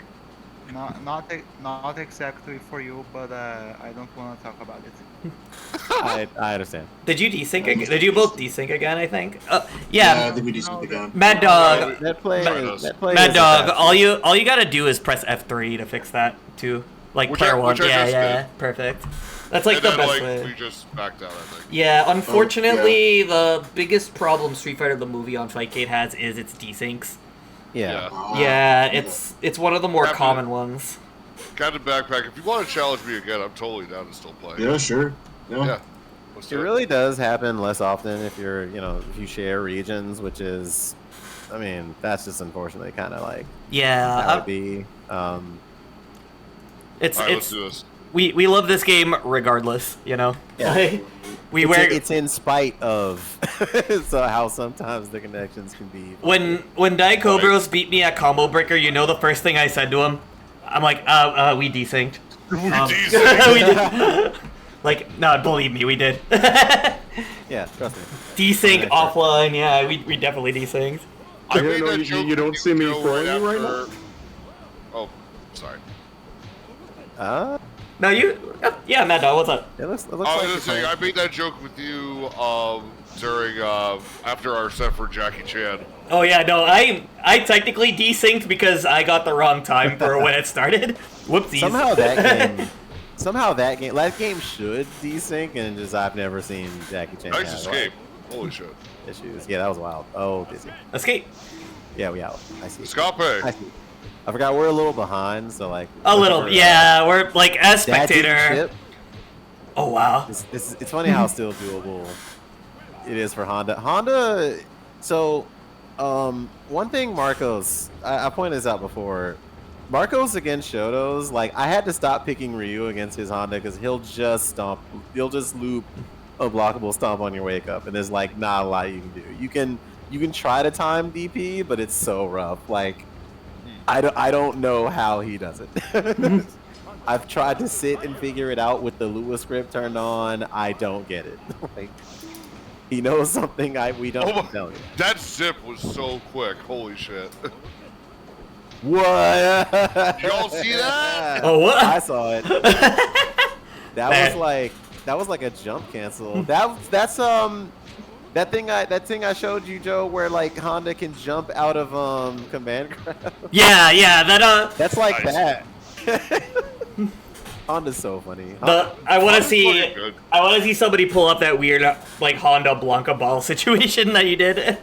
Not exactly for you, but I don't want to talk about it.
I understand.
Did you desync again? Did you both desync again, I think?
Yeah,
Yeah.
the video should be gone.
Mad Dog.
That play
Mad-
that play
Mad
is a
Dog,
bad-
all you gotta do is press F3 to fix that too. Like
Which
player
I-
one.
which I
Yeah,
just
yeah,
did.
perfect. That's like
And
the
then,
best
like,
way.
we just backed out, I think.
Yeah, unfortunately, the biggest problem Street Fighter the movie on Fightgate has is its desyncs.
Yeah.
Yeah, it's one of the more
Captain-
common ones.
Captain Backpack, if you want to challenge me again, I'm totally down to still play.
Yeah, sure.
Yeah. Let's
It
do it.
really does happen less often if you're, if you share regions, which is, I mean, that's just unfortunately kind of like
Yeah,
how it be.
it's
All right, let's
it's
do this.
we love this game regardless.
Yeah.
We
It's,
wear
it's in spite of so how sometimes the connections can be.
when Daiko Bros beat me at Combo Breaker. You know the first thing I said to him, I'm like, we desynced.
Desynced.
We did. Like, no, believe me, we did.
Yeah, trust me.
Desync
Yeah, sure.
offline, yeah, we definitely desynced.
I
Yeah,
made
no,
that
you-
joke
you don't
with
see me
Joe
throwing you right
after- Oh, sorry.
No, yeah, Mad Dog, what's up?
It looks
I
like
was
you're
gonna say,
playing-
I made that joke with you during after our set for Jackie Chan.
Oh yeah, no, I technically desynced because I got the wrong time for when it started. Whoopsies.
Somehow that game should desync, and just I've never seen Jackie Chan
Nice
have,
escape. Holy shit.
issues. Yeah, that was wild. Oh, busy.
Escape.
Yeah, we out. I see.
Escape.
I see. I forgot we're a little behind, so like
A little, yeah, we're like as
That didn't
spectator.
ship.
Oh wow.
It's funny how still doable it is for Honda. Honda. So, one thing Marcos, I pointed this out before. Marcos against Shoto's, like I had to stop picking Ryu against his Honda because he'll just loop a blockable stomp on your wake up, and there's like not a lot you can do. You can try to time DP, but it's so rough. Like I don't know how he does it. I've tried to sit and figure it out with the Lua script turned on. I don't get it. Like he knows something we don't.
Oh my-
I'm telling you.
That zip was so quick. Holy shit.
What?
Y'all see that?
Oh what?
I saw it. That was like a jump cancel. That's that thing I showed you, Joe, where like Honda can jump out of command grab.
Yeah, that
That's like
Nice.
that. Honda's so funny.
I want to
Honda's
see
fucking good.
I want to see somebody pull up that weird like Honda Blanca ball situation that you did.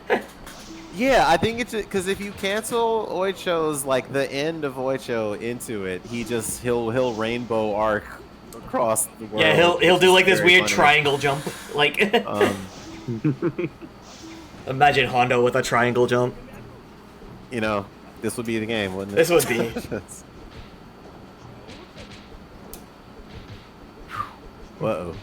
Yeah, I think it's because if you cancel Oicho's like the end of Oicho into it, he'll rainbow arc across the world.
Yeah, he'll
which
do
is
like this
very
weird
funny.
triangle jump. Like
Um,
imagine Honda with a triangle jump.
you know, this would be the game, wouldn't it?
This would be.
Whoa.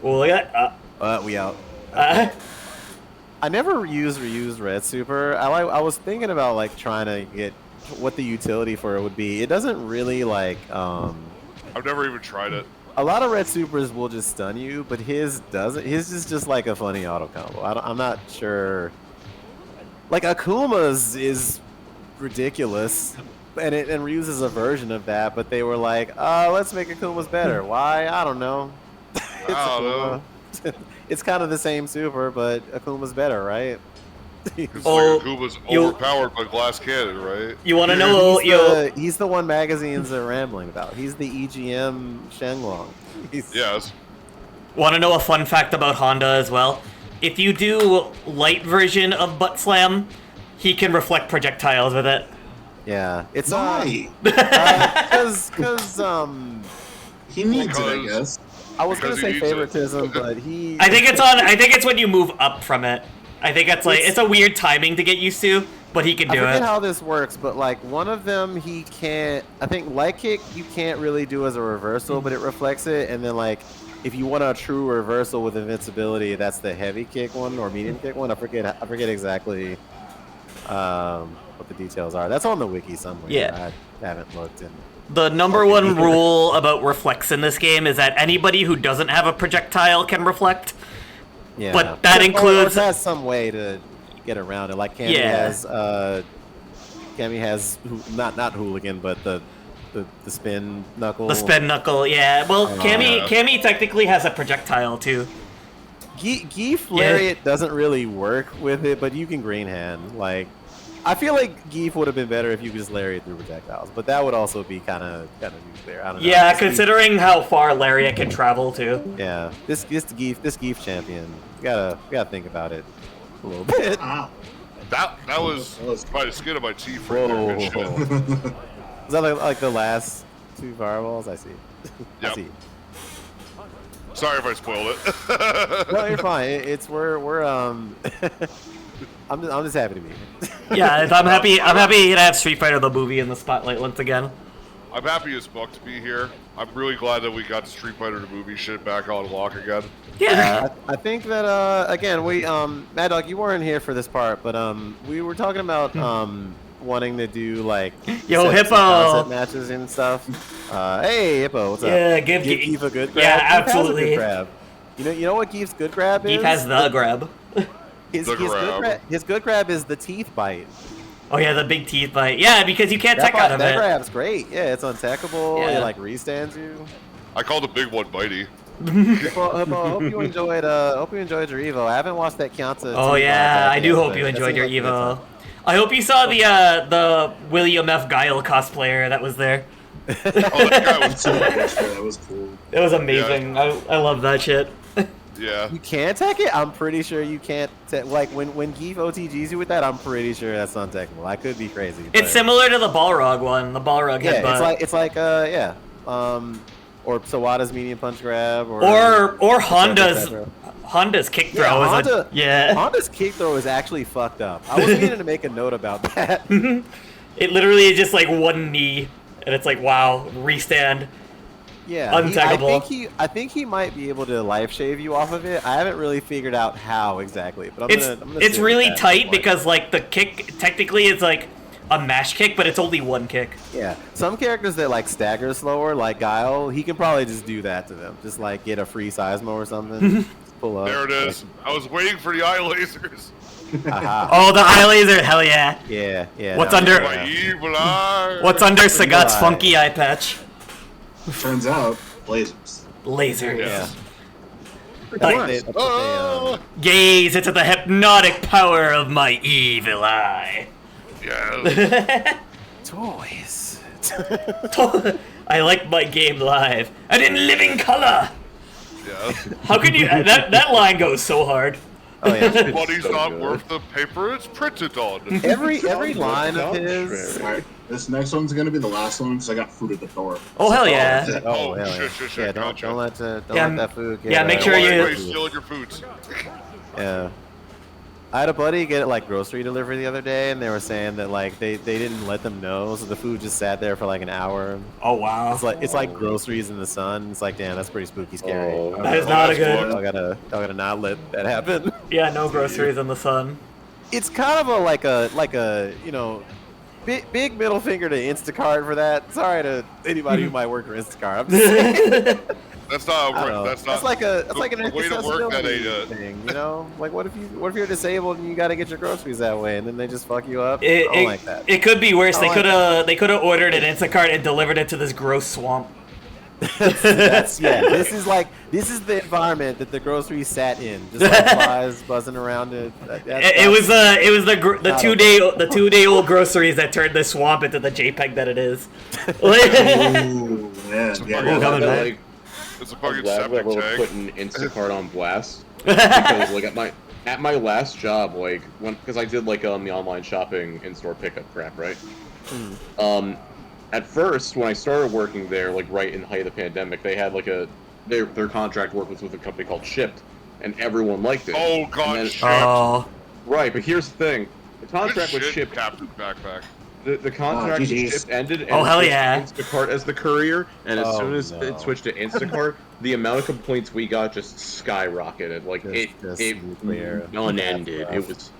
Well, look at
We out. I never reused Red Super. I was thinking about like trying to get what the utility for it would be. It doesn't really like.
I've never even tried it.
A lot of Red Supers will just stun you, but his doesn't. His is just like a funny auto combo. I'm not sure. Like Akuma's is ridiculous, and Ryu's is a version of that. But they were like, let's make Akuma's better. Why? I don't know.
I don't know.
It's kind of the same super, but Akuma's better, right?
Because
Oh,
Akuma's
you-
overpowered by Glass Cannon, right?
you want to know?
He's the one magazines are rambling about. He's the EGM Shenlong.
Yes.
Want to know a fun fact about Honda as well? If you do light version of Butt Slam, he can reflect projectiles with it.
Yeah, it's
Why?
because
He needs it, I
Because-
guess.
I was gonna
Because he
say
needs it.
favoritism, but he.
I think it's when you move up from it. I think it's like it's a weird timing to get used to, but he can
I
do
forget
it.
how this works, but like one of them he can't. I think light kick you can't really do as a reversal, but it reflects it, and then like if you want a true reversal with invincibility, that's the heavy kick one or medium kick one. I forget exactly what the details are. That's on the wiki somewhere.
Yeah.
I haven't looked in.
The number one rule about reflex in this game is that anybody who doesn't have a projectile can reflect.
Yeah,
But that
Or
includes-
has some way to get around it. Like Cammy
Yeah.
has not hooligan, but the spin knuckle.
The spin knuckle, yeah. Well,
Yeah.
Cammy technically has a projectile too.
Geef Lariat doesn't really work with it, but you can green hand. Like, I feel like Geef would have been better if you could just Lariat through projectiles, but that would also be kind of nuclear. I don't know.
Yeah,
This
considering how far Lariat can travel too.
Geef- yeah, this Geef champion, you gotta think about it a little bit.
Ow.
That was by the skin of my teeth right
Whoa.
there. Good shit.
Is that like the last two fireballs? I see. I
Yep.
see.
Sorry if I spoiled it.
No, you're fine. We're I'm just happy to be here.
Yeah, I'm happy to have Street Fighter the movie in the spotlight once again.
I'm happy as fuck to be here. I'm really glad that we got the Street Fighter the movie shit back on lock again.
Yeah.
I think that again we Mad Dog, you weren't here for this part, but we were talking about wanting to do like
Yo,
sets and
Hippo!
concept matches and stuff. Hey Hippo, what's
Yeah,
up?
give
Geef a good grab.
Yeah,
Geef has a
absolutely.
good grab. You know what Geef's good grab is?
Geef has the grab.
His
The grab.
his good grab is the teeth bite.
Oh yeah, the big teeth bite. Yeah, because you can't tech out of
that
it.
grab's great. Yeah, it's untechable.
Yeah.
It like restands you.
I call the big one Bitey.
Well, hope you enjoyed. Hope you enjoyed your Evo. I haven't watched that Kyanza.
Oh yeah, I do hope you enjoyed your Evo. I hope you saw the William F. Guile cosplayer that was there.
Oh, that guy was
So that was cool.
It was amazing. I love that shit.
Yeah.
You can't tech it. I'm pretty sure you can't. Like when Geef OTGs you with that, I'm pretty sure that's untechable. I could be crazy.
It's
but-
similar to the Balrog one, the Balrog
Yeah,
headbutt.
it's like yeah. Or Sawada's medium punch grab,
or Honda's kick throw.
Yeah,
is
Honda,
yeah.
Honda's kick throw is actually fucked up. I was meaning to make a note about that.
It literally is just like one knee, and it's like wow, restand.
Yeah,
Untaggable.
I think he might be able to life shave you off of it. I haven't really figured out how exactly, but I'm gonna
It's
sit with
really
that at
tight
some point.
because like the kick technically is like a mash kick, but it's only one kick.
Yeah, some characters that like stagger slower, like Guile, he can probably just do that to them. Just like get a free Seismo or something. Just pull up.
There it is. I was waiting for the eye lasers.
Aha.
Oh, the eye laser, hell yeah!
Yeah.
What's
no,
under-
My evil eye.
What's under Sagat's
eye.
funky eye patch?
Turns out, lasers.
Lasers.
Yeah.
Like,
That's what they,
Oh,
gaze into the hypnotic power of my evil eye.
yes.
toys.
I like my game live and in living color.
Yes.
How can you? That line goes so hard.
Oh yeah.
Money's not worth the paper it's printed on.
Every line of his.
Alright, this next one's gonna be the last one because I got food at the door.
Oh hell yeah!
Oh,
hell yeah.
shit,
Yeah,
gotcha.
don't let
Yeah,
that food get
yeah, make
Don't
sure
want
you-
anybody stealing your foods.
Yeah. I had a buddy get like grocery delivery the other day, and they were saying that like they didn't let them know, so the food just sat there for like an hour.
Oh wow.
It's like groceries in the sun. It's like, damn, that's pretty spooky, scary.
Oh.
That is not a good.
I gotta not let that happen.
Yeah, no groceries in the sun.
It's kind of like a you know, big middle finger to Instacart for that. Sorry to anybody who might work for Instacart. I'm just saying.
That's not.
I don't know.
That's not.
That's like an
the way to work that
accessibility thing, you know? Like, what if you're disabled and you got to get your groceries that way, and then they just fuck you up? I don't like that.
It could be worse.
I
They
don't
could have ordered an Instacart and delivered it to this gross swamp.
This is the environment that the groceries sat in, just like flies buzzing around it.
It was the 2-day old groceries that turned this swamp into the JPEG that it is.
Ooh, man.
Ooh, coming back.
Like,
It's a
I'm
fucking
glad
septic
we're
tank.
putting Instacart on blast because like at my last job, like because I did like the online shopping in-store pickup crap, right? At first, when I started working there, like right in the height of the pandemic, they had like their contract work was with a company called Shipt, and everyone liked it.
Oh
And
god,
then-
shit.
Oh,
Right, but here's the thing: the
Good
contract with
shit,
Shipt,
Captain Backpack.
the contract with
GGs.
Shipt ended, and
Oh, hell
it switched
yeah.
to Instacart as the courier, and as
Oh,
soon as
no.
it switched to Instacart, the amount of complaints we got just skyrocketed. Like
Just
it
nuclear.
unended.
That's rough.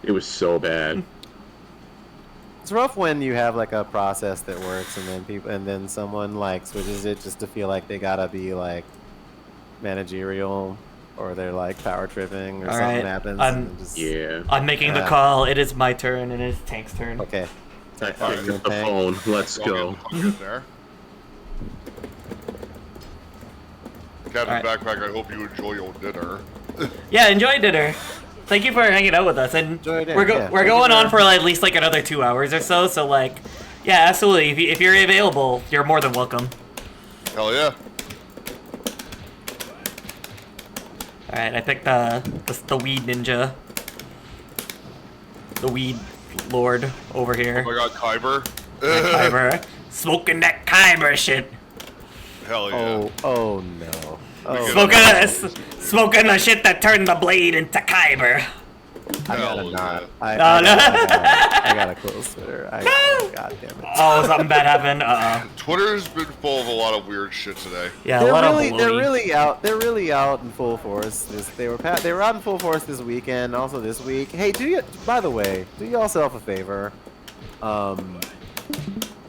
It was so bad.
It's rough when you have like a process that works and then someone like switches it just to feel like they gotta be like managerial or they're like power tripping or
All
something
right,
happens.
I'm-
and just,
Yeah.
I'm making the call. It is my turn, and it is Tank's turn.
Okay.
Alright,
Are
pick
you
up the
Tank?
phone. Let's
I'll
go.
get the fuck in there. Captain
Alright.
Backpack, I hope you enjoy your dinner.
Yeah, enjoy dinner. Thank you for hanging out with us, and
Enjoy dinner,
we're
yeah.
we're going on for at least like another 2 hours or so. So like, yeah, absolutely. If you're available, you're more than welcome.
Hell yeah.
All right, I picked the weed ninja, the weed lord over here.
Oh my god, Kyber.
Kyber, smoking that Kyber shit.
Hell yeah.
Oh no. Oh,
Smoking the shit that turned the blade into Kyber.
I gotta
Hell
not.
yeah.
I gotta close Twitter. God damn it.
Oh, something bad happened.
Twitter's been full of a lot of weird shit today.
Yeah, a lot of
They're
baloney.
really out in full force. They were out in full force this weekend, also this week. Hey, by the way, do yourself a favor.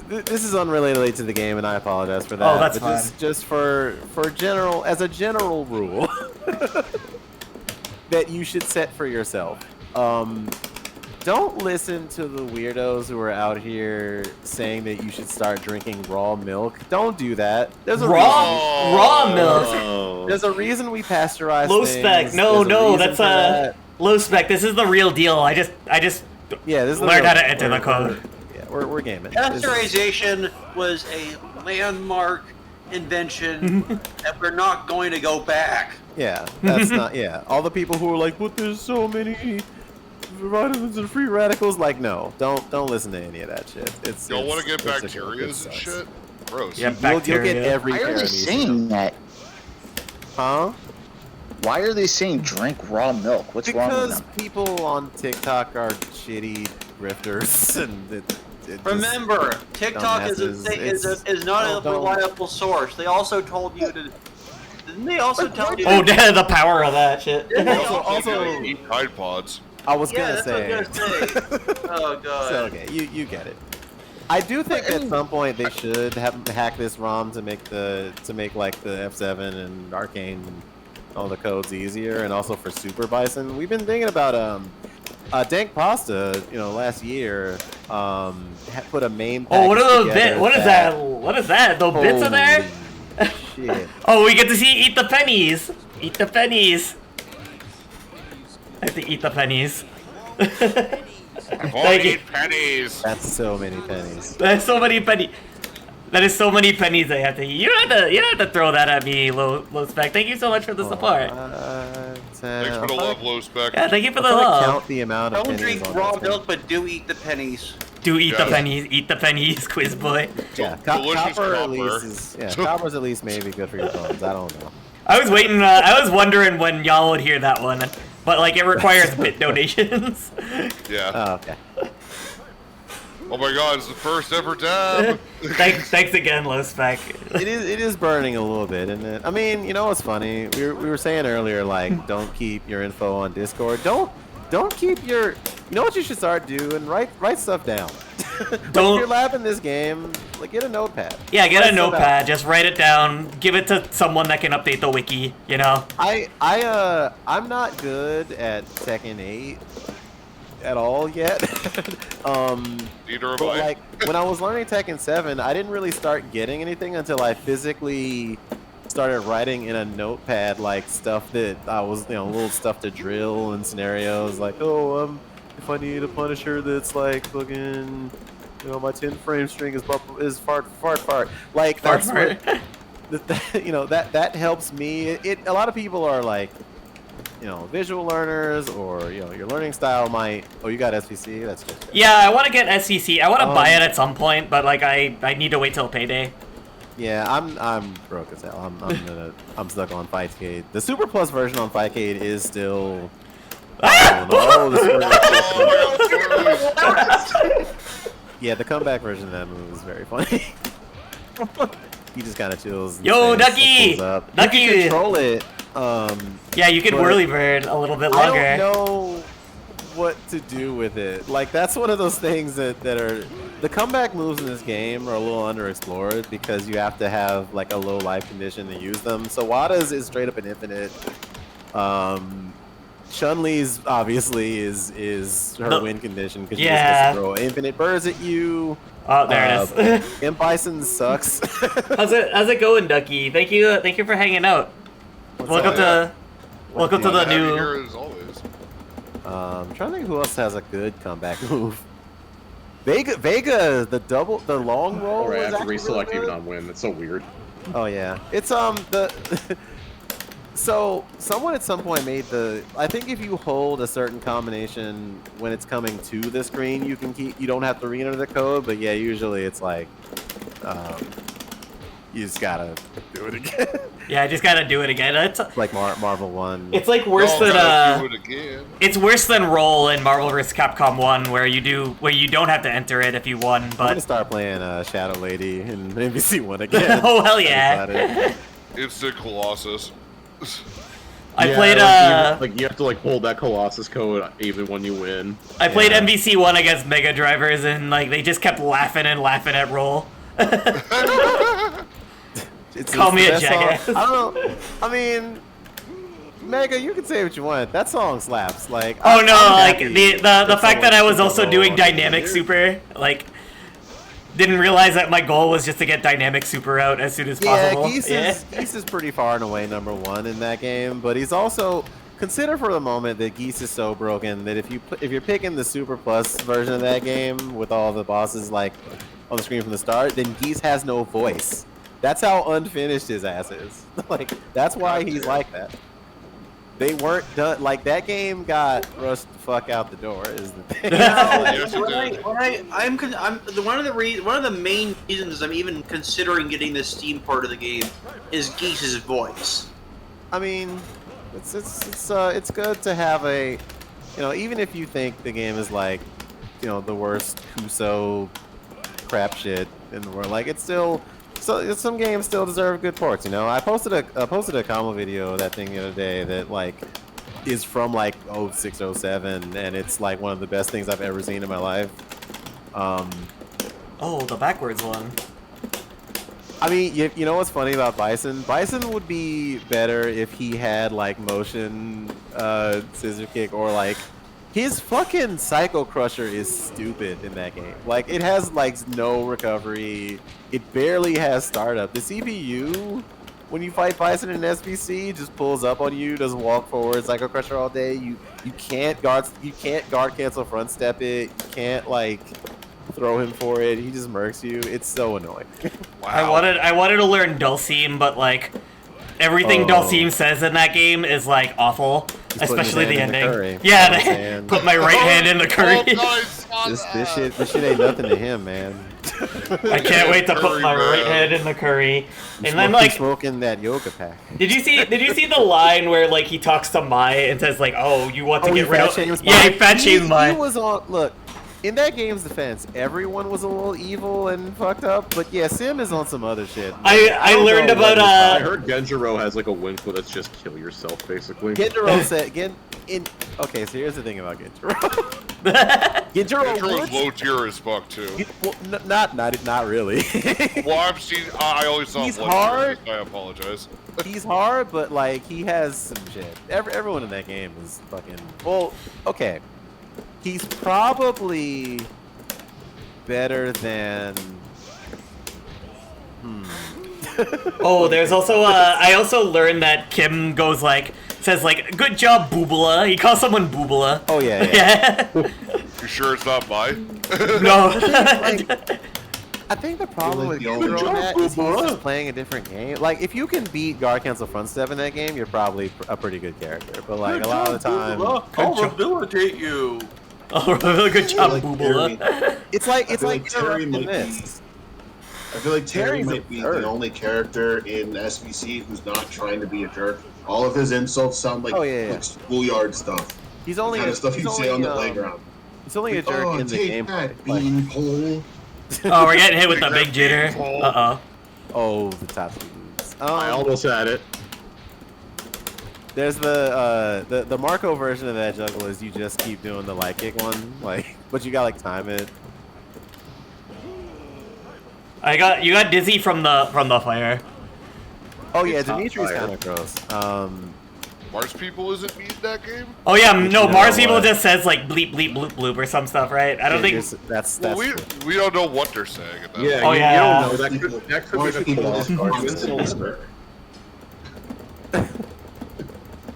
This is unrelated to the game, and I apologize for that.
Oh, that's
but
fine.
Just as a general rule that you should set for yourself. Don't listen to the weirdos who are out here saying that you should start drinking raw milk. Don't do that. There's a
Raw milk.
Oh.
There's a reason we pasteurize
Low
things.
spec. No,
There's a
no,
reason
that's
for that.
low spec. This is the real deal. I just
Yeah, this is the
learned
real-
how to enter the code.
Yeah, we're gaming. This is-
Pasteurization was a landmark invention that we're not going to go back.
Yeah, that's not. Yeah, all the people who are like, "But there's so many vitamins and free radicals." Like, no, don't listen to any of that shit.
Y'all want to get
it's- it
bacterias and
sucks.
shit? Gross.
Yeah,
You'll
bacteria.
get every.
Why are they
paramecium.
saying that?
Huh?
Why are they saying drink raw milk? What's wrong with
Because
them?
people on TikTok are shitty grifters, and it just-
Remember, TikTok is not a
don't-
reliable source. They also told you to. Didn't they also tell you?
Oh, the power of that shit.
Didn't they
Also-
eat Tide Pods.
I was
Yeah,
gonna
that's
say.
what I was gonna say. Oh god.
So okay, you get it. I do think at some point they should hack this ROM to make like the F7 and Arcane and all the codes easier, and also for Super Bison. We've been thinking about Dank Pasta, last year, put a main.
Oh, what are those
package
bits? What is
together
that? What is that? Those bits are there?
Holy shit.
Oh, we get to see eat the pennies. Eat the pennies. I have to eat the pennies. Thank you.
pennies.
That's so many pennies.
That's so many pennies. That is so many pennies I have to eat. You don't have to throw that at me, low spec. Thank you so much for the support.
Thanks for the love, Low Spec.
Yeah, thank you for the
I'm gonna
love.
count the amount of
Don't
pennies
drink
on
raw
this thing.
milk, but do eat the pennies.
Do eat the
Yes.
pennies. Eat the pennies, quiz boy.
Yeah,
Delicious
copper at
copper.
least is copper's at least maybe good for your bones. I don't know.
I was waiting. I was wondering when y'all would hear that one. but like it requires bit donations.
Yeah.
Oh, okay.
Oh my god, it's the first ever dab!
thanks again, low spec.
It is burning a little bit, isn't it? I mean, you know what's funny? We were saying earlier, like, don't keep your info on Discord. Don't keep your. You know what you should start doing? Write stuff down.
Don't.
If you're labbing this game, like, get a notepad.
Yeah, get
Write
a
stuff
notepad.
down.
Just write it down. Give it to someone that can update the wiki. You know.
I'm not good at Tekken 8 at all yet.
Neither am
But
I.
like when I was learning Tekken 7, I didn't really start getting anything until I physically started writing in a notepad like stuff that I was, little stuff to drill and scenarios like, if I need a Punisher that's like fucking, my 10 frame string is fart. Like that's what, that helps me. A lot of people are like, visual learners or your learning style might. Oh, you got SVC? That's good.
Yeah, I want to get SCC. I want to buy it at some point, but like I need to wait till payday.
Yeah, I'm broke as hell. I'm stuck on Fightcade. The Super Plus version on Fightcade is still. Yeah, the comeback version of that move is very funny. He just kind of chills.
Yo, Ducky! Ducky!
You can control it.
Yeah, you can whirly bird a little bit longer.
I don't know what to do with it. Like, that's one of those things that are... The comeback moves in this game are a little underexplored because you have to have, like, a low life condition to use them. So Wada's is straight up an infinite. Chun-Li's, obviously, is her win condition because she just gets to throw infinite birds at you.
Oh, there it is.
Imp Bison sucks.
How's it going, Ducky? Thank you for hanging out. Welcome to the new.
Here as always.
I'm trying to think who else has a good comeback move. Vega, the long roll.
Or I have to
actually
reselect
really
even
good.
on win. That's so weird.
Oh yeah, it's So someone at some point made I think if you hold a certain combination when it's coming to the screen, you don't have to re-enter the code. But yeah, usually it's like, you just gotta do it again.
Yeah, I just gotta do it again. It's
like Marvel 1.
It's like worse than
do it again.
It's worse than Roll in Marvel vs. Capcom 1, where you don't have to enter it if you won.
I'm
But
gonna start playing Shadow Lady in MVC 1 again.
Oh hell yeah!
Instant Colossus.
I played
like you have to like hold that Colossus code even when you win.
I played MVC 1 against Mega Drivers, and like they just kept laughing at Roll. Call me a jackass.
I don't know. I mean, Mega, you can say what you want. That song slaps. Like,
Oh no!
I'm
Like
happy
the fact that I was
someone
also
took
doing
the role.
dynamic super, like, didn't realize that my goal was just to get dynamic super out as soon as possible.
Geese is pretty far and away #1 in that game, but he's also consider for the moment that Geese is so broken that if you're picking the Super Plus version of that game with all the bosses like on the screen from the start, then Geese has no voice. That's how unfinished his ass is. Like, that's why he's like that. They weren't done. Like, that game got rushed the fuck out the door. Is the thing.
One of the main reasons I'm even considering getting the Steam part of the game is Geese's voice.
I mean, it's good to have a, even if you think the game is like, the worst Kuso crap shit in the world, like it's still. So some games still deserve good ports, I posted a Kama video of that thing the other day that like is from like 06, 07, and it's like one of the best things I've ever seen in my life.
Oh, the backwards one.
I mean, you know what's funny about Bison? Bison would be better if he had like motion scissor kick or like his fucking Psycho Crusher is stupid in that game. Like, it has like no recovery. It barely has startup. The CPU, when you fight Bison in SVC, just pulls up on you, doesn't walk forward, Psycho Crusher all day. You can't guard cancel front step it. You can't like throw him for it. He just murks you. It's so annoying.
Wow. I wanted to learn Dulcim, but like everything
Oh.
Dulcine says in that game is like awful,
He's putting his
especially the
hand in the
ending.
curry.
Yeah,
Put his
they
hand-
put my right hand in the curry.
Oh, guys,
This shit ain't nothing to him, man.
I can't wait to put
Curry,
my right
man.
hand in the curry.
He's
And then like,
smoking that yoga pack.
did you see the line where like he talks to Mai and says like, "Oh, you want to
he
get rid
fat
of?"
shames
Yeah, he
Mai.
fat shames
He
Mai.
was on. Look, in that game's defense, everyone was a little evil and fucked up. But yeah, Sim is on some other shit.
I
don't
learned
know
about
what
I
his-
heard Genjiro has like a win for that's just kill yourself, basically.
Genjiro said Okay, so here's the thing about Genjiro. Genjiro
Genjiro's
would.
low tier as fuck too.
Well, not really.
Well, I've seen. I only saw
He's
one.
hard.
Tier, I apologize.
He's hard, but like he has some shit. Everyone in that game is fucking. Well, okay. He's probably better than.
Oh, there's also I also learned that Kim says like, "Good job, Boobala." He calls someone Boobala.
Oh yeah.
You sure it's not mine?
No.
I think the problem with
You're like the
Genjiro
only
on that
job,
is he's
Bubba.
just playing a different game. Like, if you can beat Gar Cancel Front Step in that game, you're probably a pretty good character. But like a lot of the time,
I'll rehabilitate you.
Oh, really good job,
like
Boobala.
it's like
feel like Terry
interrupting
might be-
this.
I feel like Terry
Terry's
might be
absurd.
the only character in SVC who's not trying to be a jerk. All of his insults sound like,
Oh, yeah.
like schoolyard stuff.
He's only
kind of stuff
he's
you say
only,
on the playground.
He's only a jerk
Oh,
in the
take
game.
that, beanpole.
Oh, we're getting hit with the big jitter. Uh
Oh, the top moves.
I almost had it.
There's the Marco version of that juggle is you just keep doing the light kick one, like, but you got like time it.
oh. You got dizzy from the fire.
Oh yeah,
It's hot
Dimitri's
fire.
kind of gross.
Mars people isn't mean in that game.
Oh yeah, no,
know
Mars people
what?
just says like bleep bleep bloop bloop or some stuff, right? I don't think.
that's
Well, we
true.
we don't know what they're saying at that
Yeah,
Oh,
you,
yeah.
you don't know. That could
Most
be
people
the
is
claw.
insults.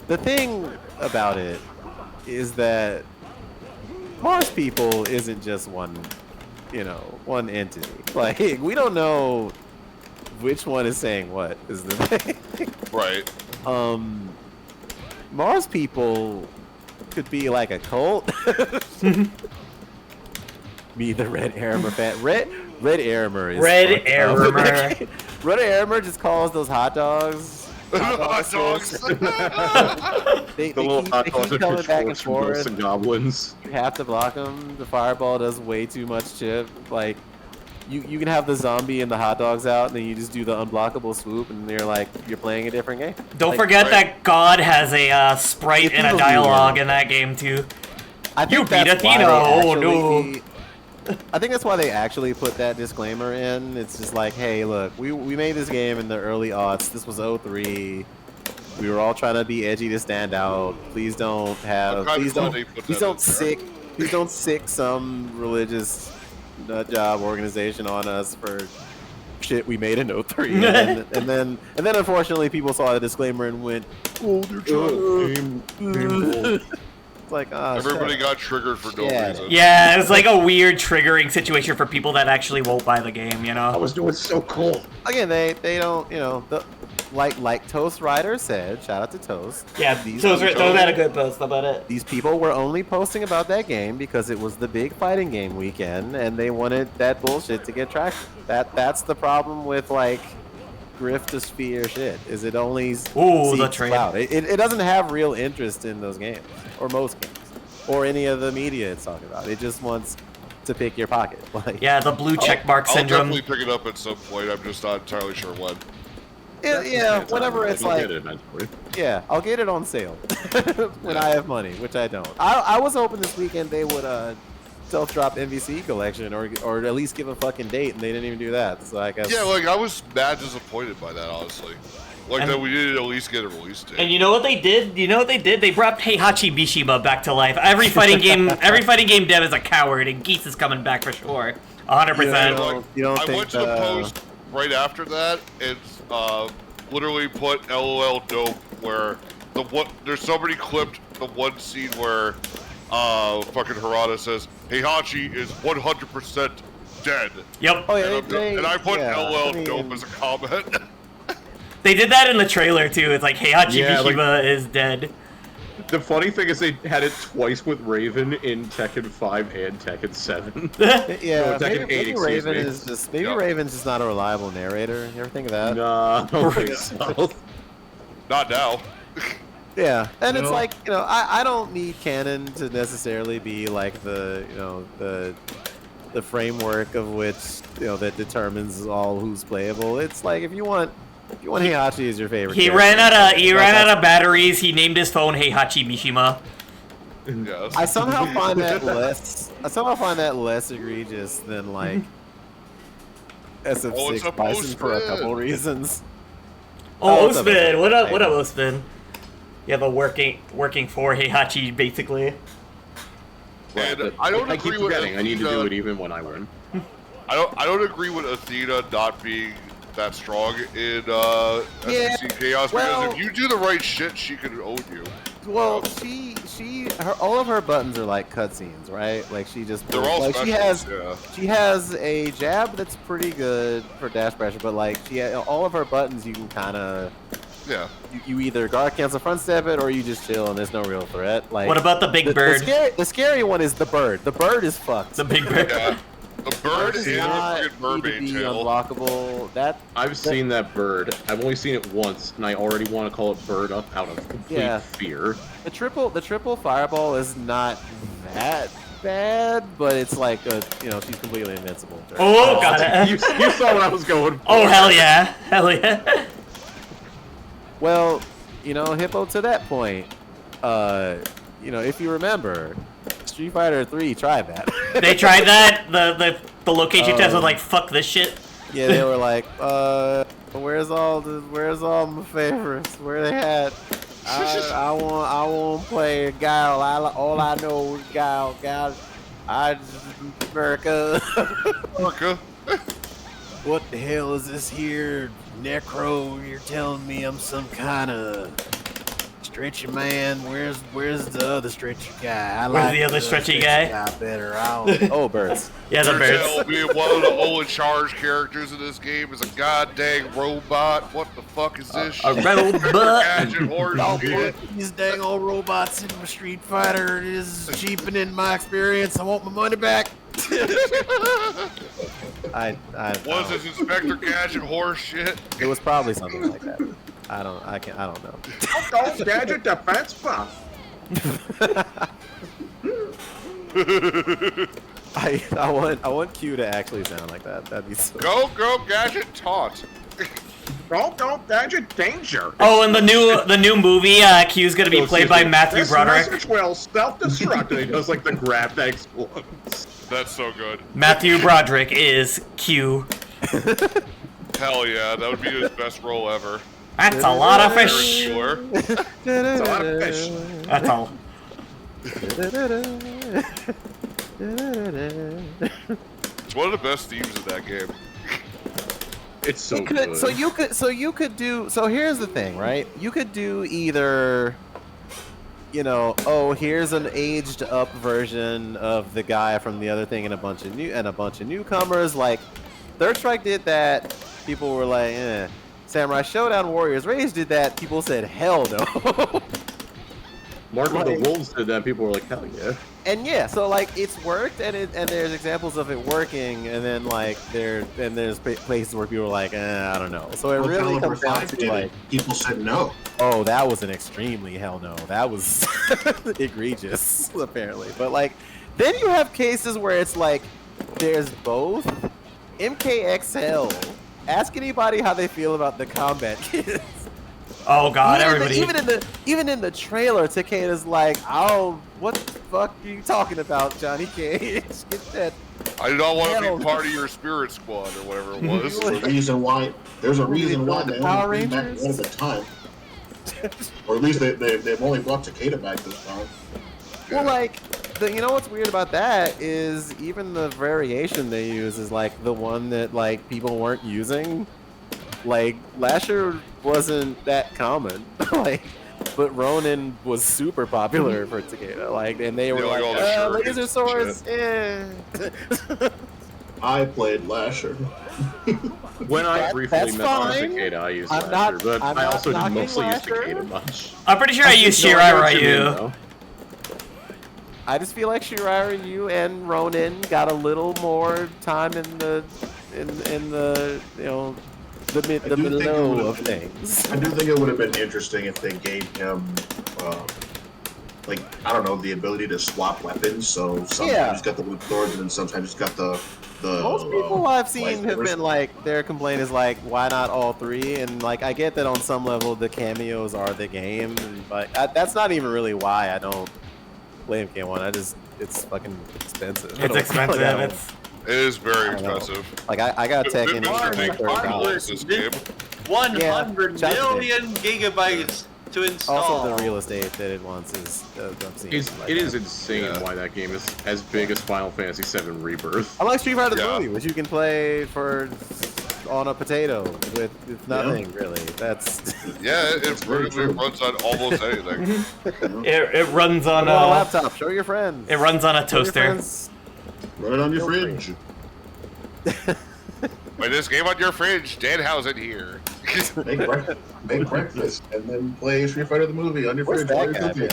The thing about it is that Mars people isn't just one entity. Like, we don't know which one is saying what is the thing.
Right.
Mars people could be like a cult. Me, the Red Aramer fan. Red Aramer is
Red
fucked up.
Aramer.
Red Aramer just calls those hot dogs.
Hot dogs.
They
The little hot
keep
dogs are
coming back and
controlled from ghosts
forth.
and goblins.
You have to block them. The fireball does way too much chip. Like, you can have the zombie and the hot dogs out, and then you just do the unblockable swoop, and you're playing a different game.
Don't
Like,
forget
right.
that God has a sprite
It's
and a
even
dialogue
weird.
in that game too.
I think
You beat
that's why
Athena,
they
oh, no.
actually- I think that's why they actually put that disclaimer in. It's just like, hey, look, we made this game in the early aughts. This was 03. We were all trying to be edgy to stand out. Please don't
I'm kinda
please
glad
don't
they put
please
that
don't
in there.
please don't sick some religious nut job organization on us for shit we made in 03. and then unfortunately people saw the disclaimer and went, oh, they're trying to It's like, ah,
Everybody
shut
got triggered for no
Yeah.
reason.
Yeah, it's like a weird triggering situation for people that actually won't buy the game, you
I
know?
was doing so cool.
Again, they don't, like Toast Rider said, shout out to Toast.
Yeah,
These
those
people-
had a good post about it.
These people were only posting about that game because it was the big fighting game weekend, and they wanted that bullshit to get traction. That's the problem with like Griftosphere shit. Is it only
Ooh, the
seeks
trade.
clout. It doesn't have real interest in those games or most games or any of the media it's talking about. It just wants to pick your pocket. Like,
Yeah, the blue checkmark
I'll
syndrome.
definitely pick it up at some point. I'm just not entirely sure when.
yeah. Whenever it's
You'll
like.
get it eventually.
Yeah, I'll get it on sale when I have money, which I don't. I was hoping this weekend they would self-drop MVC collection or at least give a fucking date, and they didn't even do that. So I guess
Yeah, like I was mad disappointed by that, honestly. Like
And-
that we didn't at least get a release date.
And you know what they did? They brought Heihachi Mishima back to life. Every fighting game dev is a coward, and Geese is coming back for sure. 100%.
Like,
you don't
I
think
went to the post right after that and literally put LOL dope where there's somebody clipped the one scene where fucking Harada says Heihachi is 100% dead.
Yep.
Oh
And,
yeah,
and I put
yeah,
LOL
I mean,
dope as a comment.
They did that in the trailer too. It's like Heihachi
Yeah, like-
Mishima is dead.
The funny thing is they had it twice with Raven in Tekken 5 and Tekken 7.
Yeah,
No, Tekken 8,
maybe
excuse
Raven
me.
is just maybe
Yeah.
Raven's just not a reliable narrator. You ever think of that?
Nah, I don't think so.
Not now.
Yeah, and it's
No.
like, you know, I don't need canon to necessarily be like the, you know, the framework of which, you know, that determines all who's playable. It's like if you want Heihachi as your favorite.
He
character,
ran out
that's-
of batteries. He named his phone Heihachi Mishima.
Yes.
I somehow find that less egregious than like SF6
Oh, it's a
Bison for a
Postman.
couple reasons.
Oh,
what's up,
Ospin. What up?
Hey.
What up, Ospin? You have a working for Heihachi basically.
And
But
I don't
I keep
agree with
forgetting. I need to do
Athena-
it even when I win.
I don't agree with Athena not being that strong in
Yeah,
SBC Chaos
well-
because if you do the right shit, she can own you.
Well, all of her buttons are like cutscenes, right? Like she just
They're all
like
specials.
she has a jab that's pretty good for dash pressure, but like all of her buttons you can kind of
Yeah.
you either guard cancel front step it or you just chill and there's no real threat. Like
What about the big bird?
The scary one is the bird. The bird is fucked.
The big bird.
Yeah. The bird
does
and the
not
freaking
need to
mermaid
be
tail.
unblockable.
I've seen that bird. I've only seen it once, and I already want to call it bird up out of complete
Yeah.
fear.
The triple fireball is not that bad, but it's like she's completely invincible.
Oh, got it.
You saw what I was going for.
Oh, hell yeah. Hell yeah.
Well, Hippo, to that point, if you remember, Street Fighter 3 tried that.
They tried that. The location test was like, fuck this shit.
Yeah, they were like, where's all my favorites? Where they at? I want to play Guile. All I know is Guile. I just America.
America.
What the hell is this here, Necro? You're telling me I'm some kind of stretchy man? Where's the other stretchy guy?
Where's the other stretchy guy?
Better. Oh, birds.
Yeah, the
You're
birds.
telling me one of the only charged characters in this game is a goddamn robot? What the fuck is this
A
shit?
robot.
Gadget horse shit.
These dang old robots in my Street Fighter is cheapening my experience. I want my money back.
Was this Inspector Gadget horse shit?
It was probably something like that. I don't know.
Don't gadget defense buff.
I want Q to actually sound like that. That'd be so.
Go Gadget taunt.
Don't gadget danger.
Oh, and the new movie, Q's gonna be played by Matthew
This
Broderick.
message will self-destruct, and he does like the grab that explodes.
That's so good.
Matthew Broderick is Q.
Hell yeah, that would be his best role ever.
That's a lot of fish.
Sure.
It's a lot of fish.
That's all.
It's one of the best themes in that game.
It's so
You could,
good.
so you could do. So here's the thing, right? You could do either. Here's an aged up version of the guy from the other thing and a bunch of newcomers. Like Third Strike did that. People were like, eh. Samurai Showdown Warriors Rage did that. People said, hell no.
Mark of the Wolves did that. People were like, hell yeah.
And yeah, so like it's worked, and there's examples of it working, and then like there's places where people are like, I don't know. So it
Well,
really
Caliber
comes down
5
to
did
like,
it. People said no.
oh, that was an extremely hell no. That was egregious, apparently. But like, then you have cases where it's like there's both. MKXL. Ask anybody how they feel about the combat kits.
Oh god, everybody.
Even in the trailer, Takeda's like, "Oh, what the fuck are you talking about, Johnny Cage? Get that."
I do not want to
Hell.
be part of your spirit squad or whatever it was.
There's a reason why. There's a reason why
The
they
Power
only bring back
Rangers?
one at a time. Or at least they've only brought Takeda back this time.
Well, like, you know what's weird about that is even the variation they use is like the one that like people weren't using. Like Lasher wasn't that common, like, but Ronin was super popular for Takeda. Like, and they were
like
like,
all the shurikens
laser
and
swords, eh.
I played Lasher.
When I briefly
that's
met on
fine.
Cicada, I used
I'm
Lasher,
not-
but
I'm
I
not
also
knocking
mostly use
Lasher.
Cicada much.
I'm pretty sure I used
No, I know what you mean,
Shirai
though.
I just feel like Shirai Ryu and Ronin got a little more time in the you know the
do think it
middle
would've
of
been-
things.
I do think it would have been interesting if they gave him, like, I don't know, the ability to swap weapons. So sometimes
Yeah.
he's got the whip swords, and then sometimes he's got the.
Most people I've seen have
lightsabers.
been like, their complaint is like, why not all three? And like, I get that on some level the cameos are the game, but that's not even really why I don't play MK1. It's fucking expensive. I
It's
don't-
expensive.
like, I don't-
It's
It is very
I don't know.
expensive.
Like I got Tekken
Mr.
for
Big
$30.
hardware this game.
100
Yeah,
million gigabytes to install.
Also, the real estate that it wants is obscene.
It is insane
Yeah.
why that game is as big as Final Fantasy VII Rebirth.
I like Street Fighter the
Yeah.
movie, which you can play on a potato with nothing really. That's
Yeah, it
very
really
true.
runs on almost anything.
it runs on
on a
a
laptop. Show your friends.
it runs on a
Show your
toaster.
friends.
Run it on your
Feel free.
fridge.
Play this game on your fridge. Danhausen here.
Make breakfast, and then play Street Fighter the movie on your
Where's
fridge
that
while you're
guy,
cooking.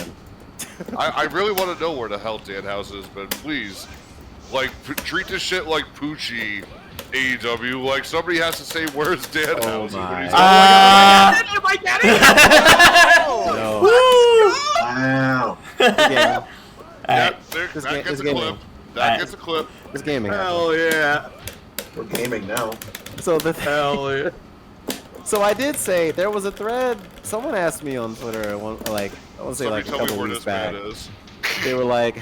man?
I really want to know where the hell Danhausen is, but please, like, treat this shit like Poochie AEW. Like, somebody has to say, where's Danhausen?
my.
when he's
No.
Wow.
Yeah,
Yeah, there,
This
that
game-
gets
this
a
game
clip.
is-
That gets a clip.
this gaming.
yeah!
We're gaming now.
So the
Hell yeah!
so I did say there was a thread. Someone asked me on Twitter, like I want to say
Somebody
like a
tell me
couple
where
weeks
this
back.
man is.
They were like,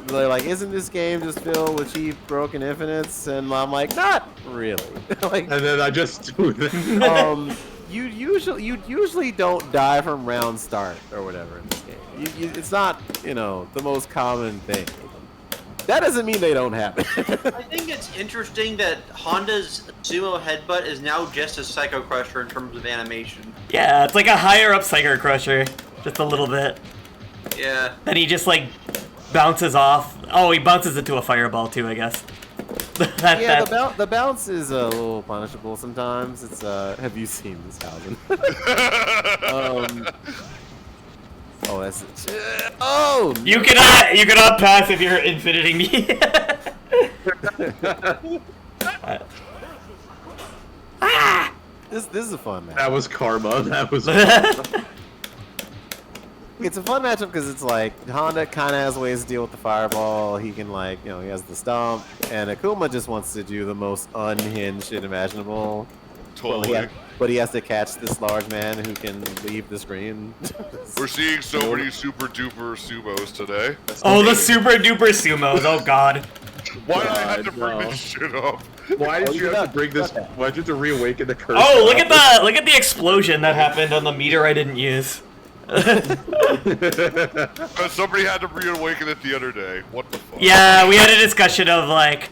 they're like, isn't this game just filled with cheap, broken infinites? And I'm like, not really. Like,
And then I just do that.
you usually don't die from round start or whatever in this game. It's not, the most common thing. That doesn't mean they don't happen.
I think it's interesting that Honda's Sumo Headbutt is now just a Psycho Crusher in terms of animation.
Yeah, it's like a higher up Psycho Crusher, just a little bit.
Yeah.
Then he just like bounces off. Oh, he bounces into a fireball too, I guess.
Yeah, the bounce is a little punishable sometimes. It's have you seen this, Calvin? Oh, that's it. Oh,
You cannot pass if you're infiniting me.
this is a fun match.
That was karma. That was.
It's a fun matchup because it's like Honda kind of has ways to deal with the fireball. He can he has the stomp, and Akuma just wants to do the most unhinged shit imaginable.
Totally.
But he has to catch this large man who can leave the screen.
We're seeing so many super duper sumos today.
Oh, the super duper sumos. Oh god.
Why did I have to
God,
bring
no.
this shit up?
Why did
Oh,
you
you
have to
got-
bring this? Why did you have to reawaken the curse?
Oh, look at the explosion that happened on the meter I didn't use.
Because somebody had to reawaken it the other day. What the fuck?
Yeah, we had a discussion of like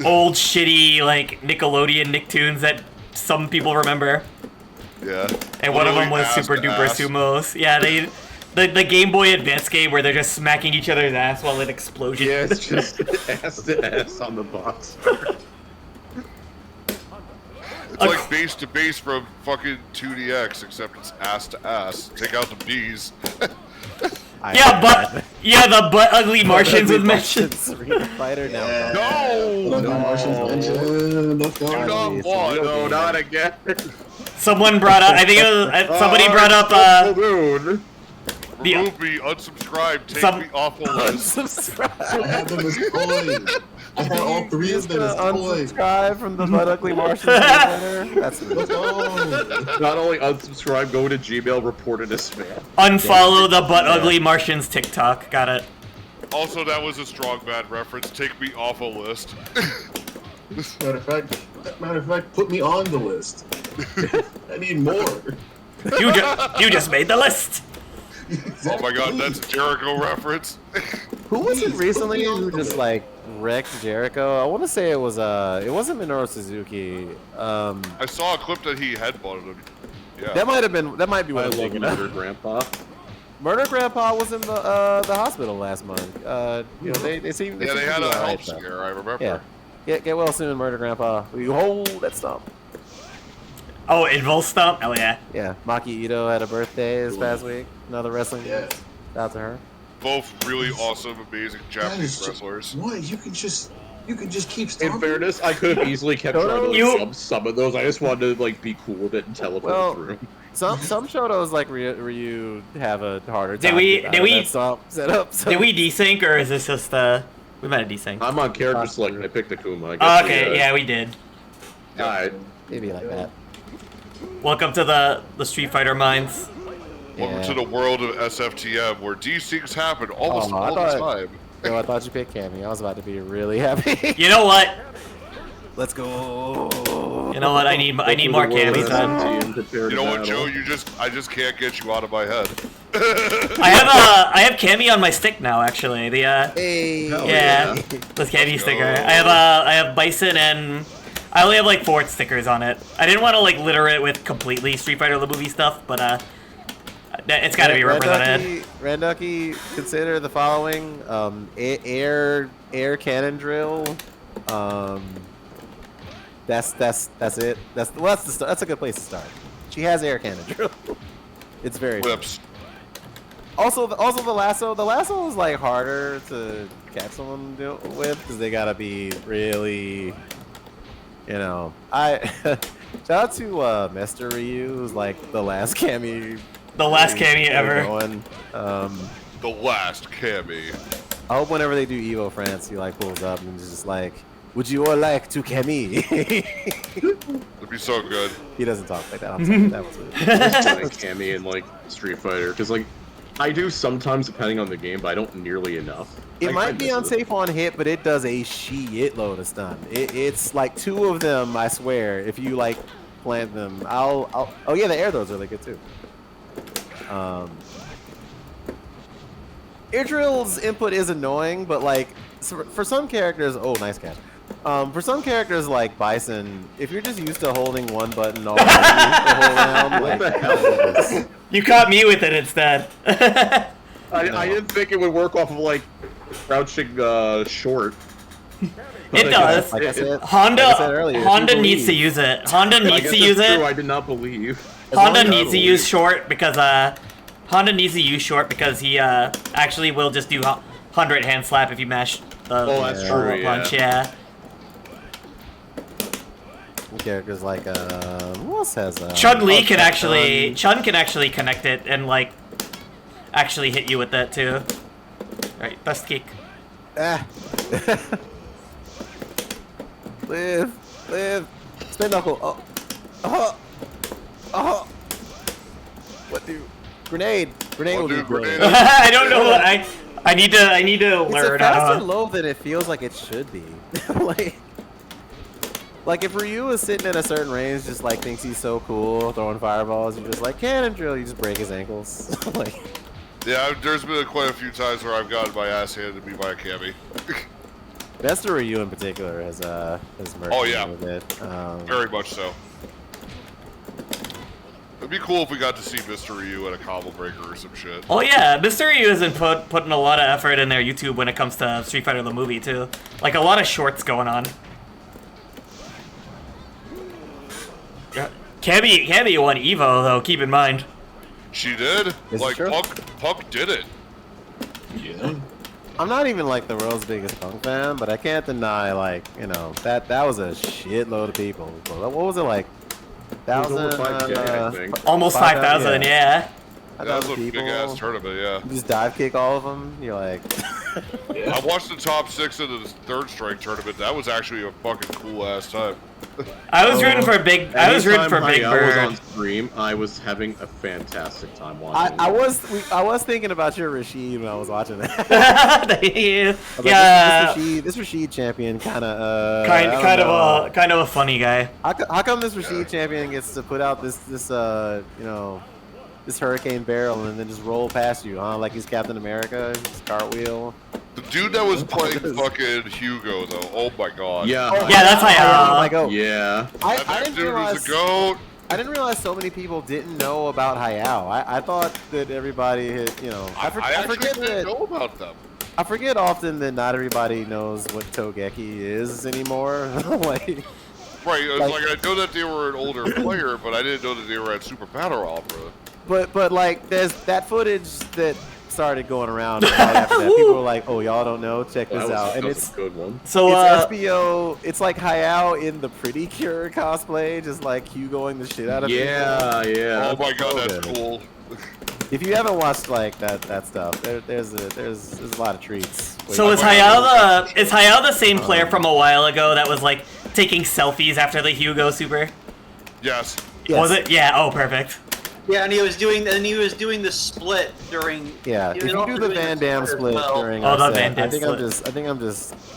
old shitty like Nickelodeon Nicktoons that some people remember,
Yeah.
and one of them
Literally
was
ass
Super
to
Duper
ass.
Sumos. Yeah, the Game Boy Advance game where they're just smacking each other's ass while it explodes.
Yeah, it's just ass to ass on the box.
It's like base to base from fucking 2DX, except it's ass to ass. Take out the B's.
Yeah, but the butt ugly Martians was mentioned.
Street Fighter now.
No!
No, Martians mentioned. Let's go.
Do not want.
No, not again.
Someone brought up. I think it was somebody brought up.
Balloon.
Remove me, unsubscribe, take
Some-
me off the list.
I had them as toys. I had all three of them as toys.
Unsubscribe from the butt ugly Martian Street Fighter. That's
Let's go.
Not only unsubscribe, go to Gmail, report it as spam.
Unfollow the butt ugly Martians TikTok. Got it.
Also, that was a strong bad reference. Take me off a list.
Matter of fact, put me on the list. I need more.
You just made the list.
Oh my god, that's a Jericho reference.
Who was it
Please,
recently
put me on
who
the
just
list.
like wrecked Jericho? I want to say it wasn't Minoru Suzuki.
I saw a clip that he headbutted him. Yeah.
That might be
I
what I'm
love
thinking of.
Murder Grandpa.
Murder Grandpa was in the hospital last month. They seem
Yeah, they
seem to
had
be
a
alright,
health
though.
scare, I remember.
Yeah. Get well soon, Murder Grandpa. You hold that stump.
Oh, Invul Stomp? Oh, yeah.
Yeah, Maki Ito had a birthday this past week. Another wrestling
Yeah.
news. Shout out to her.
Both really awesome, amazing
That
Japanese
is just,
wrestlers.
what? You can just keep
In
stomping.
fairness, I could have easily kept trying to
You-
like, some of those. I just wanted to like be cool with it and teleport
Well,
through.
Some Shotos like Ryu have a harder
Did
time.
we-
getting
did
out of
we-
that stomp setup? So.
Did we desync, or is this just, we might have desynced.
I'm on character select and I picked Akuma. I
Oh,
guess
okay, yeah, we did.
Alright.
Maybe like that.
Welcome to the Street Fighter minds.
Welcome
Yeah.
to the world of SFTM, where desyncs happen almost
Oh, I
all the
thought-
time.
Yo, I thought you picked Cammy. I was about to be really happy.
You know what?
Let's go.
You know what? I need more Cammys then.
You know what, Joe? I just can't get you out of my head.
I have Cammy on my stick now, actually. The
Hey.
yeah, the Cammy sticker. I have Bison, and I only have like 4 stickers on it. I didn't want to like litter it with completely Street Fighter the movie stuff, but it's got to be represented.
Randucky, consider the following: air cannon drill. That's it. That's a good place to start. She has air cannon drill. It's very
Whips.
Also the lasso. The lasso is like harder to catch someone with because they gotta be really, you know. Shout out to Mr. Ryu, who's like the last Cammy.
The last Cammy ever.
Going.
The last Cammy.
I hope whenever they do Evo France, he like pulls up and is just like, "Would you all like to Cammy?"
It'd be so good.
He doesn't talk like that. I'm sorry. That was
like Cammy in like Street Fighter because like I do sometimes depending on the game, but I don't nearly enough.
It
I
might be
miss it.
unsafe on hit, but it does a shitload of stun. It's like 2 of them, I swear. If you like plant them, I'll. Oh yeah, the air throws are really good too. Air drill's input is annoying, but like for some characters, oh nice catch. For some characters like Bison, if you're just used to holding one button all the whole round,
What
like,
the hell?
You caught me with it instead.
I didn't think it would work off of like crouching short.
It does.
like I said,
Honda
like I said earlier, if you
Honda needs to
believe.
use it. Honda
I
needs
guess
to
that's
use
true. I
it.
did not believe.
Honda
long as
needs to
you-
use short because Honda needs to use short because he actually will just do 100 hand slap if you mash the
Oh, that's true,
punch.
yeah.
Characters like who else has
Chun-Li can actually connect it and like actually hit you with that too. Alright, best kick.
Live, spin knuckle. Oh. What do? Grenade will do
grenade.
good.
I don't know what I need to
It's a
learn
faster
how.
low than it feels like it should be. like if Ryu is sitting in a certain range, just like thinks he's so cool, throwing fireballs, you're just like cannon drill, you just break his ankles. like,
Yeah, there's been quite a few times where I've gotten my ass handed to me by a Cammy.
Master Ryu in particular has murdered
Oh, yeah.
me a bit.
Very much so. It'd be cool if we got to see Mr. Ryu at a combo breaker or some shit.
Oh yeah, Mr. Ryu has been putting a lot of effort in their YouTube when it comes to Street Fighter the movie too. Like a lot of shorts going on. Cammy won Evo though, keep in mind.
She did?
Is it
Like,
true?
Punk did it.
Yeah.
I'm not even like the world's biggest Punk fan, but I can't deny like that was a shitload of people. What was it like?
It was over 5K, I think.
Almost 5,000, yeah.
That was a big ass tournament, yeah.
You just dive kick all of them. You're like,
I watched the top 6 of the third strike tournament. That was actually a fucking cool ass time.
I was rooting for Big. I was rooting for Big
I was
Bird.
on stream. I was having a fantastic time watching.
I was thinking about your Rashid when I was watching that.
Yeah,
This Rashid champion kind of
kind of a funny guy.
How come this Rashid champion gets to put out this hurricane barrel and then just roll past you, huh? Like he's Captain America, just cartwheel.
The dude that was playing fucking Hugo, though, oh my god.
Yeah.
Yeah, that's how.
Like, oh,
Yeah.
That dude was a goat.
I didn't realize so many people didn't know about Hayao. I thought that everybody had,
I actually
forget
didn't
that.
know about them.
I forget often that not everybody knows what Togeki is anymore. like,
Right, it's like I know that they were an older player, but I didn't know that they were at Super Battle Opera.
But like, there's that footage that started going around right after that. People were like, "Oh, y'all don't know? Check this out!" And it's
a good one.
So
it's SBO. It's like Hayao in the Pretty Cure cosplay, just like Hugoing the shit out of people.
Yeah.
Oh my god, that's
good.
cool.
If you haven't watched like that stuff, there's a lot of treats.
So is Hayao the same player from a while ago that was like taking selfies after the Hugo Super?
Yes.
Was it? Yeah. Oh, perfect.
Yeah, and he was doing the split during.
Yeah, if you do the Van Damme split during
the
our
Van
set,
Damme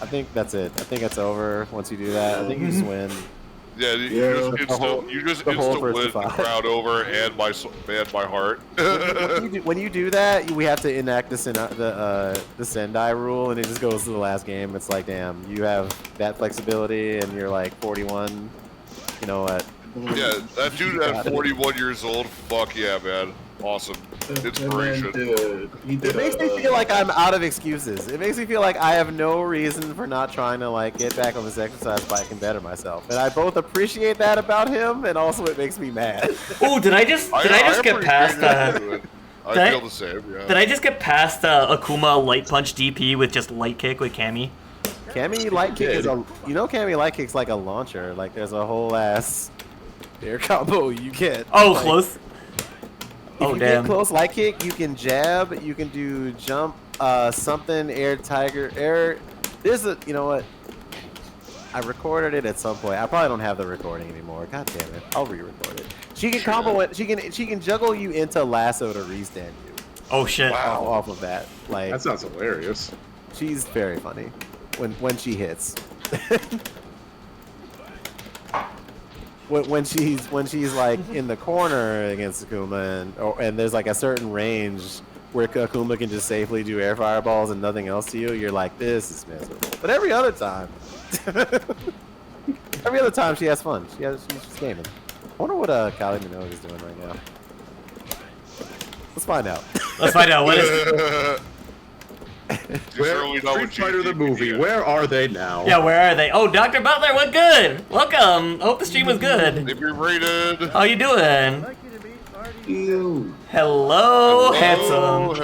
I think that's it. I think it's over once you do that. I think you just win.
Yeah, you just instant win the crowd over and my heart.
when you do that, we have to enact the Sendai rule, and it just goes to the last game. It's like, damn, you have that flexibility, and you're like 41. You know what?
Yeah, that dude at 41 years old, fuck yeah, man. Awesome. Inspiration.
It makes me feel like I'm out of excuses. It makes me feel like I have no reason for not trying to like get back on this exercise bike and better myself. And I both appreciate that about him, and also it makes me mad.
Oh, did I just get past
I feel the same, yeah.
Did I just get past Akuma Light Punch DP with just Light Kick with Cammy?
Cammy Light Kick is Cammy Light Kick's like a launcher. Like there's a whole ass air combo you get.
Oh,
like,
close.
If you get close Light Kick, you can jab, you can do jump, something, air tiger, air. There's a, you know what? I recorded it at some point. I probably don't have the recording anymore. God damn it! I'll re-record it. She can combo it. She can juggle you into lasso to restand you.
Oh shit!
Wow. Off of that, like
that sounds hilarious.
She's very funny when she hits. When she's like in the corner against Akuma, and there's like a certain range where Akuma can just safely do air fireballs and nothing else to you, you're like, this is miserable. But every other time, she has fun. She's just gaming. I wonder what Kylie Minogue is doing right now. Let's find out.
Let's find out what is.
Street Fighter the movie. Where are they now?
Yeah, where are they? Oh, Dr. Butler, what good? Welcome. Hope the stream was good.
They've been rated.
How you doing? Hello, handsome.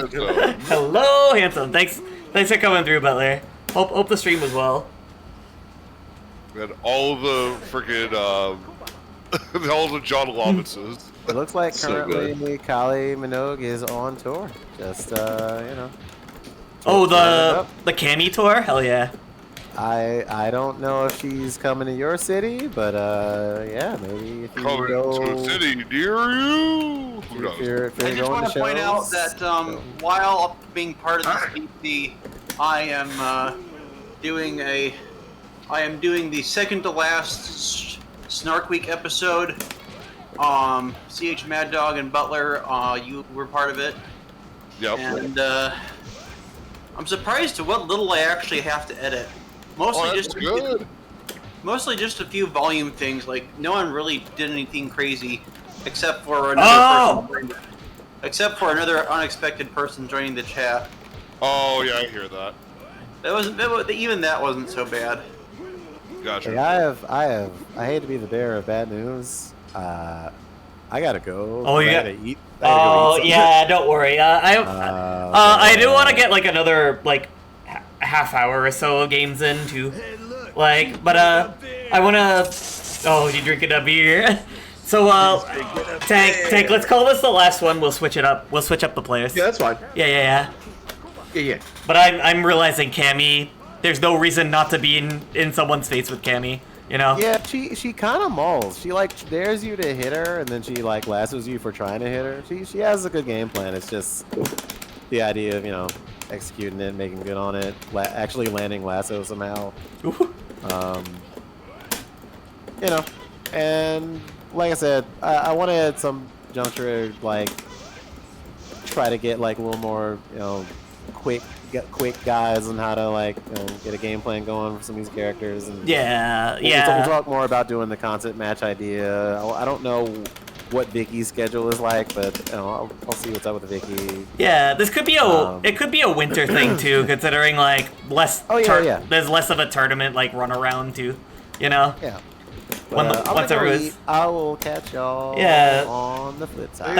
Hello, handsome. Thanks for coming through, Butler. Hope the stream was well.
And all the freaking all the John Lovinses.
It looks like currently Kylie Minogue is on tour. Just you know.
Oh, the Cammy tour? Hell yeah.
I don't know if she's coming to your city, but yeah, maybe if you
coming
go
to a city near you.
If
I just want to point out that while being part of this VP, I am doing the second to last Snark Week episode. CH Mad Dog and Butler, you were part of it.
Yep.
And I'm surprised to what little I actually have to edit. Mostly just a few volume things. Like no one really did anything crazy, except for another unexpected person joining the chat.
Oh yeah, I hear that.
Even that wasn't so bad.
Gotcha.
Hey, I hate to be the bearer of bad news. I gotta go.
Oh, you
gotta eat.
Oh yeah, don't worry. I do want to get like another like half hour or so of games in too. Like, but I wanna. Oh, you drinking a beer? So Tank, let's call this the last one. We'll switch it up. We'll switch up the players.
Yeah, that's fine.
Yeah. But I'm realizing Cammy. There's no reason not to be in someone's face with Cammy. You know?
Yeah, she kind of mauls. She like dares you to hit her, and then she like lassos you for trying to hit her. She has a good game plan. It's just the idea of executing it, making good on it, actually landing lasso somehow. And like I said, I want to at some juncture like try to get like a little more quick guides on how to get a game plan going for some of these characters. And we'll talk more about doing the concept match idea. I don't know what Vicky's schedule is like, but I'll see what's up with Vicky.
Yeah, this could be it could be a winter thing too, considering like less.
Yeah.
There's less of a tournament like run around too,
Yeah.
Once everyone's...
I will catch y'all
Yeah.
on the flip side.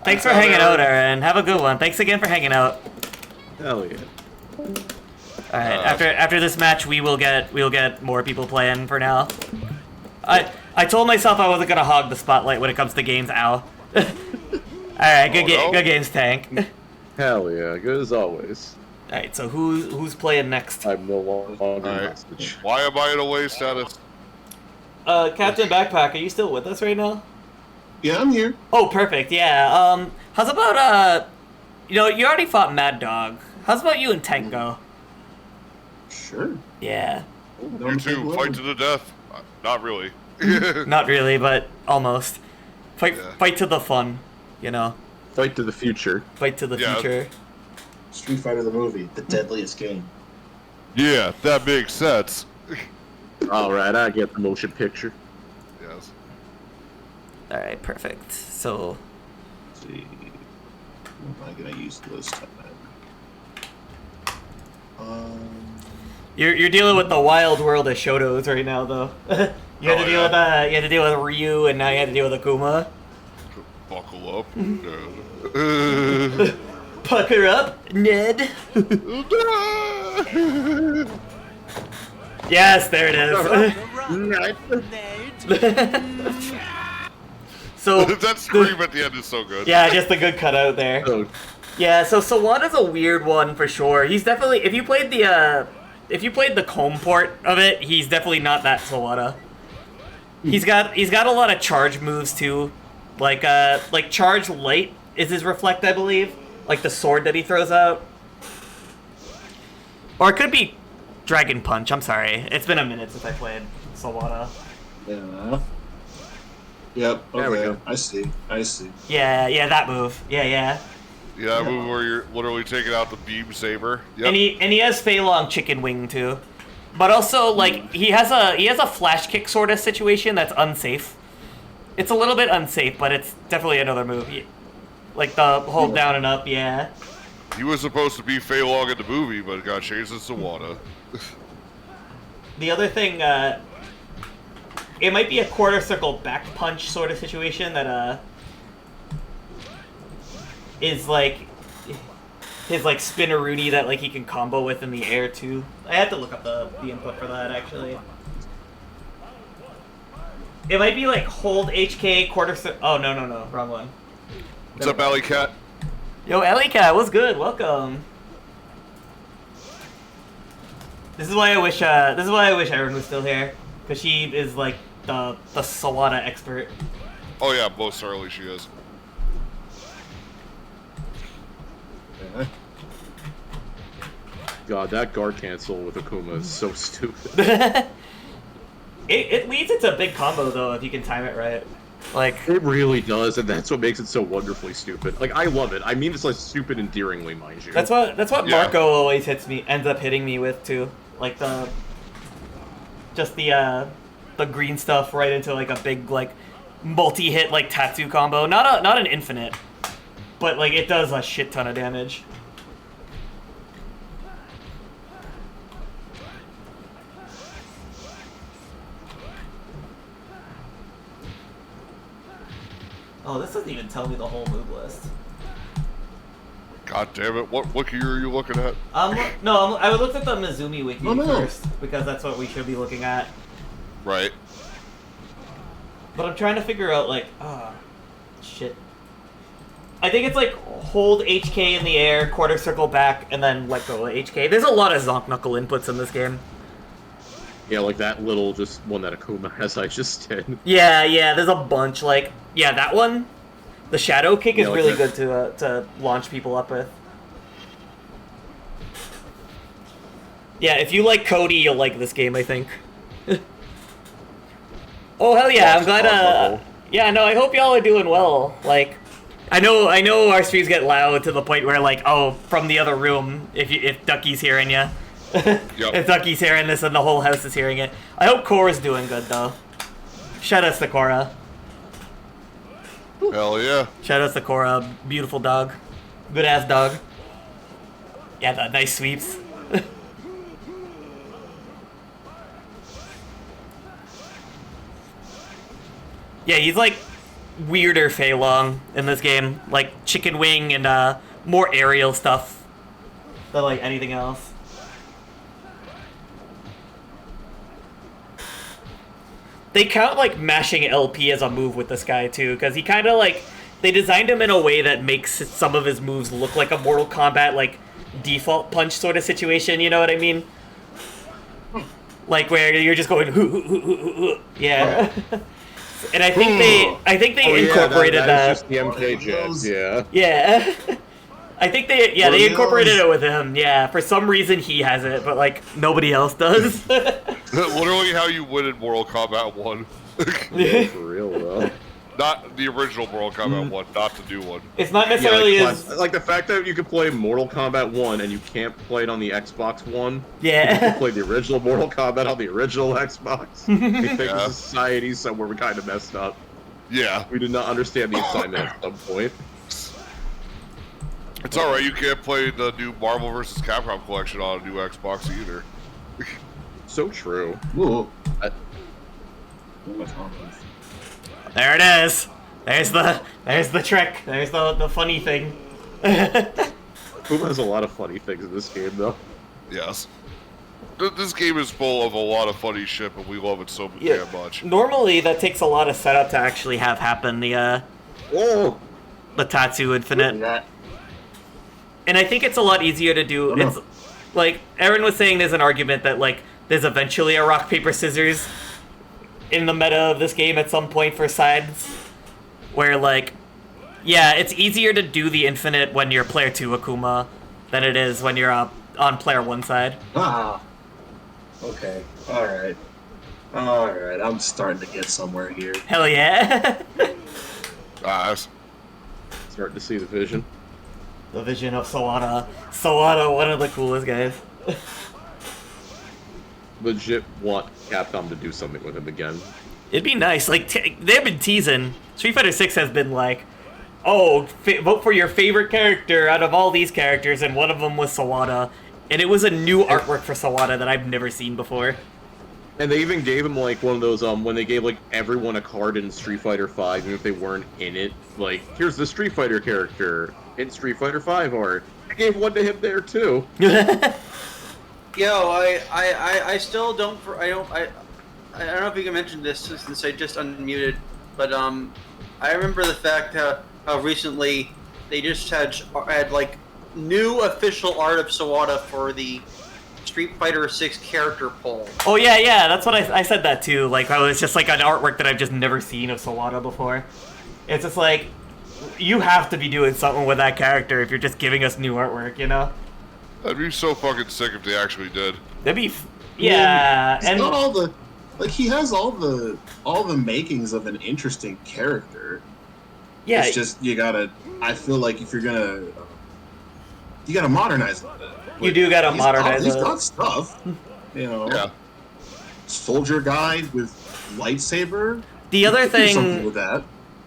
Thanks for hanging out, Aaron. Have a good one. Thanks again for hanging out.
Hell yeah.
All right. After this match, we'll get more people playing. For now, I told myself I wasn't gonna hog the spotlight when it comes to games. Ow. All right. Good games, Tank.
Hell yeah. Good as always.
All right. So who's playing next?
I'm no longer
Alright.
hostage.
Why am I in away status?
Captain Backpack, are you still with us right now?
Yeah, I'm here.
Oh, perfect. Yeah. How's about you already fought Mad Dog. How's about you and Tank go?
Sure.
Yeah.
You two, fight to the death. Not really.
Not really, but almost. Fight to the fun, you know.
Fight to the future.
Fight to the future.
Street Fighter the movie, the deadliest game.
Yeah, that makes sense.
Alright, I get the motion picture.
Yes.
All right, perfect. So,
Let's see. What am I gonna use this time?
you're dealing with the wild world of Shotos right now, though. You had to deal with Ryu, and now you had to deal with Akuma.
Buckle up.
Pucker up, Ned. Yes, there it is. So
that scream at the end is so good.
Yeah, just a good cutout there. Yeah, so Sawada's a weird one for sure. He's definitely, if you played the comb port of it, he's definitely not that Sawada. He's got a lot of charge moves too, like charge light is his reflect, I believe, like the sword that he throws out, or it could be Dragon Punch. I'm sorry, it's been a minute since I played Sawada.
Yeah. Yep. Okay.
There we go.
I see.
Yeah, that move. Yeah.
Yeah, that move where you're literally taking out the beam saber. Yep.
And he has Fei Long chicken wing too, but also like he has a flash kick sort of situation that's unsafe. It's a little bit unsafe, but it's definitely another move. Like the hold down and up. Yeah.
He was supposed to be Fei Long in the movie, but got changed to Sawada.
The other thing, it might be a quarter circle back punch sort of situation that is like his like spinneroonie that like he can combo with in the air too. I had to look up the input for that actually. It might be like hold HK quarter circle. Oh no, wrong one.
What's up, Alley Cat?
Yo, Alley Cat, what's good? Welcome. This is why I wish Erin was still here, because she is like the Sawada expert.
Oh yeah, most certainly she is.
God, that guard cancel with Akuma is so stupid.
It leads into a big combo though if you can time it right. Like
it really does, and that's what makes it so wonderfully stupid. Like I love it. I mean, it's like stupid endearingly, mind you.
That's what Marco always ends up hitting me with too. Like the green stuff right into like a big like multi-hit like tattoo combo. Not an infinite, but like it does a shit ton of damage. Oh, this doesn't even tell me the whole move list.
God damn it! What wiki are you looking at?
I looked at the Mizumi wiki first because that's what we should be looking at.
Right.
But I'm trying to figure out like, shit. I think it's like hold HK in the air, quarter circle back, and then let go of HK. There's a lot of Zonk Knuckle inputs in this game.
Yeah, like that little just one that Akuma has I just did.
Yeah, there's a bunch. Like, yeah, that one, the Shadow Kick is
like
really
that.
good to launch people up with. Yeah, if you like Cody, you'll like this game, I think. Oh hell yeah! I'm glad. Yeah, no, I hope y'all are doing well. Like, I know our streams get loud to the point where like, oh, from the other room, if Ducky's hearing ya.
Yep.
If Ducky's hearing this and the whole house is hearing it. I hope Cora's doing good though. Shout outs to Cora.
Hell yeah.
Shout outs to Cora, beautiful dog. Good ass dog. Yeah, the nice sweeps. Yeah, he's like weirder Fei Long in this game, like Chicken Wing and more aerial stuff than like anything else. They count like mashing LP as a move with this guy too, because he kind of like they designed him in a way that makes some of his moves look like a Mortal Kombat like default punch sort of situation. You know what I mean? Like where you're just going, yeah. And I think they incorporated
that.
that.
Is just the MK jabs, yeah.
Yeah. I think they incorporated it with him. Yeah, for some reason he has it, but like nobody else does.
Literally how you win in Mortal Kombat 1.
Yeah, for real though.
Not the original Mortal Kombat 1, not the new one.
It's not necessarily
like the fact that you could play Mortal Kombat 1 and you can't play it on the Xbox One.
Yeah.
You can play the original Mortal Kombat on the original Xbox. I think the society somewhere we kind of messed up.
Yeah.
We did not understand the assignment at some point.
It's alright, you can't play the new Marvel vs. Capcom collection on a new Xbox either.
So true.
Ooh.
There it is. There's the trick. There's the funny thing.
Puma has a lot of funny things in this game, though.
Yes. This game is full of a lot of funny shit, but we love it so damn much.
Normally, that takes a lot of setup to actually have happen. The Tatsu Infinite. And I think it's a lot easier to do. It's like Aaron was saying. There's an argument that like there's eventually a rock paper scissors in the meta of this game at some point for sides, where like, yeah, it's easier to do the infinite when you're player 2 Akuma than it is when you're on player 1 side.
Ah. Okay. Alright. Alright, I'm starting to get somewhere here.
Hell yeah.
Starting to see the vision.
The vision of Sawada. Sawada, one of the coolest guys.
Legit want Capcom to do something with him again.
It'd be nice. Like, they've been teasing. Street Fighter 6 has been like, oh, vote for your favorite character out of all these characters, and one of them was Sawada. And it was a new artwork for Sawada that I've never seen before.
And they even gave him like one of those when they gave like everyone a card in Street Fighter 5, even if they weren't in it. Like, here's the Street Fighter character in Street Fighter 5 art. I gave one to him there too.
Yo, I still don't. I don't know if you can mention this since I just unmuted, but I remember the fact how recently they just had like new official art of Sawada for the Street Fighter 6 character poll.
Oh yeah, that's what I said that too. Like, oh, it's just like an artwork that I've just never seen of Sawada before. It's just like, you have to be doing something with that character if you're just giving us new artwork, you know?
That'd be so fucking sick if they actually did.
That'd be, yeah.
He's got all the, like, he has all the makings of an interesting character.
Yeah.
It's just I feel like if you're gonna, you gotta modernize it.
You do gotta modernize it.
He's got stuff, you know.
Yeah.
Soldier guy with lightsaber.
The other
Do
thing
something with that.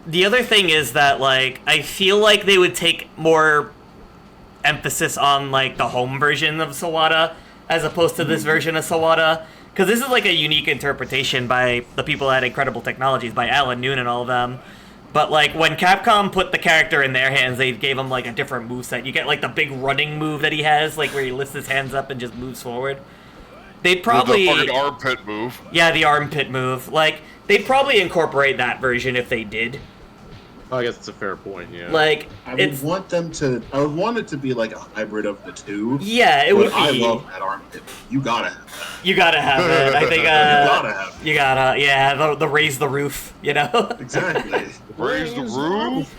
The other thing is that, like, I feel like they would take more emphasis on, like, the home version of Sawada as opposed to this version of Sawada. Because this is, like, a unique interpretation by the people at Incredible Technologies, by Alan Noon and all of them. But, like, when Capcom put the character in their hands, they gave him, like, a different moveset. You get, like, the big running move that he has, like, where he lifts his hands up and just moves forward. They'd probably...
The fucking armpit move.
Yeah, the armpit move. Like, they'd probably incorporate that version if they did.
I guess it's a fair point, yeah.
Like,
I would want it to be like a hybrid of the two.
Yeah, it would be.
I love that armpit. You gotta have that.
You gotta have it. I think,
you gotta have it.
You gotta, yeah, the raise the roof, you know?
Exactly.
Raise the roof?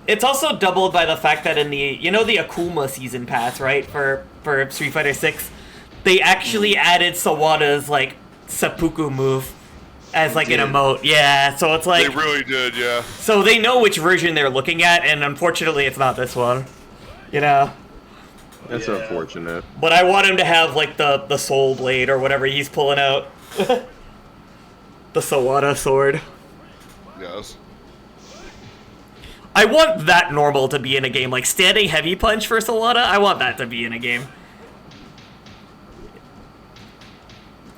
It's also doubled by the fact that in the, the Akuma season pass, right, for Street Fighter 6, they actually added Sawada's, like, seppuku move as, like, an emote. Yeah, so it's like...
They really did, yeah.
So they know which version they're looking at, and unfortunately it's not this one. You know?
That's unfortunate.
But I want him to have, like, the soul blade or whatever he's pulling out. The Sawada sword.
Yes.
I want that normal to be in a game. Like, standing heavy punch for Sawada, I want that to be in a game.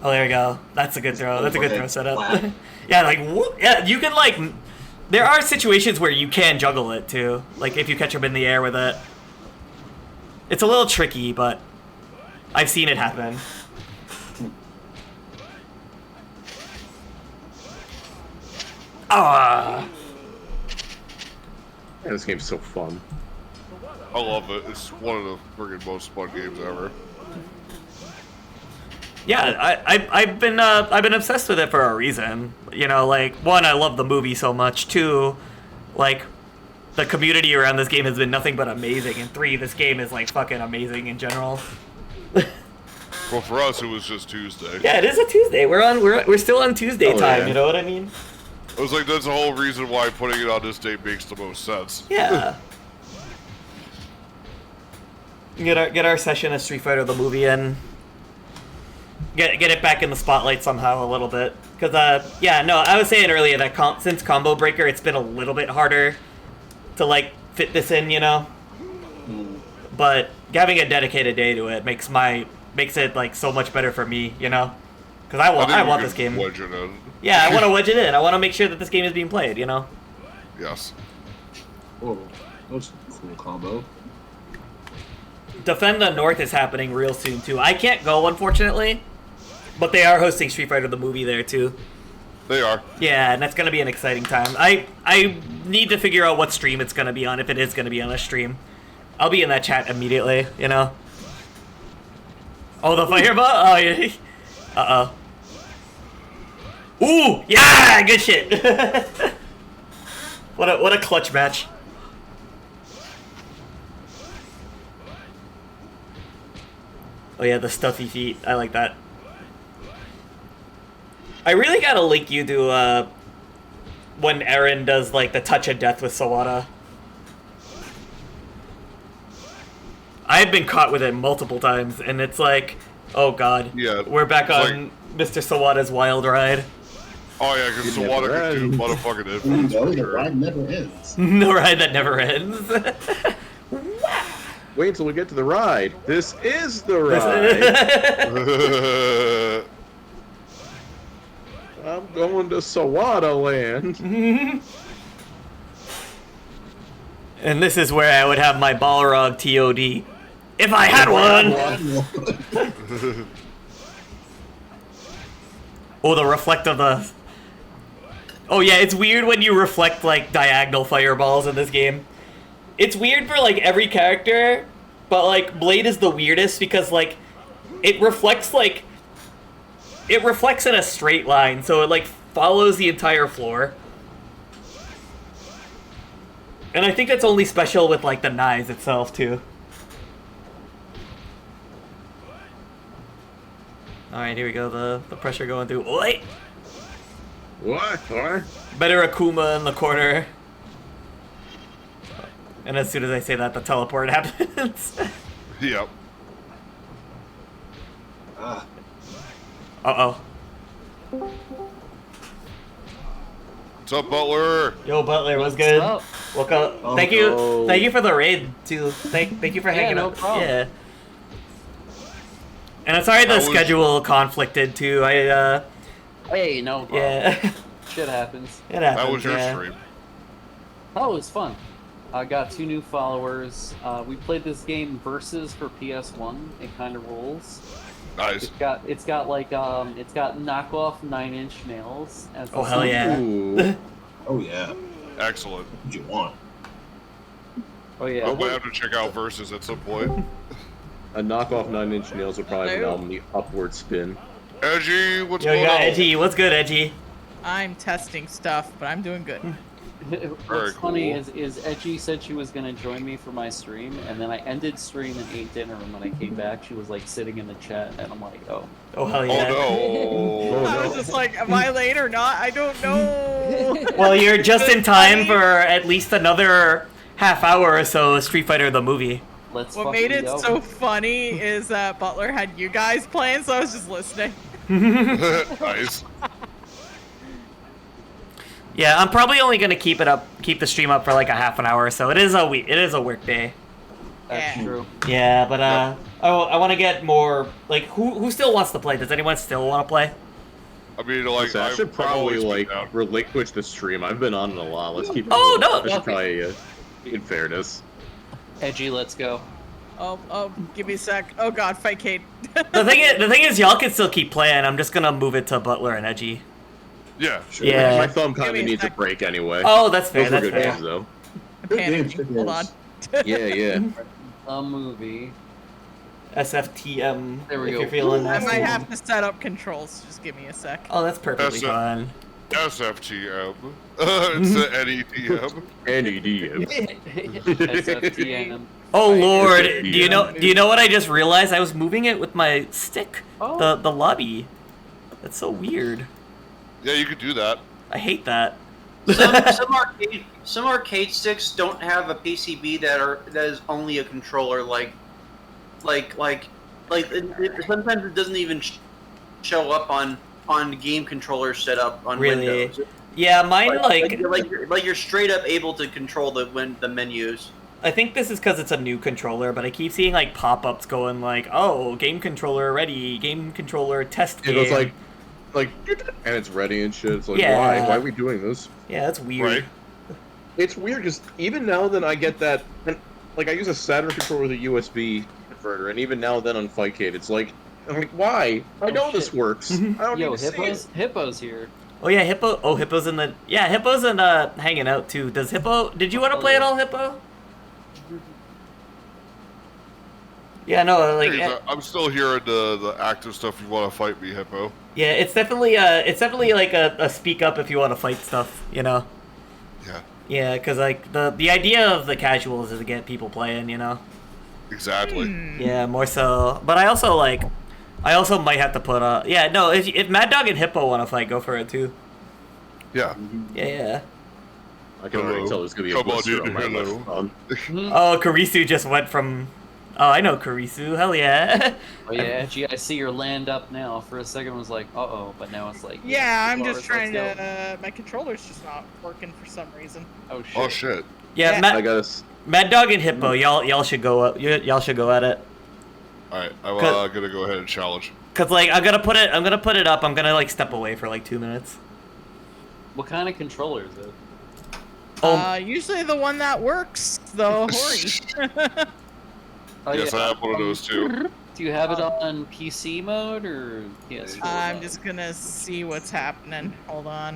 Oh, there we go. That's a good throw. That's a good throw setup.
Wow.
Yeah, like, whoop. Yeah, you can, like, there are situations where you can juggle it, too. Like, if you catch him in the air with it. It's a little tricky, but I've seen it happen. Ah.
Yeah, this game's so fun.
I love it. It's one of the friggin' most fun games ever.
Yeah, I've been obsessed with it for a reason. You know, like, one, I love the movie so much. Two, like, the community around this game has been nothing but amazing. And three, this game is like fucking amazing in general.
Well, for us, it was just Tuesday.
Yeah, it is a Tuesday. We're still on Tuesday time.
Yeah.
You know what I mean?
I was like, that's the whole reason why putting it on this date makes the most sense.
Yeah. Get our session of Street Fighter the movie in. Get it back in the spotlight somehow a little bit. Cause yeah, no, I was saying earlier that since Combo Breaker, it's been a little bit harder to like fit this in, you know. But having a dedicated day to it makes it like so much better for me, you know. Cause I want this game.
Wedge it in.
Yeah, I want to wedge it in. I want to make sure that this game is being played, you know.
Yes.
Oh, that's a cool combo.
Defend the North is happening real soon too. I can't go, unfortunately, but they are hosting Street Fighter the movie there too.
They are.
Yeah, and that's gonna be an exciting time. I need to figure out what stream it's gonna be on, if it is gonna be on a stream. I'll be in that chat immediately, you know. Oh, the fireball? Oh yeah. Uh oh. Ooh, yeah, good shit. What a clutch match. Oh yeah, the stuffy feet. I like that. I really gotta link you to when Aaron does like the touch of death with Sawada. I've been caught with it multiple times, and it's like, oh god,
Yeah,
we're back
it's
on Mr. Sawada's wild ride.
Oh yeah, because
It
Sawada
never
can do
ends.
motherfucking
You
influence
know,
for
the
sure.
ride never ends.
No ride that never ends.
Wait until we get to the ride. This is the ride. I'm going to Sawada Land.
And this is where I would have my Balrog TOD. If I had one! Oh, the reflect of the... Oh yeah, it's weird when you reflect, like, diagonal fireballs in this game. It's weird for, like, every character, but, like, Blade is the weirdest because, like, it reflects, like... It reflects in a straight line, so it, like, follows the entire floor. And I think that's only special with, like, the knives itself, too. Alright, here we go, the pressure going through. Oi!
What?
Better Akuma in the corner. And as soon as I say that, the teleport happens.
Yep.
Ah,
Uh-oh.
What's up, Butler?
Yo, Butler, what's good?
up?
Welcome.
Oh,
Thank you for the raid, too. Thank you for hanging
no
out.
problem.
Yeah. And I'm sorry the
How was-
schedule conflicted, too.
Hey, no problem.
Yeah.
Shit happens.
It happens,
How was your
yeah.
stream?
Oh, it was fun. I got 2 new followers. We played this game Versus for PS1. It kind of rules.
Nice.
It's got knockoff 9-inch nails. As
Oh,
the
hell
sound.
yeah.
Ooh.
oh yeah.
Excellent.
What you want?
Oh yeah.
I'm gonna have to check out Versus at some point.
A knockoff 9-inch nails will probably
Hello?
be on the upward spin.
Edgy, what's
Yo,
going
you got
on?
Edgy. What's good, Edgy?
I'm testing stuff, but I'm doing good.
Very
What's funny
cool.
is Edgy said she was gonna join me for my stream, and then I ended stream and ate dinner, and when I came back, she was like sitting in the chat, and I'm like, oh.
Oh, hell
Oh
yeah.
no.
I was just like, am I late or not? I don't know.
Well, you're just in time
Funny.
for at least another half hour or so of Street Fighter the movie.
Let's
What
fucking
made it
go.
so funny is that Butler had you guys playing, so I was just listening.
Nice.
Yeah, I'm probably only gonna keep the stream up for like a half an hour or so. It is a work day.
That's
Yeah.
true.
Yeah, but I want to get more. Like, who still wants to play? Does anyone still want to play?
I mean, like,
So I should
I've
probably
always been
like
down.
relinquish the stream. I've been on it a lot. Let's keep.
Oh,
it
no,
I should
okay.
probably, in fairness.
Edgy, let's go.
Oh, give me a sec. Oh god, fight Kate.
The thing is, y'all can still keep playing. I'm just gonna move it to Butler and Edgy.
Yeah.
Yeah.
My thumb
Give
kind
me
of
a
needs a
sec.
break anyway.
Oh, that's fair.
Those were
That's
good
fair.
games, though.
I'm
games,
panicking.
good
Hold
games.
on.
Yeah, yeah.
A movie.
SFTM.
There we
if
go.
you're feeling
I
nasty.
might have to set up controls. Just give me a sec.
Oh, that's perfectly fine.
SFTM. It's the NEDM.
NEDM.
SFTM.
Oh lord,
SFTM.
do you know what I just realized? I was moving it with my stick.
Oh.
The lobby. That's so weird.
Yeah, you could do that.
I hate that.
Some arcade sticks don't have a PCB that is only a controller. Sometimes it doesn't even show up on game controller setup on
Really?
Windows.
Yeah, mine
you're straight up able to control the menus.
I think this is because it's a new controller, but I keep seeing like pop-ups going like, "Oh, game controller ready, game controller test game."
It was like, and it's ready and shit. It's like,
Yeah.
why? Why are we doing this?
yeah, that's weird.
Right.
It's weird because even now then I get that, and like I use a Saturn controller with a USB converter, and even now then on Fightcade, it's like, I'm like, why? I know this works. I don't
Yo,
need to see it.
Hippo's here.
Oh yeah, Hippo. Oh, Hippo's in the. Yeah, Hippo's in hanging out too. Does Hippo? Did you want to play at all, Hippo? Yeah, no, like.
I'm still hearing the active stuff. You want to fight me, Hippo?
Yeah, it's definitely like a speak up if you want to fight stuff, you know.
Yeah.
Yeah, because like the idea of the casuals is to get people playing, you know.
Exactly.
Yeah, more so. But I also might have to put yeah, no, if Mad Dog and Hippo want to fight, go for it too.
Yeah.
Yeah.
I can already tell there's gonna be a
Come on,
blister
dude.
on my
Hello.
left thumb.
Oh, Karisu just went from. Oh, I know Karisu. Hell yeah.
Oh yeah, Edgy, I see your land up now. For a second, I was like, uh-oh, but now it's like...
Yeah, I'm
Lars,
just trying
let's go.
to. My controller's just not working for some reason.
Oh shit.
Oh shit.
Yeah,
Yeah.
I gotta.
Mad Dog and Hippo, y'all should go up. Y'all should go at it.
All right, I'm gonna go ahead and challenge.
Cause like I'm gonna put it up. I'm gonna like step away for like 2 minutes.
What kind of controller is it?
Usually the one that works, though. Hori.
Oh,
Yes,
yeah.
I have one of those too.
Do you have it on PC mode or PS4?
I'm just gonna see what's happening. Hold on.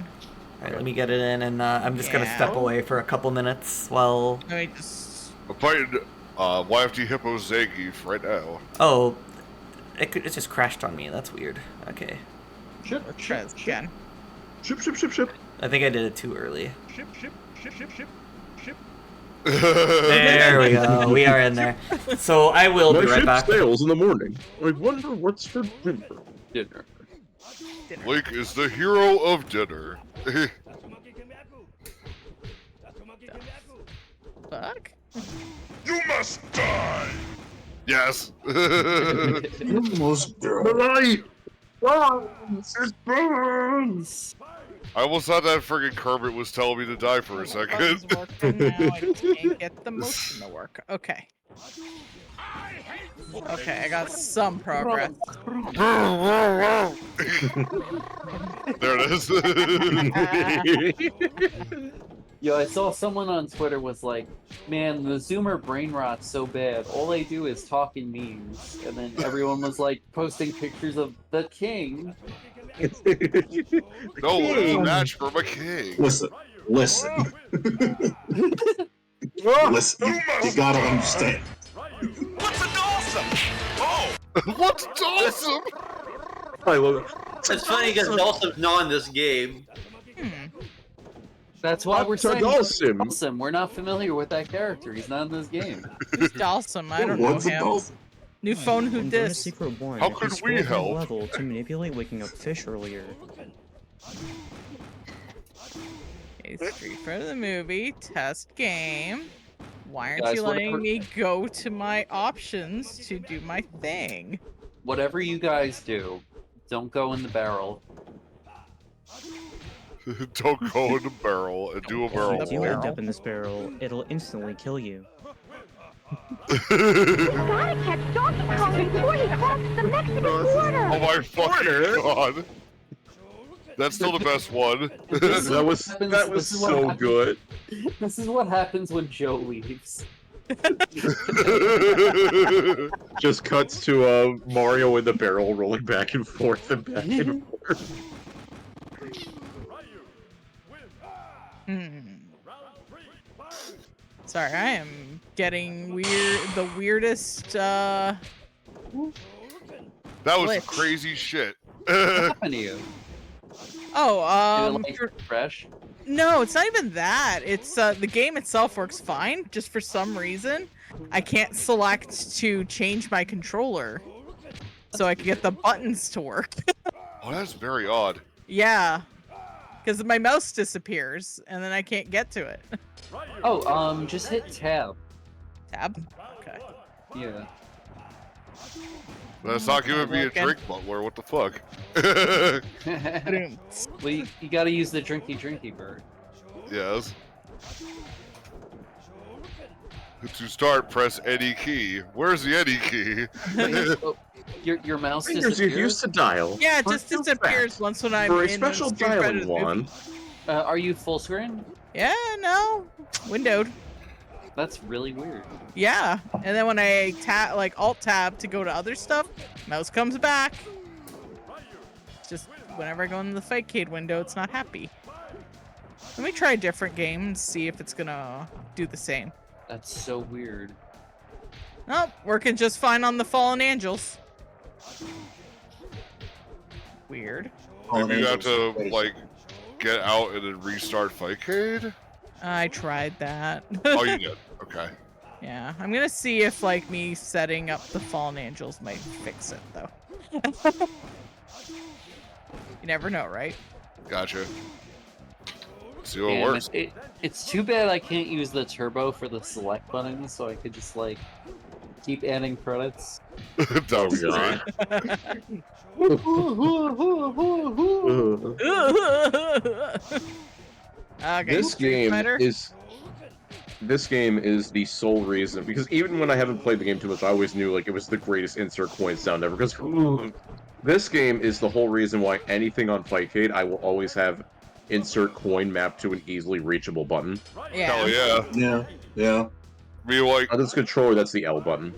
All right, let me get it in, and I'm just gonna step
Yeah.
away for a couple minutes while.
Let me just.
I'm fighting YFT Hippo Zangief right now.
Oh, it just crashed on me. That's weird. Okay.
Try this again.
Ship.
I think I did it too early.
Ship.
There we go. We are in there. So I will
My
be right
ship
back.
sails in the morning. I wonder what's for dinner.
Dinner.
Link is the hero of dinner.
Fuck.
You must die. Yes.
Almost
Right.
I almost thought that friggin' Kermit was telling me to die for a second.
Buttons working now. I just can't get the motion to work. Okay. Okay, I got some progress.
There it is.
Yo, I saw someone on Twitter was like, man, the Zoomer brain rot's so bad. All they do is talk in memes. And then everyone was like posting pictures of the king.
No, it's a match for my king.
Listen. Listen, you gotta understand.
What's awesome?
I love it.
It's funny because Dawson's not in this game.
That's why we're saying
Dawson.
Dawson. We're not familiar with that character. He's not in this game.
Who's Dalsum? I don't know
What's a
him.
Dawson?
New phone, who
In
dis?
Bonus Secret 1,
How
you
could we
scored a
help?
level to manipulate waking up fish earlier.
Okay, Street Fighter the movie, test game. Why aren't
Guys,
you letting
whatever-
me go to my options to do my thing?
Whatever you guys do, don't go in the barrel.
Don't go in the barrel and do a barrel
If you do
roll.
end up in this barrel, it'll instantly kill you.
Gotta catch Donkey Kong before he crosses the Mexican border.
Oh my fucking god. That's still the best one.
That was so good.
This is what happens when Joe leaves.
Just cuts to Mario in the barrel rolling back and forth and back and forth.
Sorry, I am getting the weirdest,
That was
glitch.
crazy shit.
What happened to you?
Oh,
fresh?
No, it's not even that. It's the game itself works fine. Just for some reason, I can't select to change my controller, so I can get the buttons to work.
Oh, that's very odd.
Yeah, because my mouse disappears and then I can't get to it.
Oh, just hit tab.
Tab? Okay.
Yeah.
That's not giving me a drink, Butler. What the fuck?
Well, you gotta use the drinky bird.
Yes. To start, press any key. Where's the any key?
Your mouse
Fingers you used to dial.
Yeah, it just disappears once when I'm
For a
in
special
Street Fighter
dialing
the movie.
wand.
Are you full screen?
Yeah, no, windowed.
That's really weird.
Yeah, and then when I tap, like Alt Tab to go to other stuff, mouse comes back. It's just whenever I go into the Fightcade window, it's not happy. Let me try a different game and see if it's gonna do the same.
That's so weird.
Nope, working just fine on the Fallen Angels. Weird.
Maybe you have to, like, get out and then restart Fightcade?
I tried that.
Oh, you did? Okay.
Yeah, I'm gonna see if, like, me setting up the Fallen Angels might fix it, though. You never know, right?
Gotcha. See what
Damn,
works.
It's too bad I can't use the turbo for the select button, so I could just, like, keep adding credits.
That would be great.
Okay,
This
Street
game
Fighter?
is the sole reason, because even when I haven't played the game too much, I always knew like it was the greatest insert coin sound ever. Because this game is the whole reason why anything on Fightcade I will always have insert coin mapped to an easily reachable button.
Yeah.
Hell yeah.
Yeah, yeah.
Me like,
on this controller, that's the L button.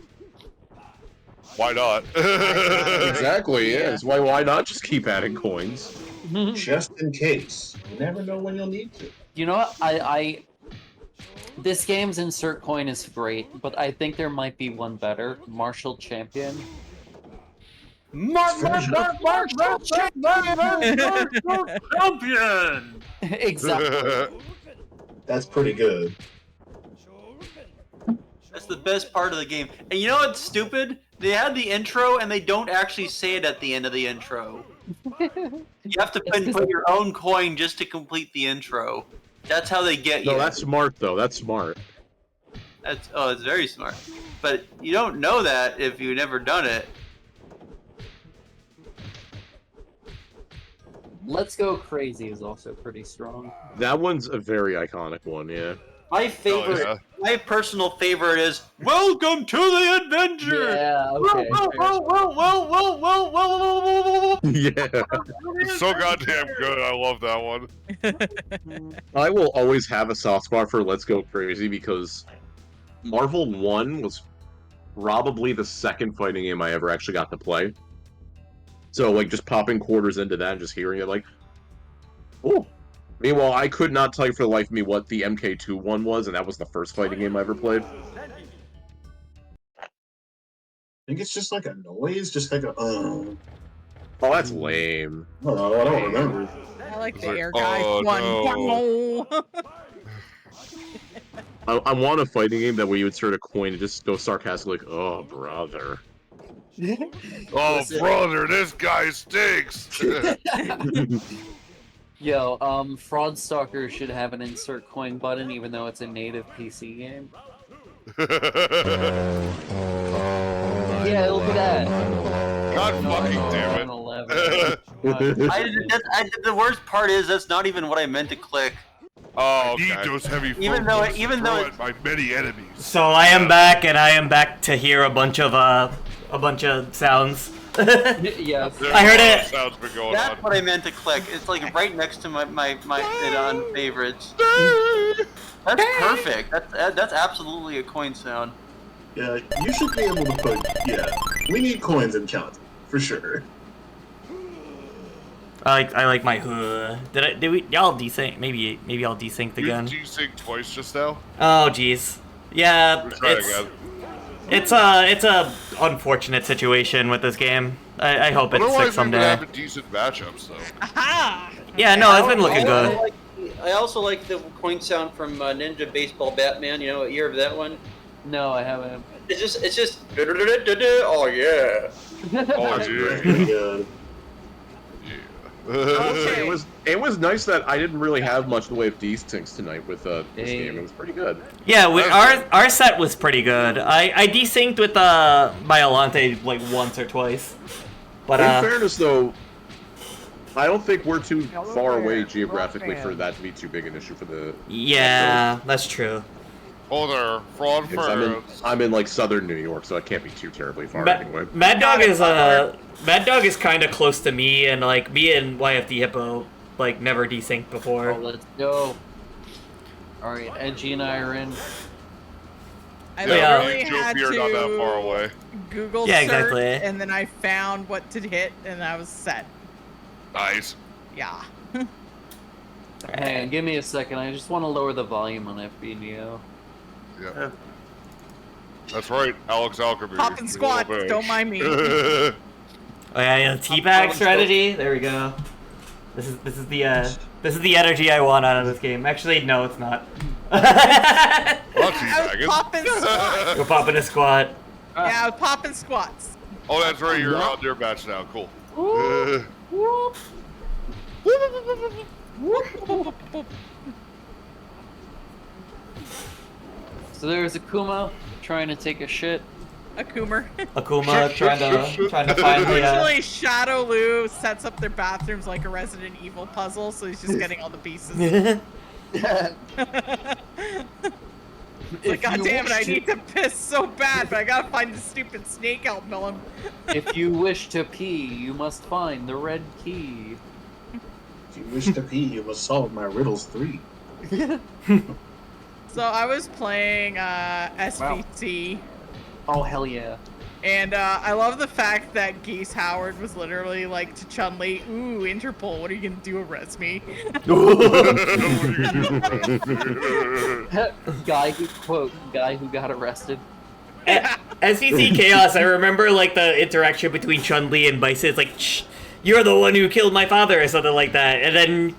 why not?
Exactly. Yeah. It's why not just keep adding coins?
Just in case. You never know when you'll need to.
You know what? This game's insert coin is great, but I think there might be one better. Marshall Champion.
Champion!
Exactly.
That's pretty good.
That's the best part of the game. And you know what's stupid? They had the intro and they don't actually say it at the end of the intro. You have to put your own coin just to complete the intro. That's how they get you.
No, that's smart though. That's smart.
It's very smart. But you don't know that if you've never done it.
Let's Go Crazy is also pretty strong.
That one's a very iconic one. Yeah.
My favorite, my personal favorite is "Welcome to the Adventure."
Yeah, okay.
Yeah.
It's so goddamn good. I love that one.
I will always have a soft spot for Let's Go Crazy because Marvel 1 was probably the second fighting game I ever actually got to play. So, like, just popping quarters into that and just hearing it, like, oh. Meanwhile, I could not tell you for the life of me what the MK2 one was, and that was the first fighting game I ever played.
I think it's just like a noise, just like a
Oh, that's lame.
Oh, I don't remember.
I like the
like,
air guy
oh,
one.
I want a fighting game that where you insert a coin and just go sarcastic like, oh, brother.
Oh, brother, this guy stinks.
Yo, Fraud Stalker should have an insert coin button even though it's a native PC game. Yeah, look at that.
God fucking damn it.
The worst part is that's not even what I meant to click.
Oh, okay. Need those heavy
Even though it,
my many enemies.
So I am back, and I am back to hear a bunch of sounds.
Yes.
I heard it.
Sounds been going
that's
on.
what I meant to click. It's like right next to my it on favorites. That's perfect. That's absolutely a coin sound.
Yeah, you should be able to put. Yeah, we need coins in count for sure.
I like my Did we y'all desync? Maybe I'll desync again.
You desynced twice just now.
Oh jeez. Yeah,
Try again.
it's a unfortunate situation with this game. I hope it's
Otherwise,
fixed someday.
we've been having decent matchups though.
Aha!
Yeah, no, it's been looking good.
I also like the coin sound from Ninja Baseball Batman. You know, you heard that one?
No, I haven't.
It's just. Oh yeah.
Oh yeah.
Okay.
It was nice that I didn't really have much in the way of desyncs tonight with this game. It was pretty good.
Yeah, our set was pretty good. I desynced with Biolante like once or twice. But
in fairness though, I don't think we're too far away geographically for that to be too big an issue for the.
Yeah, that's true.
Oh there, fraud
I'm in like southern New York, so I can't be too terribly far anyway.
Mad Dog is kind of close to me, and like me and YFD Hippo like never desynced before.
Oh, let's go. All right, Edgy and I are in.
I
Yeah,
literally
Joe
had
Pierre not that far away.
Google
Yeah,
search,
exactly.
and then I found what to hit, and I was set.
Nice.
Yeah.
Hang on, give me a second. I just want to lower the volume on FB Neo.
Yeah. That's right, Alex Alchemy.
Pop and squat, don't mind me.
Oh yeah, teabag strategy. There we go. This is the energy I want out of this game. Actually, no, it's not.
I was popping squats.
Go pop in a squat.
Yeah, I was popping squats.
Oh, that's right, you're out there match now. Cool.
So there's Akuma trying to take a shit.
Akuma.
Akuma trying to find the.
Unfortunately, Shadow Lu sets up their bathrooms like a Resident Evil puzzle, so he's just getting all the pieces. It's like, God damn it, I need to piss so bad, but I gotta find the stupid snake out melon.
If you wish to pee, you must find the red key.
If you wish to pee, you must solve my riddles 3.
So I was playing SVT.
Oh, hell yeah.
And I love the fact that Geese Howard was literally like to Chun-Li, ooh, Interpol, what are you gonna do, arrest me?
Guy who got arrested.
SVC Chaos, I remember like the interaction between Chun-Li and Bison. It's like, shh, you're the one who killed my father or something like that. And then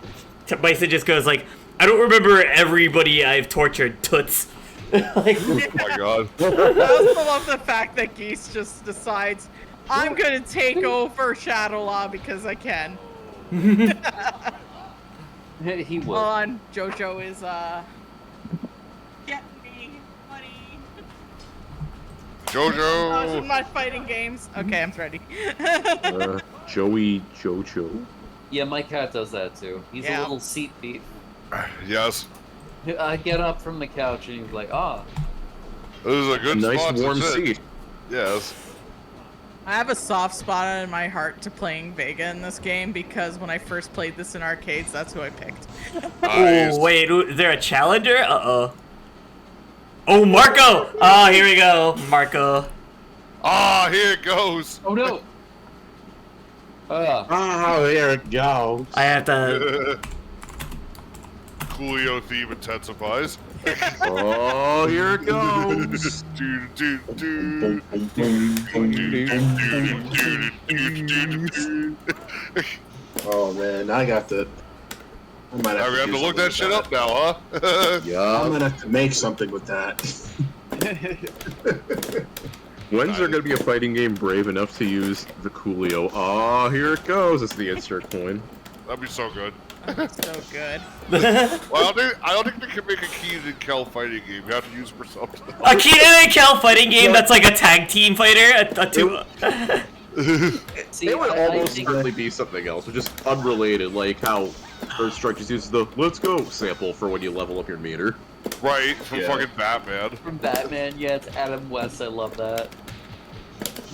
Bison just goes like, I don't remember everybody I've tortured, toots. Like,
oh my god.
I also love the fact that Geese just decides, I'm gonna take over Shadow Law because I can.
He would.
Hold on, Jojo is get me, buddy.
Jojo!
My fighting games. Okay, I'm ready.
Joey Jojo.
Yeah, my cat does that too. He's a little seat thief.
Yes.
I get up from the couch and he's like, ah.
This is a good
nice
spot to
warm
sit.
seat.
Yes.
I have a soft spot in my heart to playing Vega in this game because when I first played this in arcades, that's who I picked.
Oh, wait, is there a challenger? Uh-oh. Oh, Marco! Oh, here we go, Marco.
Ah, here it goes.
Oh no.
Oh, there it goes.
I have to.
Coolio theme intensifies.
Oh, here it goes.
Oh man, I got the. I might
Now we have to look that shit up now, huh?
Yeah.
I'm gonna have to make something with that.
When's there gonna be a fighting game brave enough to use the Coolio? Oh, here it goes. It's the insert coin.
That'd be so good.
So good.
Well, I don't think they can make a Keenan and Kel fighting game. You have to use for something.
A Keenan and Kel fighting game that's like a tag team fighter?
See,
It would
I
almost
think-
certainly be something else, just unrelated, like how First Strike just uses the "Let's go" sample for when you level up your meter.
Right, from fucking Batman.
From Batman, yeah, it's Adam West. I love that.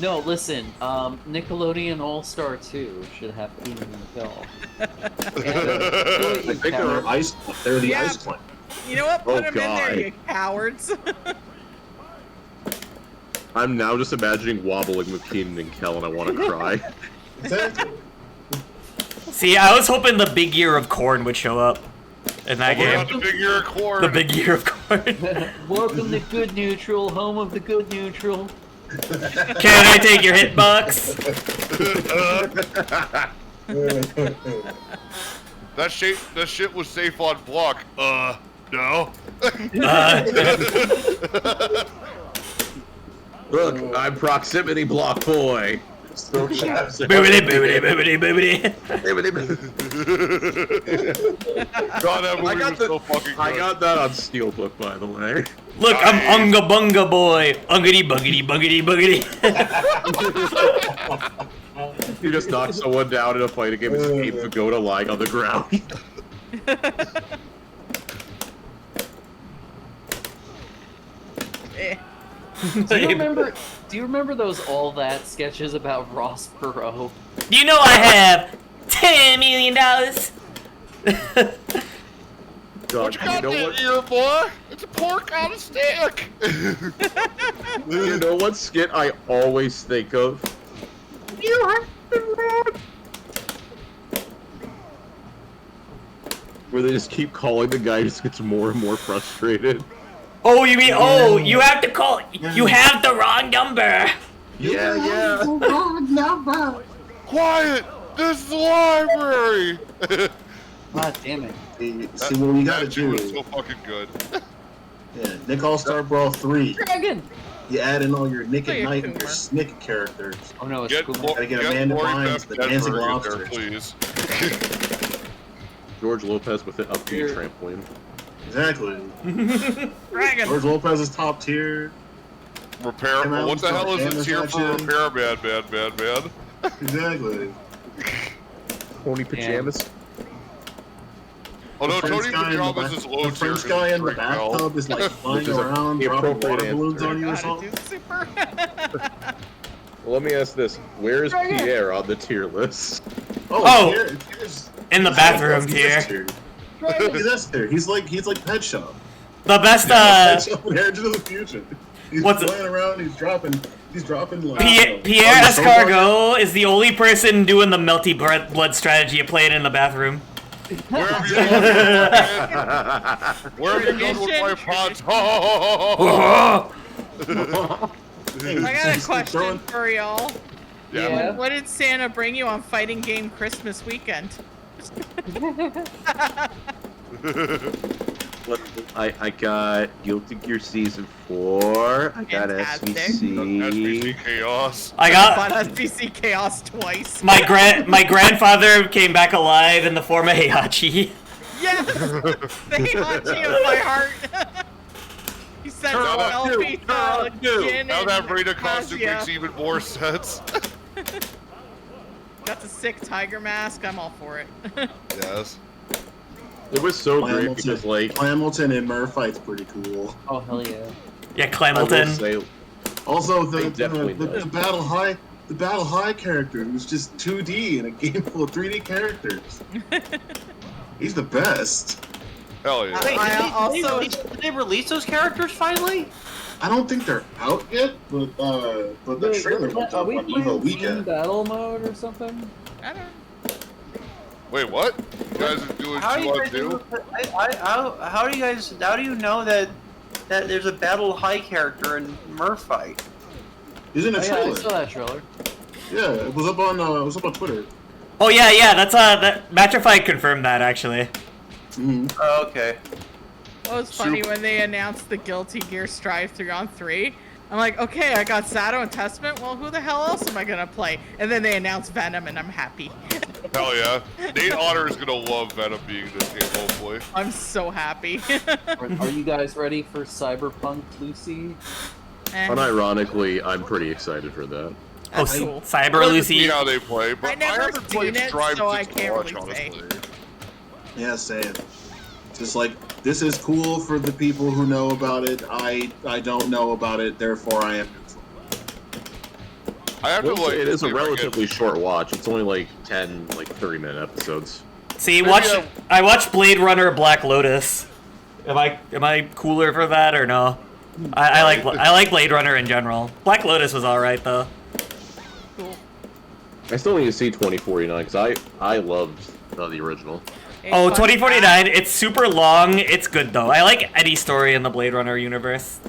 No, listen, Nickelodeon All-Star 2 should have Keenan and Kel.
I think they're ice. They're the
Yeah.
ice climb.
You know what? Put
Oh,
them in there,
God.
you cowards.
I'm now just imagining wobbling with Keenan and Kel, and I want to cry.
Exactly.
See, I was hoping the big year of corn would show up in that
Oh my
game.
God, the big year of corn.
The big year of corn.
Welcome to Good Neutral, home of the Good Neutral.
Can I take your hitbox?
That shit was safe on block. No.
Look, I'm proximity block boy.
Boobity, boobity, boobity, boobity.
God, that movie was so fucking good.
I got that on Steelbook, by the way.
Look, I'm Unga Bunga boy. Ungity buggity buggity buggity.
You just knock someone down in a fighting game and escape the Goda lying on the ground.
Eh.
Do you remember those All That sketches about Ross Perot?
You know I have $10 million.
What you got there, ear boy? It's a pork on a stick.
You know what skit I always think of?
You have to run.
Where they just keep calling the guy, just gets more and more frustrated.
Oh, you mean, you have to call, you have the wrong number.
Yeah.
Number.
Quiet! This is the library!
God damn it.
See what we gotta
That
do
shit was
is,
so fucking good.
yeah, Nick All-Star Brawl 3.
Dragon!
You add in all your Nick
Oh,
at
you're
Night and
Coomer.
your Snick characters.
Oh no, it's
Get,
cool.
Lo-
Gotta get
get
Amanda
Lori
Bynes,
Beth
the dancing
Denver in
lobster.
there, please.
George Lopez with an upbeat trampoline.
Exactly.
Dragon.
George Lopez is top tier.
Repair.
Come out
What the
with
hell is
some
this here for
action.
repair, man?
Exactly.
Pony pajamas.
Oh no,
The French
Tony
guy in the
Pajamas
back-
is low
The
tier.
French guy in the bathtub is like flying
Which is
around,
the
dropping
appropriate
water balloons
answer.
on you or
Gotta
something.
do super.
Well, let me ask this: where is Pierre on the tier list?
Oh.
Here's
In the bathroom
he's
tier.
S tier. He's S tier. He's like Pet Shop.
The best,
Pet Shop in Origin of the Future. He's
What's it-
flying around. He's dropping like.
Pierre
on the sofa.
Escargot is the only person doing the melty blood strategy of playing in the bathroom.
Where have you gone? Where have you gone with my pots?
Hey,
I got a
he's
question
throwing-
for y'all.
Yeah.
What did Santa bring you on Fighting Game Christmas weekend?
I got Guilty Gear Season 4. I got
Fantastic.
SBC
SVC.
Chaos.
I
Bought
got
SBC Chaos twice.
my grandfather came back alive in the form of Heihachi.
Yes! The Heihachi of my heart. He sent
Now that-
selfie Jin
Now
and
that Brina costume
Kazuya.
makes even more sense.
Got the sick tiger mask. I'm all for it.
Yes.
It was so great
Hamilton,
because, like,
Hamilton and Murphite's pretty cool.
Oh hell yeah.
Yeah,
I will
Clamilton.
say,
Also,
They definitely
the
does.
Battle High character was just 2D in a game full of 3D characters. He's the best.
Hell yeah.
Wait,
I also-
did they release those characters finally?
I don't think they're out yet, but the trailer went
Are
up
we
on Evo
playing Team
weekend.
battle mode or something?
I don't.
Wait, what? You guys are doing
How do you
2 on
guys
2?
how do you guys how do you know that there's a Battle High character in Murphite?
He's in a
Oh, yeah, I
trailer.
saw that trailer.
Yeah, it was up on Twitter.
Oh yeah, that's that Matrify confirmed that actually.
Oh, okay.
It was funny when they announced the Guilty Gear Strive 3 on 3. I'm like, okay, I got Sato and Testament. Well, who the hell else am I gonna play? And then they announced Venom, and I'm happy.
Hell yeah. Nate Otter is gonna love Venom being in this game, hopefully.
I'm so happy.
Are you guys ready for Cyberpunk Lucy?
Eh.
unironically, I'm pretty excited for that.
Oh,
That's cool.
Cyber
I'd like to
Lucy.
see how they play, but
I never
haven't played
seen it,
Strive
so I
since
can't
launch,
really say.
honestly.
Yeah, same. Just like this is cool for the people who know about it. I don't know about it, therefore I am neutral.
I have to like.
It is
see
a
if I can-
relatively short watch. It's only like 10, like 30-minute episodes.
See,
Maybe
I watched Blade Runner Black Lotus. Am I cooler for that or no? I like Blade Runner in general. Black Lotus was alright though.
Cool.
I still need to see 2049 because I loved the original.
Oh,
Fun
2049, it's super long. It's good though. I like any story in the Blade Runner universe.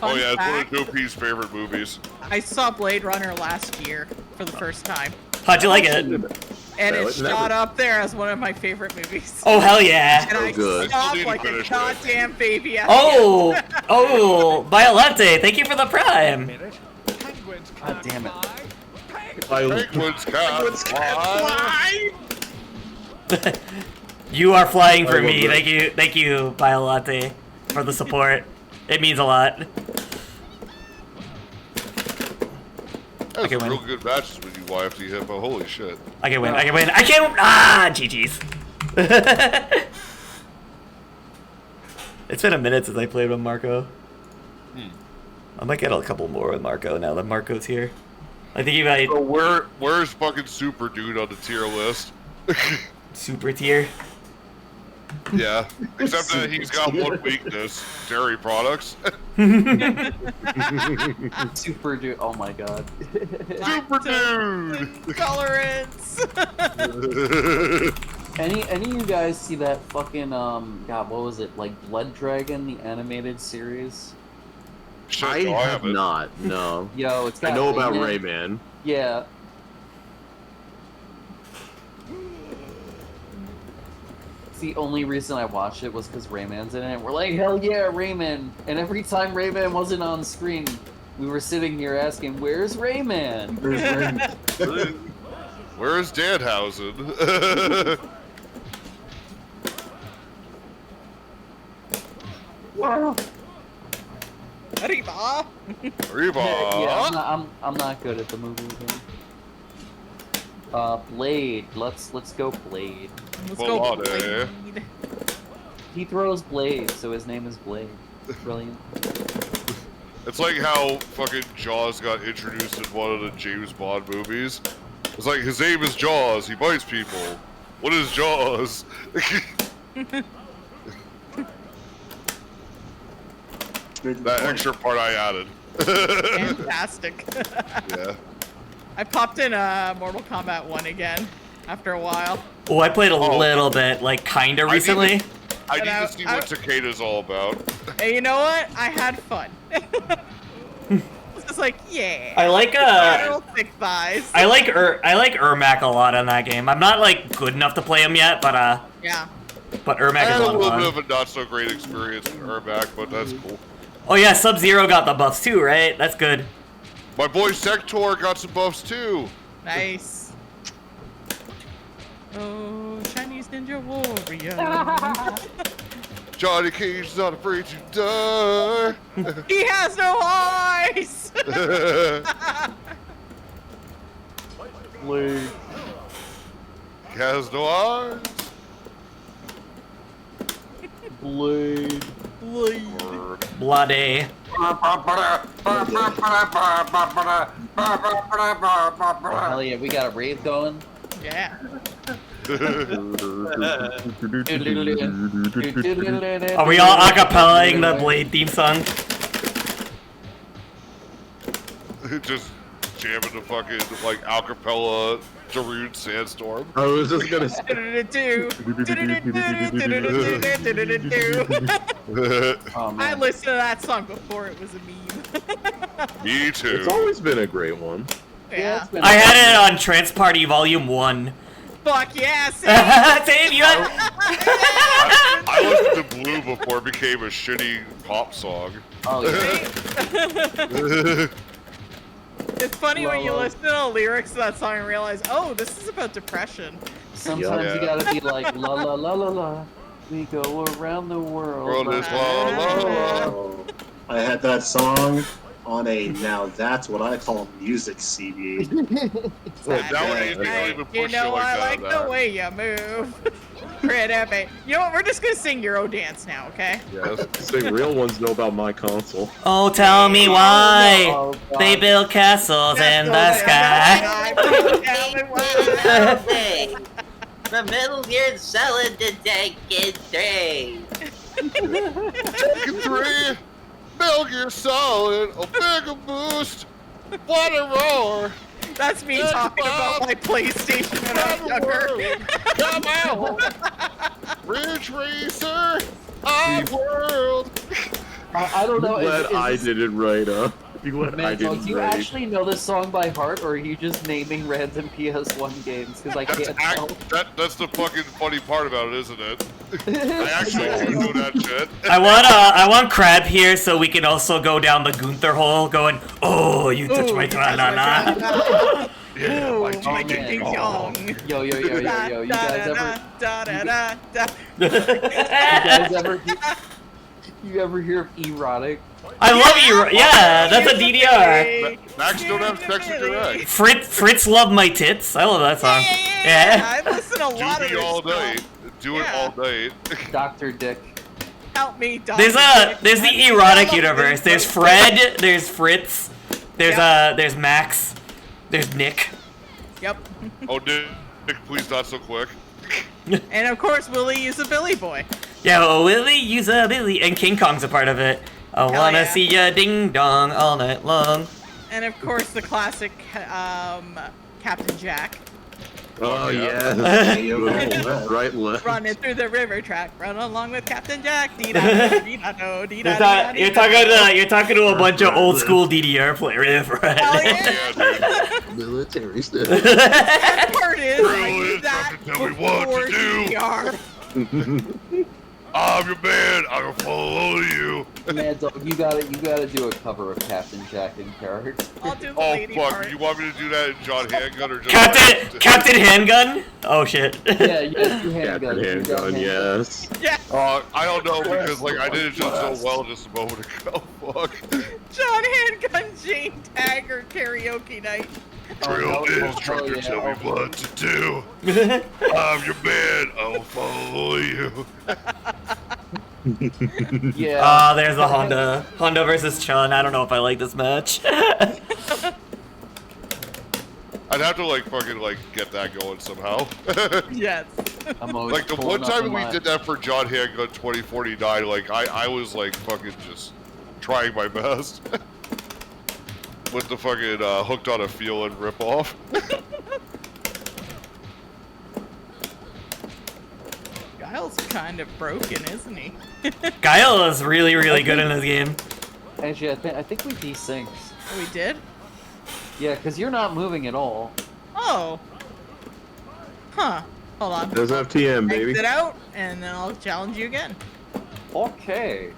Oh yeah, it's one
fact,
of Goopy's favorite movies.
I saw Blade Runner last year for the first time,
How'd you like it?
and
Yeah,
it
like,
shot
never-
up there as one of my favorite movies.
Oh hell yeah!
and I
good.
I
sobbed
still need to
like a
finish it.
goddamn baby. At
Oh,
the end.
oh, Violente, thank you for the prime.
God damn it.
Penguins can't fly.
You are flying for
I love
me.
that.
Thank you, Violente, for the support. It means a lot.
That's
Okay,
some
win.
real good matches with you, YFT Hippo. Holy shit.
I can win. I can win. I can't. Ah, GG's. It's been a minute since I played with Marco. I might get a couple more with Marco now that Marco's here. I think he might
So where's fucking Super Dude on the tier list?
super tier.
Yeah, except that he's got one weakness: dairy products.
Super dude. Oh my god.
Super Dude.
Tolerance.
Any of you guys see that fucking God, what was it, like Blood Dragon, the animated series?
Shit,
I
no,
have
haven't.
not. No.
Yo, it's got
I know about
Rayman.
Rayman.
Yeah. It's the only reason I watched it was because Rayman's in it. We're like, hell yeah, Rayman! And every time Rayman wasn't on screen, we were sitting here asking, where's Rayman?
There's Rain.
Where's Danhausen?
Arriba.
Reba.
Yeah, I'm not good at the movie game. Blade. Let's go Blade.
Let's go.
Blade.
Blade.
He throws Blade, so his name is Blade. Brilliant.
It's like how fucking Jaws got introduced in one of the James Bond movies. It's like his name is Jaws. He bites people. What is Jaws? That extra part I added.
Fantastic.
Yeah.
I popped in Mortal Kombat 1 again after a while.
Oh, I played a
Oh.
little bit, like kinda
I need
recently.
I need
But
to see what Cicada's all about.
And you know what? I had fun. It's just like, yeah.
I like
Little thick thighs.
I like Ermac a lot in that game. I'm not like good enough to play him yet, but
Yeah.
Ermac
I
is
had
a
a
lot of
little bit
fun.
of a not so great experience with Ermac, but that's cool.
Oh yeah, Sub-Zero got the buffs too, right? That's good.
My boy Sector got some buffs too.
Nice. Oh, Chinese Ninja Warrior.
Johnny Cage is not afraid to die.
He has no eyes.
Blade.
He has no eyes.
Blade.
Bloody.
Oh, hell yeah, we got a rave going.
Yeah.
Are we all acapellaing the Blade theme song?
Just jamming the fucking like acapella Darude Sandstorm.
I was just gonna say.
Oh,
I
man.
listened to that song before it was a meme.
Me too.
It's always been a great one.
Yeah.
it's been
I had it on Trance Party Volume 1.
Fuck yeah, see?
Dave, you had...
I listened to Blue before it became a shitty pop song.
Oh, yeah.
It's funny when you listen to the lyrics of that song and realize, oh, this is about depression.
Sometimes
Yeah.
you gotta be like, la la la la la. We go around the world.
World is la la la.
I had that song on a now that's what I call music CD.
Nowadays, they don't even
You
push
know,
shit like
I
that.
like the way you move. Pretty. You know what? We're just gonna sing Eurodance now, okay?
Yes. Say real ones know about my console.
Oh, tell me why
Oh, God.
they build castles in the sky.
Tell me why.
The Metal Gear Solid to Tekken 3.
Tekken 3, Metal Gear Solid, a bigger boost, what a roar.
That's me talking about my PlayStation when I was younger.
Come out, Ridge Racer, Oddworld.
I don't know.
Glad
is
I
this-
didn't write up. Glad I
Man, do
didn't
you
write.
actually know this song by heart, or are you just naming random PS1 games? Because I can't tell.
That's the fucking funny part about it, isn't it? I actually do know that shit.
I want Crab here so we can also go down the Gunther hole going, oh, you touch my tra-na-na.
Yeah,
Ooh,
like
my
Donkey
King
Kong.
Kong.
Yo. You guys ever? You ever hear of erotic?
I love you. Yeah, that's a DDR.
Max don't have sex with direct.
Fritz love my tits. I love that song. Yeah.
I listen to a lot
Do
of
me
this
all
stuff.
night. Do it all night.
Dr. Dick.
Help me, Dr.
There's the
Dick.
erotic universe. There's Fred. There's Fritz. There's Max. There's Nick.
Yep.
Oh, Nick, please not so quick.
And of course, Willie is a Billy boy.
Yeah, well, Willie, use a Billy, and King Kong's a part of it. I
Hell
wanna
yeah.
see ya ding dong all night long.
And of course, the classic Captain Jack.
Oh yeah. Right, left.
Running through the river track, run along with Captain Jack. Dee-da-do, dee-da-do,
You're talking to a bunch of old school DDR players, right?
Hell yeah.
Military stuff.
That part is I
Really
knew
is
that
something to tell me what
before
to do.
DDR.
I'm your man. I'm gonna follow you.
Man, dog, you gotta do a cover of Captain Jack in character.
I'll do the
Oh
lady
fuck!
part.
You want me to do that in John Handgun or just
Captain Handgun? Oh shit.
Yeah, yes, you
Captain Handgun, yes.
Yeah,
I don't know because like I did it just so well just a moment ago. Fuck.
John Handgun, Jane Tagger karaoke night.
Drill is
hell
trucker,
yeah,
tell me
oh.
what to do. I'm your man. I'll follow you.
Yeah.
Ah, there's the Honda. Honda versus Chun. I don't know if I like this match.
I'd have to like fucking like get that going somehow.
Yes.
I'm always
Like the
pulling
one
up
time
in
we
my-
did that for John Handgun 2049, like I was like fucking just trying my best. With the fucking hooked on a feel and rip off.
Giles kind of broken, isn't he?
Guile is really, really good in this game.
Actually, I think we desynced.
Oh, we did?
Yeah, because you're not moving at all.
Oh. Huh. Hold on.
There's FTM, baby.
Exit out, and then I'll challenge you again.
Okay.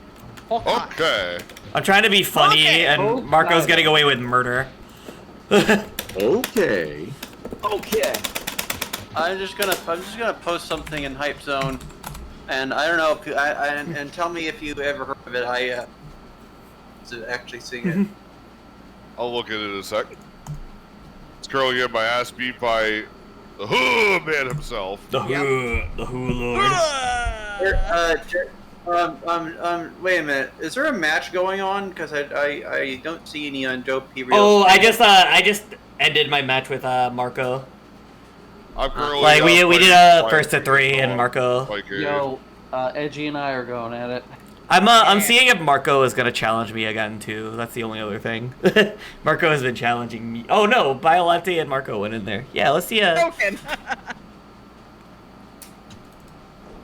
Okay.
I'm trying to be funny,
Okay.
and Marco's getting away with murder.
Okay.
Okay. I'm just gonna post something in Hype Zone, and I don't know if you, and tell me if you ever heard of it. To actually sing it.
I'll look at it in a sec. It's currently getting my ass beat by the Who man himself.
The Who Lord.
Wait a minute. Is there a match going on? Because I don't see any on Dope P Real.
Oh, I just ended my match with Marco.
I'm currently
Like we did
fighting
a first to 3 and
on
Marco.
Spike
Yo, Edgy and I are going at it.
I'm seeing if Marco is gonna challenge me again too. That's the only other thing. Marco has been challenging me. Oh no, Biolante and Marco went in there. Yeah, let's see
Broken.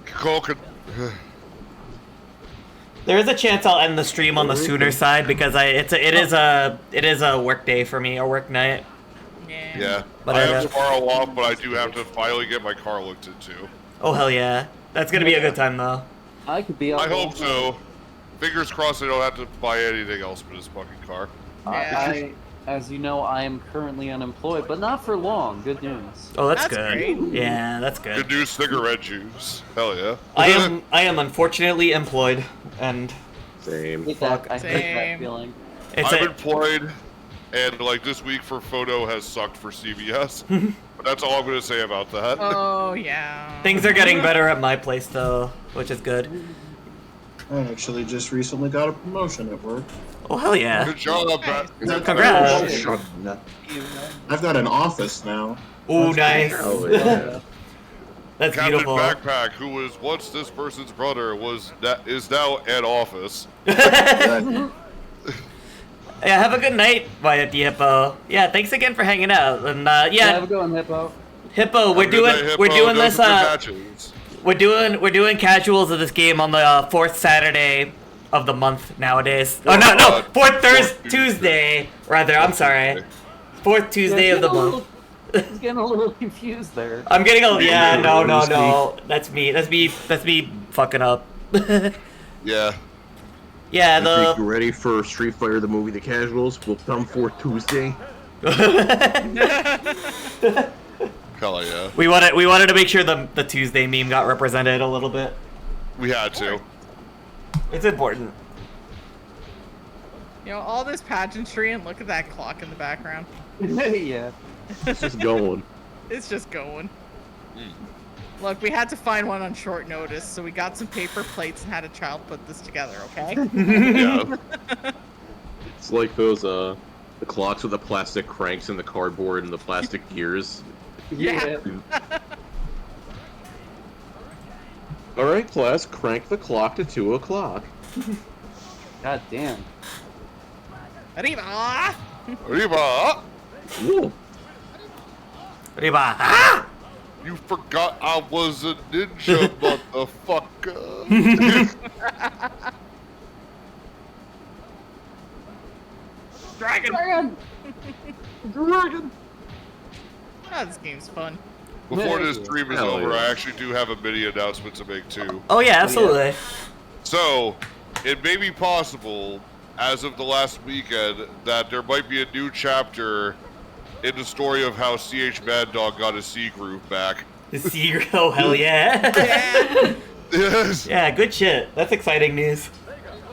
Coke.
There is a chance I'll end the stream on the sooner side because it is a work day for me, a work night.
Yeah.
But
I
I
have
know.
tomorrow off, but I do have to finally get my car looked into.
Oh hell yeah, that's gonna be a good time though.
I could be.
I hope so. Fingers crossed I don't have to buy anything else but this fucking car.
As you know, I am currently unemployed, but not for long. Good news.
Oh, that's good. Yeah, that's good.
Good news, cigarette juice. Hell yeah.
I am unfortunately employed and
same.
I hate that feeling.
It's
I've been playing, and like this week for photo has sucked for CVS. But that's all I'm gonna say about that.
Oh yeah.
Things are getting better at my place though, which is good.
I actually just recently got a promotion at work.
Oh hell yeah!
Good job, Pat.
Congrats!
I've got an office now.
Ooh, nice. That's
Captain
beautiful.
Backpack, who was once this person's brother, is now an office.
Yeah, have a good night, Wyatt the Hippo. Yeah, thanks again for hanging out. And yeah,
have a good one, Hippo.
Hippo, we're doing this. We're doing casuals of this game on the fourth Saturday of the month nowadays. Oh no, fourth Tuesday rather. I'm sorry, fourth Tuesday of the month.
He's getting a little confused there.
I'm getting a no. That's me fucking up.
Yeah.
Yeah,
If you're ready for Street Fighter the movie, The Casuals, will come for Tuesday.
Hell yeah.
We wanted to make sure the Tuesday meme got represented a little bit.
We had to.
It's important.
You know, all this pageantry and look at that clock in the background.
Yeah.
It's just going.
It's just going. Look, we had to find one on short notice, so we got some paper plates and had a child put this together, okay?
Yeah.
It's like those the clocks with the plastic cranks and the cardboard and the plastic gears.
Yeah.
All right, class, crank the clock to 2 o'clock.
God damn.
Arriba!
Arriba!
Ooh.
Arriba! Ah!
You forgot I was a ninja, motherfucker.
Dragon! Dragon! Oh, this game's fun.
Before this stream is over, I actually do have a mini announcement to make too.
Oh yeah, absolutely.
So, it may be possible, as of the last weekend, that there might be a new chapter in the story of how CH Mad Dog got his C groove back.
The C groove? Oh hell yeah!
Yes.
Yeah, good shit. That's exciting news.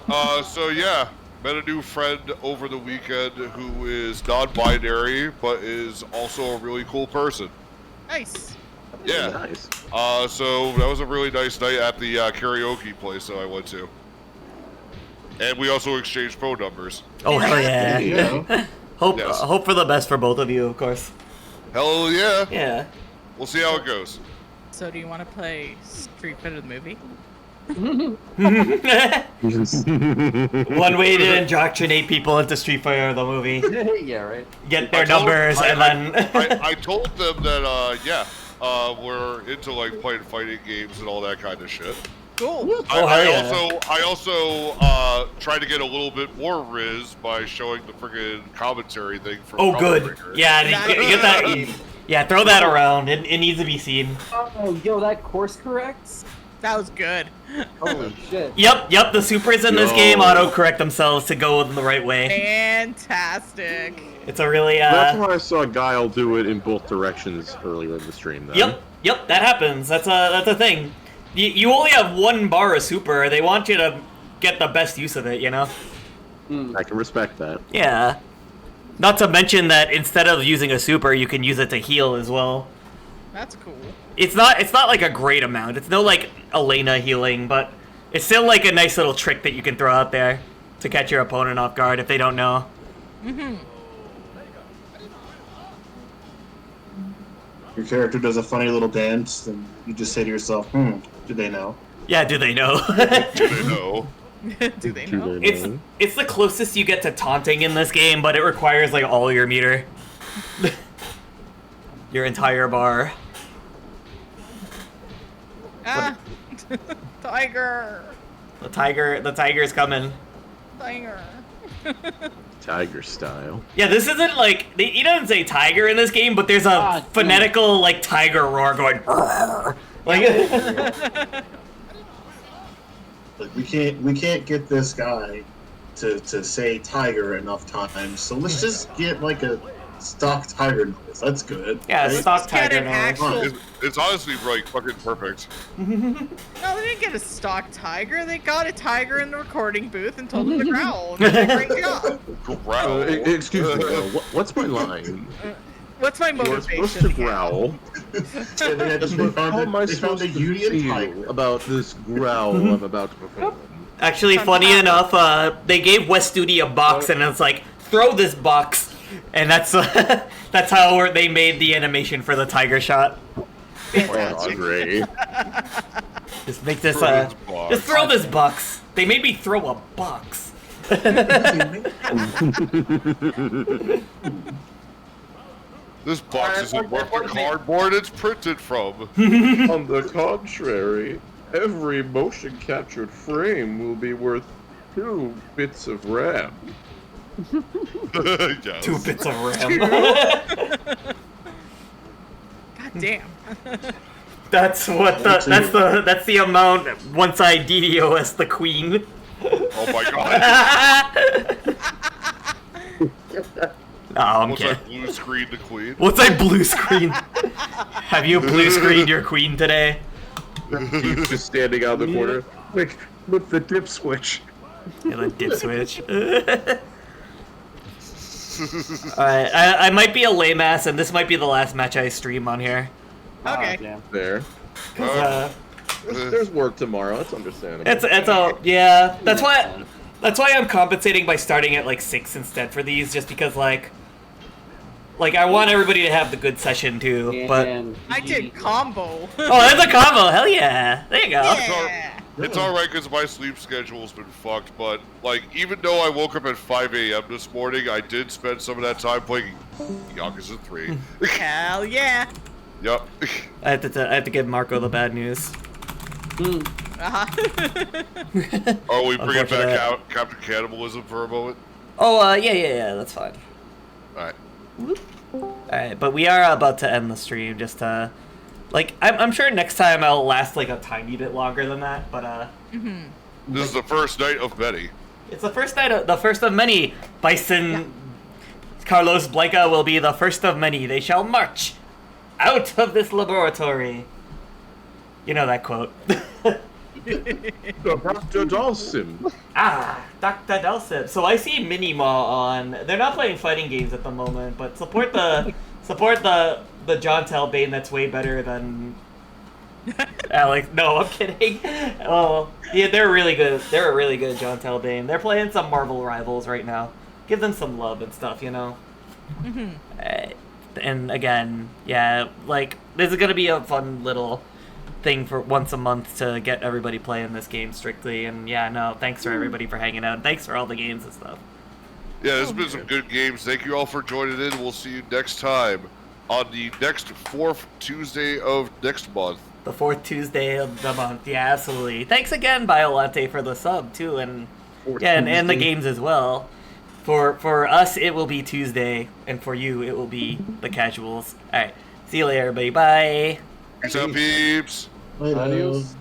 So yeah, met a new friend over the weekend who is non-binary, but is also a really cool person.
Nice.
Yeah.
Nice.
So that was a really nice night at the karaoke place that I went to. And we also exchanged phone numbers.
Oh hell yeah!
Yeah.
Hope for the best for both of you, of course.
Hell yeah.
Yeah.
We'll see how it goes.
So, do you want to play Street Fighter the movie?
One way to indoctrinate people into Street Fighter the movie.
Yeah, right.
Get their numbers and then.
I told them that we're into like playing fighting games and all that kind of shit.
Cool.
I also tried to get a little bit more Riz by showing the friggin' commentary thing from.
Oh, good.
Breaker.
Yeah, get that. Yeah, throw that around. It needs to be seen.
Oh, yo, that course corrects?
That was good.
Holy shit.
Yep. The supers in this game auto-correct themselves to go in the right way.
Fantastic.
It's a really.
That's why I saw Guile do it in both directions earlier in the stream. Though.
Yep. That happens. That's a thing. You only have one bar of super. They want you to get the best use of it. You know.
I can respect that.
Yeah. Not to mention that instead of using a super, you can use it to heal as well.
That's cool.
It's not like a great amount. It's no like Elena healing, but it's still like a nice little trick that you can throw out there to catch your opponent off guard if they don't know.
Your character does a funny little dance, and you just say to yourself, do they know?
Yeah, do they know?
Do they know?
Do they know?
It's the closest you get to taunting in this game, but it requires like all your meter. Your entire bar.
Ah! Tiger!
The tiger's coming.
Tiger.
Tiger style.
Yeah, this isn't like he doesn't say tiger in this game, but there's a phonetical like tiger roar going. Like
Like we can't get this guy to say tiger enough times, so let's just get like a stock tiger noise. That's good.
Yeah,
right?
stock
Get
tiger
an
noise.
actual.
It's honestly like fucking perfect.
No, they didn't get a stock tiger. They got a tiger in the recording booth and told him to growl. They did a great job.
Growl.
Excuse me, what's my line?
What's my
You're
motivation?
supposed to growl.
And they
How am I
they found
supposed
a
to
Union
feel
tiger.
about this growl I'm about to perform?
Actually, funny enough, they gave West Studi a box, and it's like, throw this box, and that's that's how they made the animation for the tiger shot.
Oh, great.
Just make this,
Throw this box.
just throw this box. They made me throw a box.
This box isn't worth the cardboard it's printed from.
On the contrary, every motion captured frame will be worth 2 bits of RAM.
Yes.
2 bits of RAM.
God damn.
That's what that's the amount once I DDoS the queen.
Oh my god.
No, I'm
Once I
kidding.
blue screen the queen.
Once I blue screen. Have you blue screened your queen today?
He's just standing out of the corner. Like, with the dip switch.
Yeah, the dip switch. Alright, I might be a lame ass, and this might be the last match I stream on here.
Okay.
There.
'Cause,
There's work tomorrow. It's understandable.
it's all yeah. That's why I'm compensating by starting at like 6 instead for these, just because like I want everybody to have the good session too. But
I did combo.
oh, that's a combo. Hell yeah! There you go.
Yeah.
It's alright because my sleep schedule's been fucked, but like even though I woke up at 5 a.m. this morning, I did spend some of that time playing Yakuza 3.
Hell yeah.
Yup.
I have to give Marco the bad news.
Uh-huh.
Oh, we bring it
Unfortunate.
back out Captain Cannibalism for a moment?
Oh, yeah, that's fine.
Alright.
Alright, but we are about to end the stream, just like, I'm sure next time I'll last like a tiny bit longer than that, but
This is the first night of many.
it's the first of many. Bison Carlos Blanca will be the first of many. They shall march out of this laboratory. You know that quote.
Dr. Dawson.
Ah, Dr. Delsip. So I see Minima on. They're not playing fighting games at the moment, but support the John Talbane. That's way better than Alex. No, I'm kidding. Oh, yeah, they're really good. They're a really good John Talbane. They're playing some Marvel Rivals right now. Give them some love and stuff, you know. And again, yeah, like this is gonna be a fun little thing for once a month to get everybody playing this game strictly. And yeah, no, thanks for everybody for hanging out. Thanks for all the games and stuff.
Yeah, there's been some good games. Thank you all for joining in. We'll see you next time on the next 4th Tuesday of next month.
The 4th Tuesday of the month. Yeah, absolutely. Thanks again, Biolante, for the sub too, and yeah, and the games as well. For us, it will be Tuesday, and for you, it will be the casuals. All right, see you later, everybody. Bye.
Peace out, peeps.
Adios.